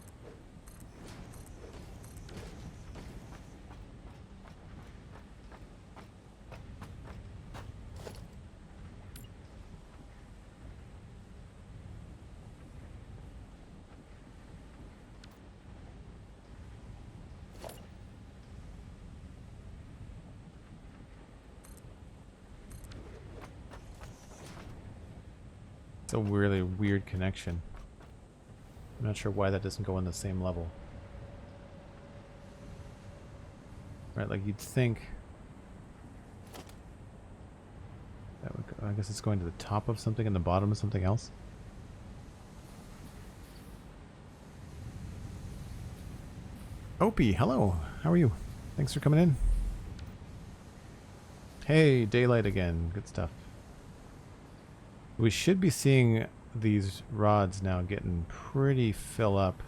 A really weird connection. I'm not sure why that doesn't go on the same level. Right, like you'd think that would go, I guess it's going to the top of something and the bottom of something else. Opie, hello. How are you? Thanks for coming in. Hey, daylight again. Good stuff. We should be seeing these rods now getting pretty fill up.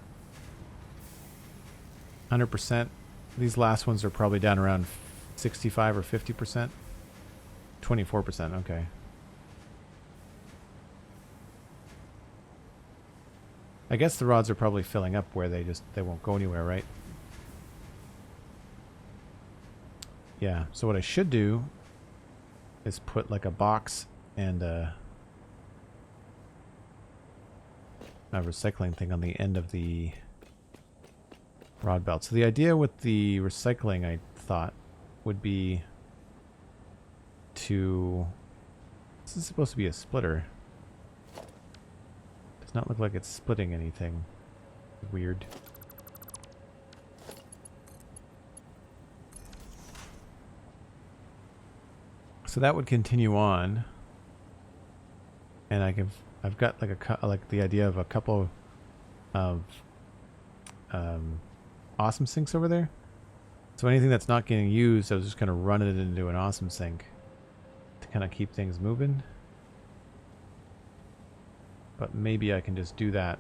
100%. These last ones are probably down around 65 or 50%. 24%, okay. I guess the rods are probably filling up where they won't go anywhere, right? Yeah, so what I should do is put like a box and a recycling thing on the end of the rod belt. So the idea with the recycling, I thought, would be to... This is supposed to be a splitter. Does not look like it's splitting anything. Weird. So that would continue on, and I've got like the idea of a couple of awesome sinks over there. So anything that's not getting used, I was just going to run it into an awesome sink to kind of keep things moving. But maybe I can just do that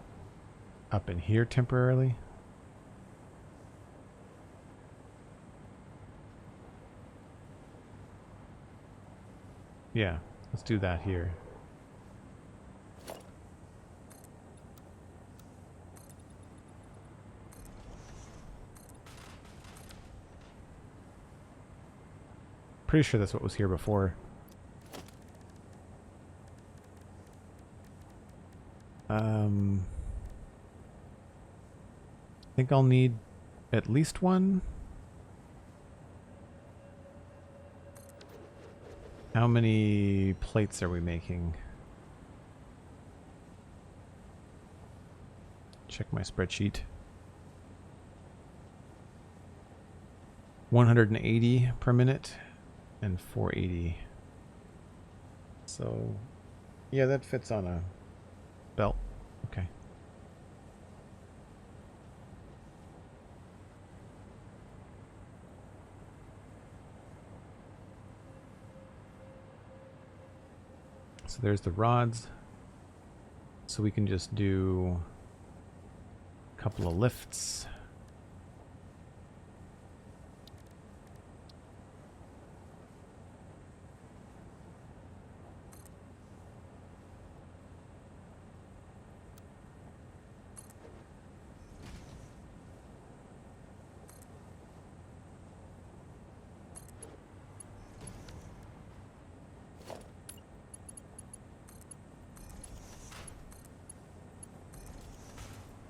up in here temporarily. Yeah, let's do that here. Pretty sure that's what was here before. I think I'll need at least one. How many plates are we making? Check my spreadsheet. 180 per minute and 480. So, yeah, that fits on a belt. Okay. So there's the rods. So we can just do a couple of lifts.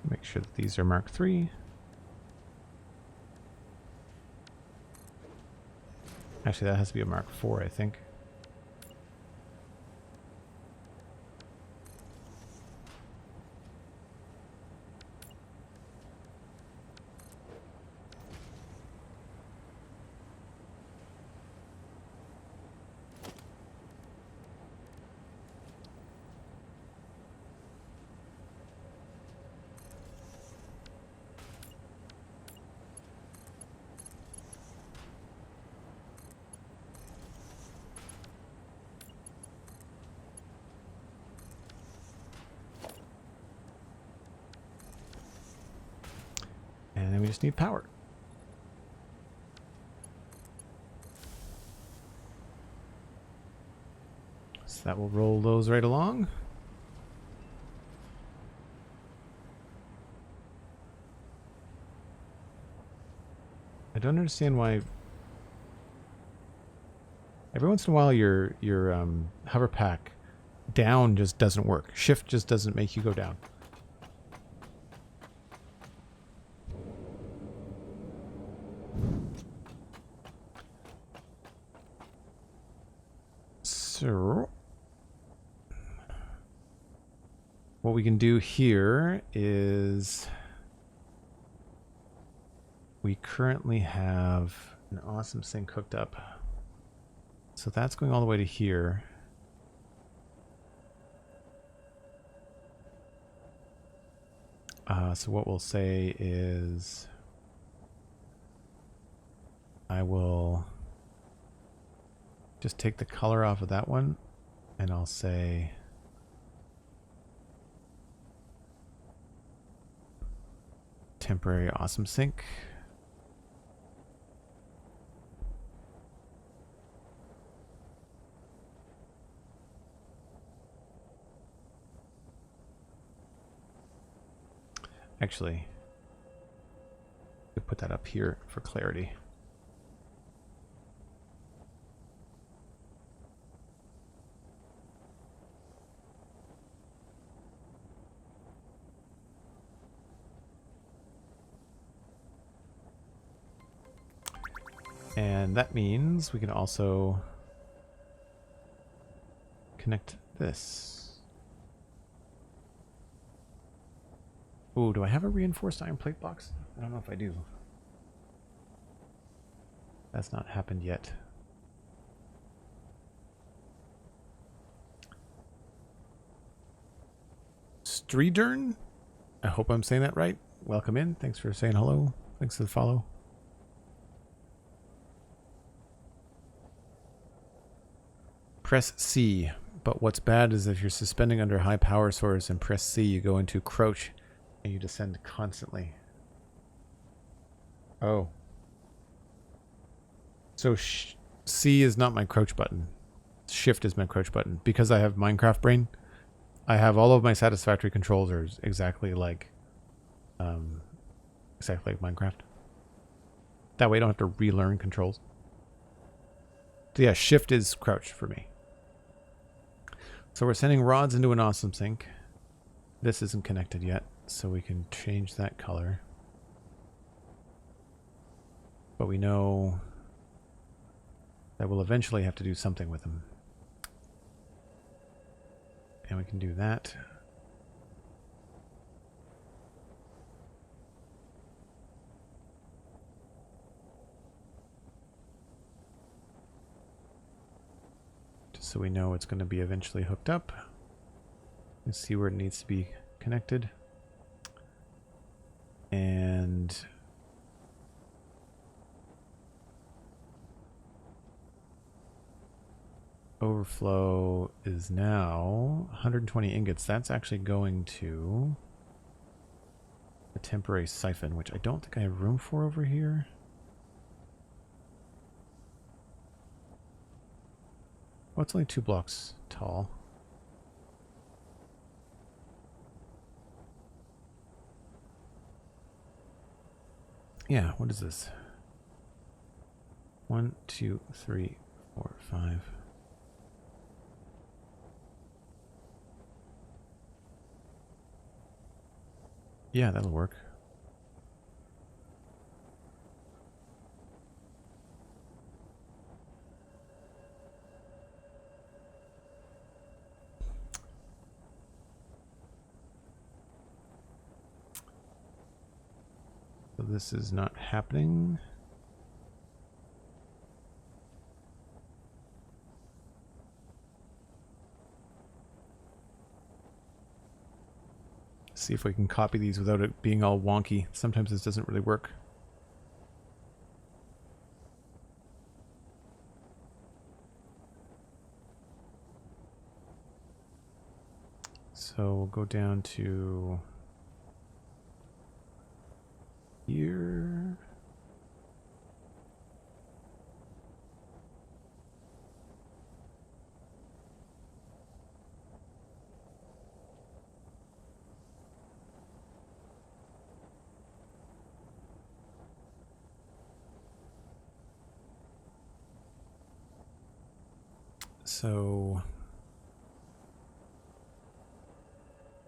Make sure that these are Mark III. Actually, that has to be a Mark IV, I think. And then we just need power. So that will roll those right along. I don't understand why every once in a while your hover pack down just doesn't work. Shift just doesn't make you go down. So what we can do here is we currently have an awesome sink hooked up. So that's going all the way to here. So what we'll say is I will just take the color off of that one and I'll say temporary awesome sink. Actually, I'll put that up here for clarity. And that means we can also connect this. Ooh, do I have a reinforced iron plate box? I don't know if I do. That's not happened yet. Streedern? I hope I'm saying that right. Welcome in. Thanks for saying hello. Thanks for the follow. Press C. But what's bad is if you're suspending under high power source and press C, you go into crouch and you descend constantly. Oh. So C is not my crouch button. It's shift is my crouch button. Because I have Minecraft brain, I have all of my Satisfactory controls are exactly like Minecraft. That way I don't have to relearn controls. So yeah, shift is crouch for me. So we're sending rods into an awesome sink. This isn't connected yet, so we can change that color. But we know that we'll eventually have to do something with them. And we can do that. Just so we know it's going to be eventually hooked up. Let's see where it needs to be connected. And overflow is now 120 ingots. That's actually going to a temporary siphon, which I don't think I have room for over here. Oh, it's only 2 blocks tall. Yeah, what is this? 1, 2, 3, 4, 5. Yeah, that'll work. So this is not happening. See if we can copy these without it being all wonky. Sometimes this doesn't really work. So we'll go down to here. So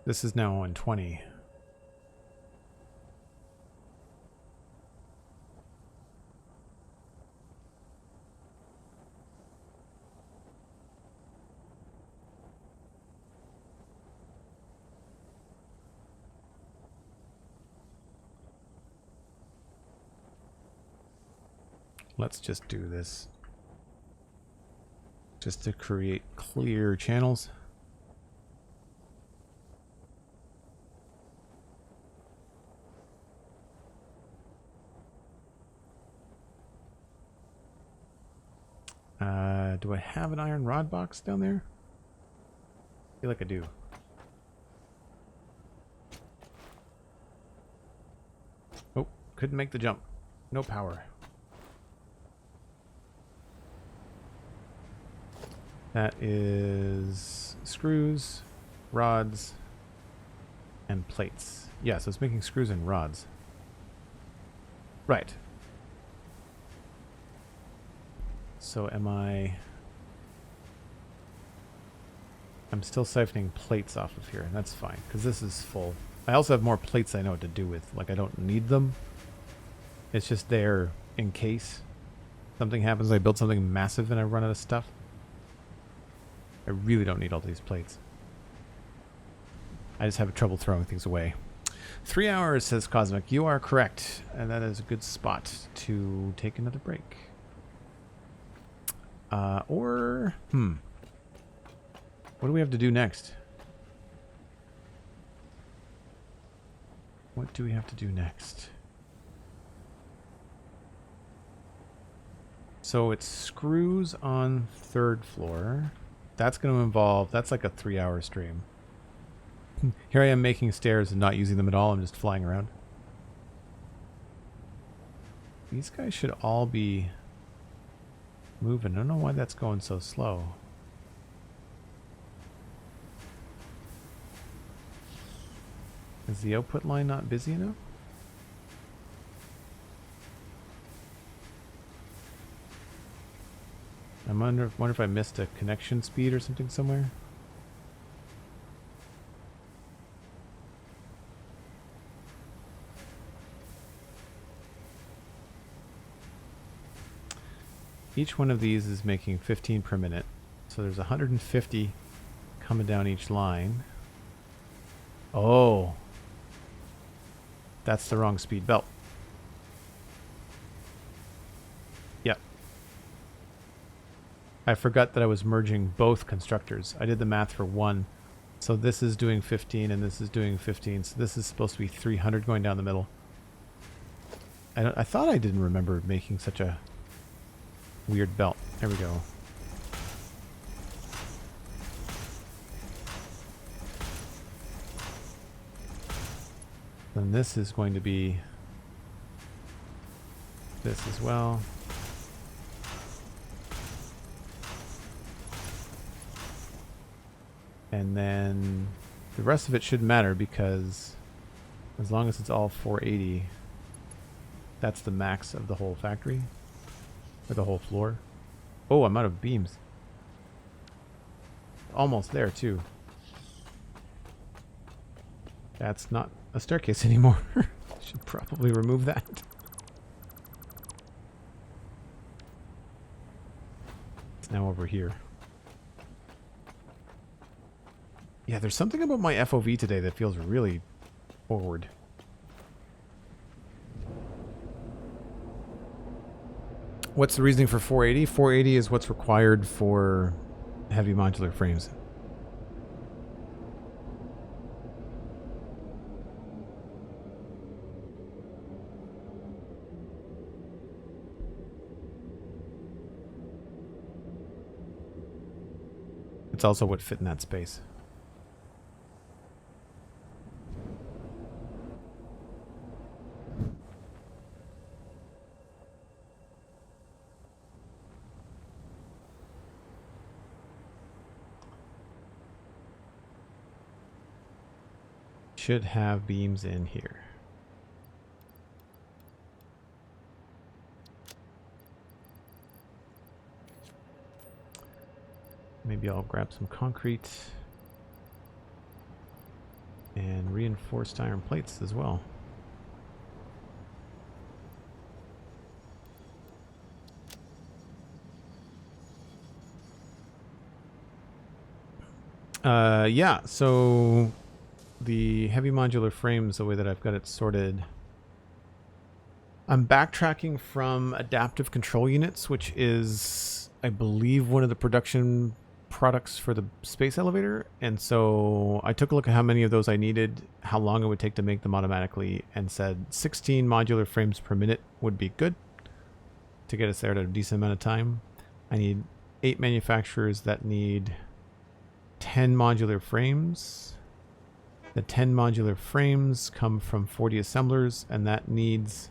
this is now on 20. Let's just do this. Just to create clear channels. Do I have an iron rod box down there? I feel like I do. Oh, couldn't make the jump. No power. That is screws, rods, and plates. Yeah, so it's making screws and rods. Right. So I'm still siphoning plates off of here, and that's fine, because this is full. I also have more plates I know what to do with. Like, I don't need them. It's just there in case something happens. I build something massive and I run out of stuff. I really don't need all these plates. I just have trouble throwing things away. 3 hours, says Cosmic. You are correct. And that is a good spot to take another break. What do we have to do next? What do we have to do next? So it's screws on 3rd floor. That's going to involve, that's like a 3-hour stream. Here I am making stairs and not using them at all. I'm just flying around. These guys should all be moving. I don't know why that's going so slow. Is the output line not busy enough? I wonder if I missed a connection speed or something somewhere. Each one of these is making 15 per minute. So there's 150 coming down each line. Oh. That's the wrong speed belt. Yep. I forgot that I was merging both constructors. I did the math for one. So this is doing 15 and this is doing 15. So this is supposed to be 300 going down the middle. I thought I didn't remember making such a weird belt. There we go. Then this is going to be this as well. And then the rest of it shouldn't matter because as long as it's all 480, that's the max of the whole factory. Or the whole floor. Oh, I'm out of beams. Almost there, too. That's not a staircase anymore. Should probably remove that. It's now over here. Yeah, there's something about my FOV today that feels really forward. What's the reasoning for 480? 480 is what's required for heavy modular frames. It's also what fit in that space. Should have beams in here. Maybe I'll grab some concrete and reinforced iron plates as well. Yeah, so the heavy modular frames, the way that I've got it sorted, I'm backtracking from adaptive control units, which is, I believe, one of the production products for the space elevator. And so I took a look at how many of those I needed, how long it would take to make them automatically, and said 16 modular frames per minute would be good to get us there at a decent amount of time. I need 8 manufacturers that need 10 modular frames. The 10 modular frames come from 40 assemblers, and that's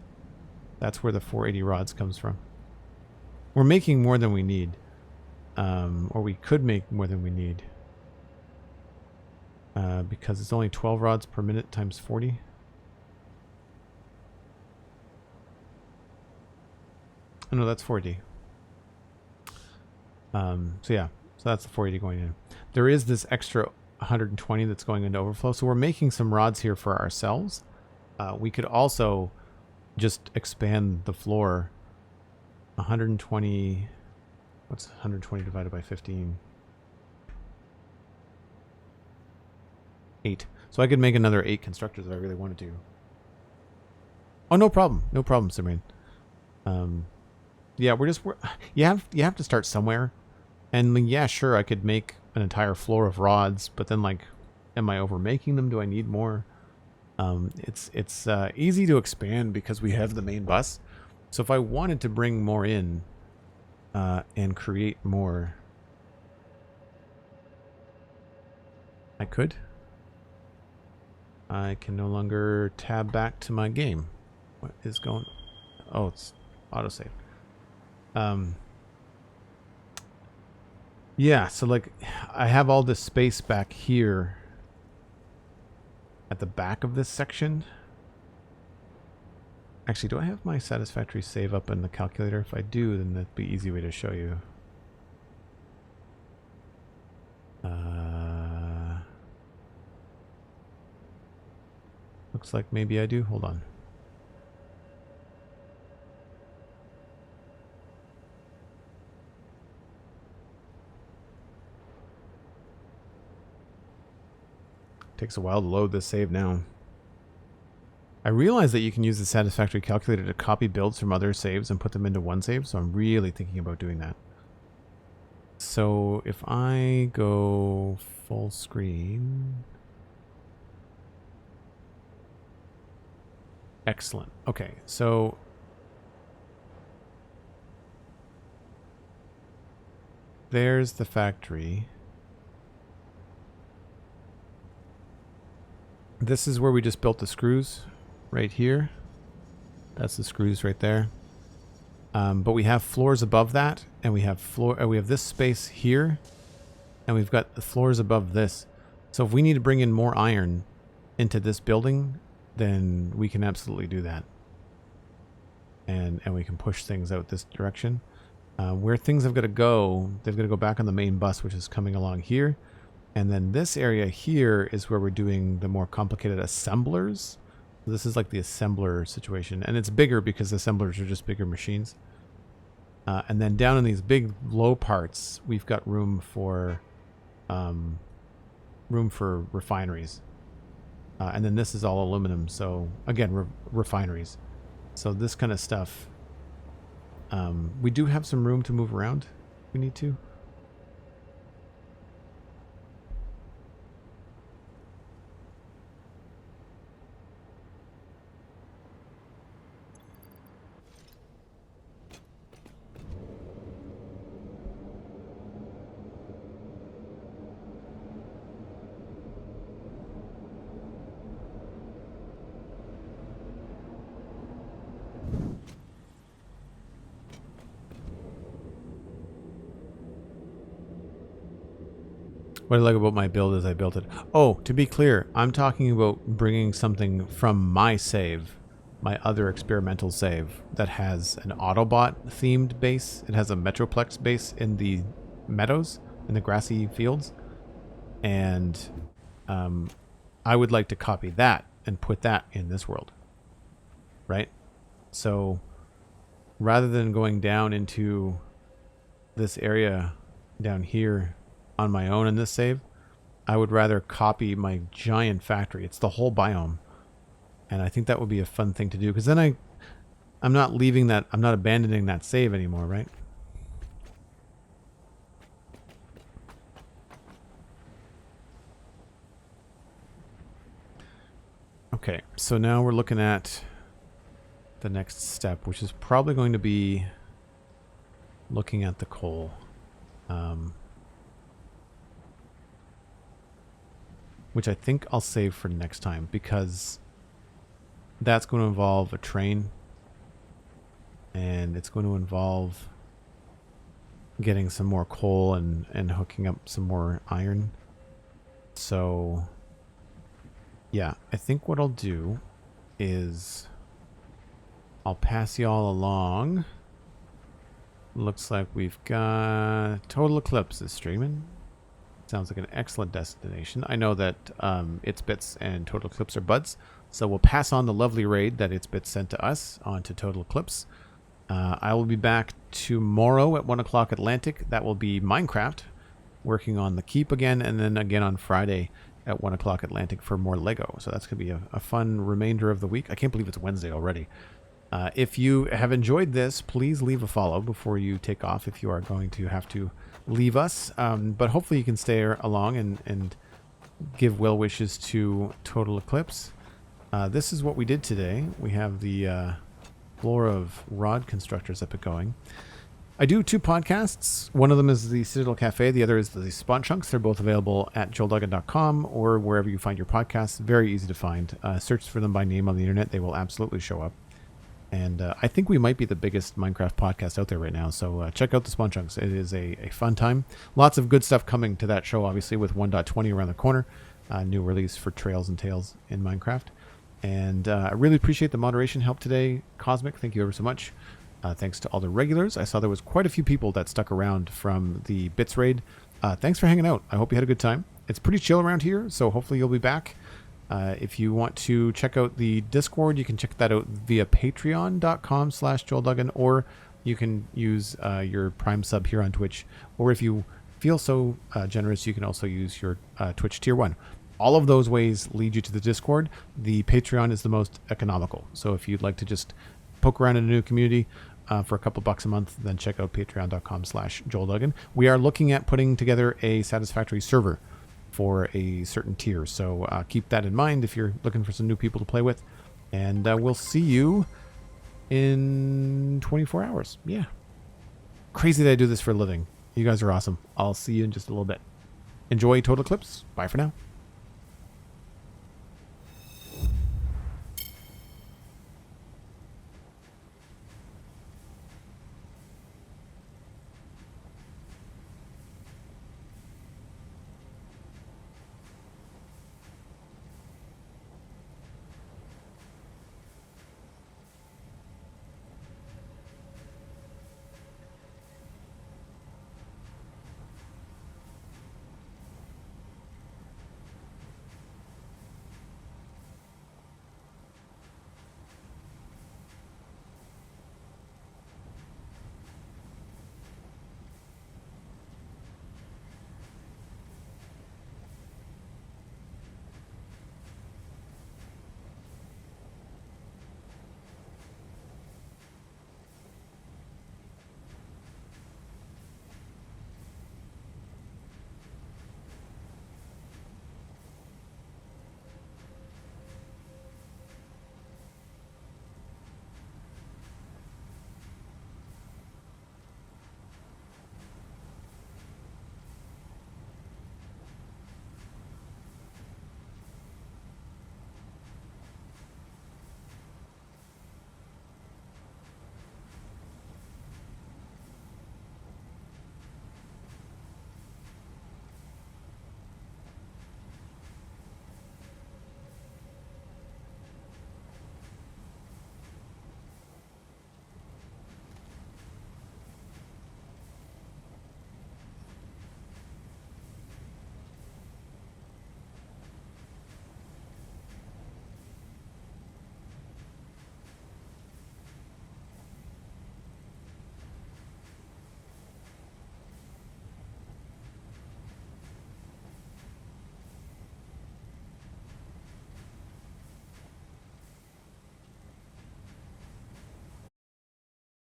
where the 480 rods comes from. We're making more than we need. Or we could make more than we need. Because it's only 12 rods per minute times 40. Oh, no, that's 480. So yeah, so that's the 480 going in. There is this extra 120 that's going into overflow. So we're making some rods here for ourselves. We could also just expand the floor. 120... What's 120 divided by 15? 8. So I could make another 8 constructors if I really wanted to. Oh, no problem. No problem, Simran. Yeah, you have to start somewhere. And yeah, sure, I could make an entire floor of rods, but then, like, am I overmaking them? Do I need more? It's easy to expand because we have the main bus. So if I wanted to bring more in and create more, I could. I can no longer tab back to my game. What is going? Oh, it's autosave. Yeah, so like I have all this space back here at the back of this section. Actually, do I have my Satisfactory save up in the calculator? If I do, then that'd be an easy way to show you. Looks like maybe I do. Hold on. Takes a while to load this save now. I realize that you can use the Satisfactory calculator to copy builds from other saves and put them into one save, so I'm really thinking about doing that. So if I go full screen... Excellent. Okay, so... there's the factory. This is where we just built the screws, right here. That's the screws right there. But we have floors above that, and we have we have this space here, and we've got the floors above this. So if we need to bring in more iron into this building, then we can absolutely do that. And we can push things out this direction. Where things have got to go, they've got to go back on the main bus, which is coming along here. And then this area here is where we're doing the more complicated assemblers. So this is like the assembler situation. And it's bigger because assemblers are just bigger machines. And then down in these big low parts, we've got room for refineries. And then this is all aluminum. So again, refineries. So this kind of stuff. We do have some room to move around if we need to. What I like about my build is I built it. Oh, to be clear, I'm talking about bringing something from my save, my other experimental save, that has an Autobot themed base. It has a Metroplex base in the meadows, in the grassy fields. And I would like to copy that and put that in this world. Right? So rather than going down into this area down here on my own in this save, I would rather copy my giant factory. It's the whole biome. And I think that would be a fun thing to do, because then I'm not leaving that, I'm not abandoning that save anymore, right? Okay, so now we're looking at the next step, which is probably going to be looking at the coal. Which I think I'll save for next time, because that's going to involve a train, and it's going to involve getting some more coal and hooking up some more iron. So yeah, I think what I'll do is I'll pass y'all along. Looks like we've got Total Eclipse is streaming. Sounds like an excellent destination. I know that It's Bits and Total Eclipse are buds, so we'll pass on the lovely raid that It's Bits sent to us onto Total Eclipse. I will be back tomorrow at 1 o'clock Atlantic. That will be Minecraft, working on the keep again, and then again on Friday at 1 o'clock Atlantic for more Lego. So that's going to be a fun remainder of the week. I can't believe it's Wednesday already. If you have enjoyed this, please leave a follow before you take off if you are going to have to leave us. But hopefully you can stay along and give well wishes to Total Eclipse. This is what we did today. We have the floor of rod constructors up and going. I do 2 podcasts. One of them is the Citadel Cafe. The other is the Spawn Chunks. They're both available at joelduggan.com or wherever you find your podcasts. Very easy to find. Search for them by name on the internet. They will absolutely show up. And I think we might be the biggest Minecraft podcast out there right now. So check out the Spawn Chunks. It is a fun time. Lots of good stuff coming to that show, obviously, with 1.20 around the corner. new release for Trails and Tales in Minecraft. And I really appreciate the moderation help today, Cosmic. Thank you ever so much. Thanks to all the regulars. I saw there was quite a few people that stuck around from the Bits raid. Thanks for hanging out. I hope you had a good time. It's pretty chill around here, so hopefully you'll be back. If you want to check out the Discord, you can check that out via patreon.com/JoelDuggan, or you can use your Prime sub here on Twitch, or if you feel so generous, you can also use your Twitch Tier 1. All of those ways lead you to the Discord. The Patreon is the most economical. So if you'd like to just poke around in a new community for a couple bucks a month, then check out patreon.com/JoelDuggan. We are looking at putting together a Satisfactory server for a certain tier. So keep that in mind if you're looking for some new people to play with. And we'll see you in 24 hours. Yeah. Crazy that I do this for a living. You guys are awesome. I'll see you in just a little bit. Enjoy Total Eclipse. Bye for now.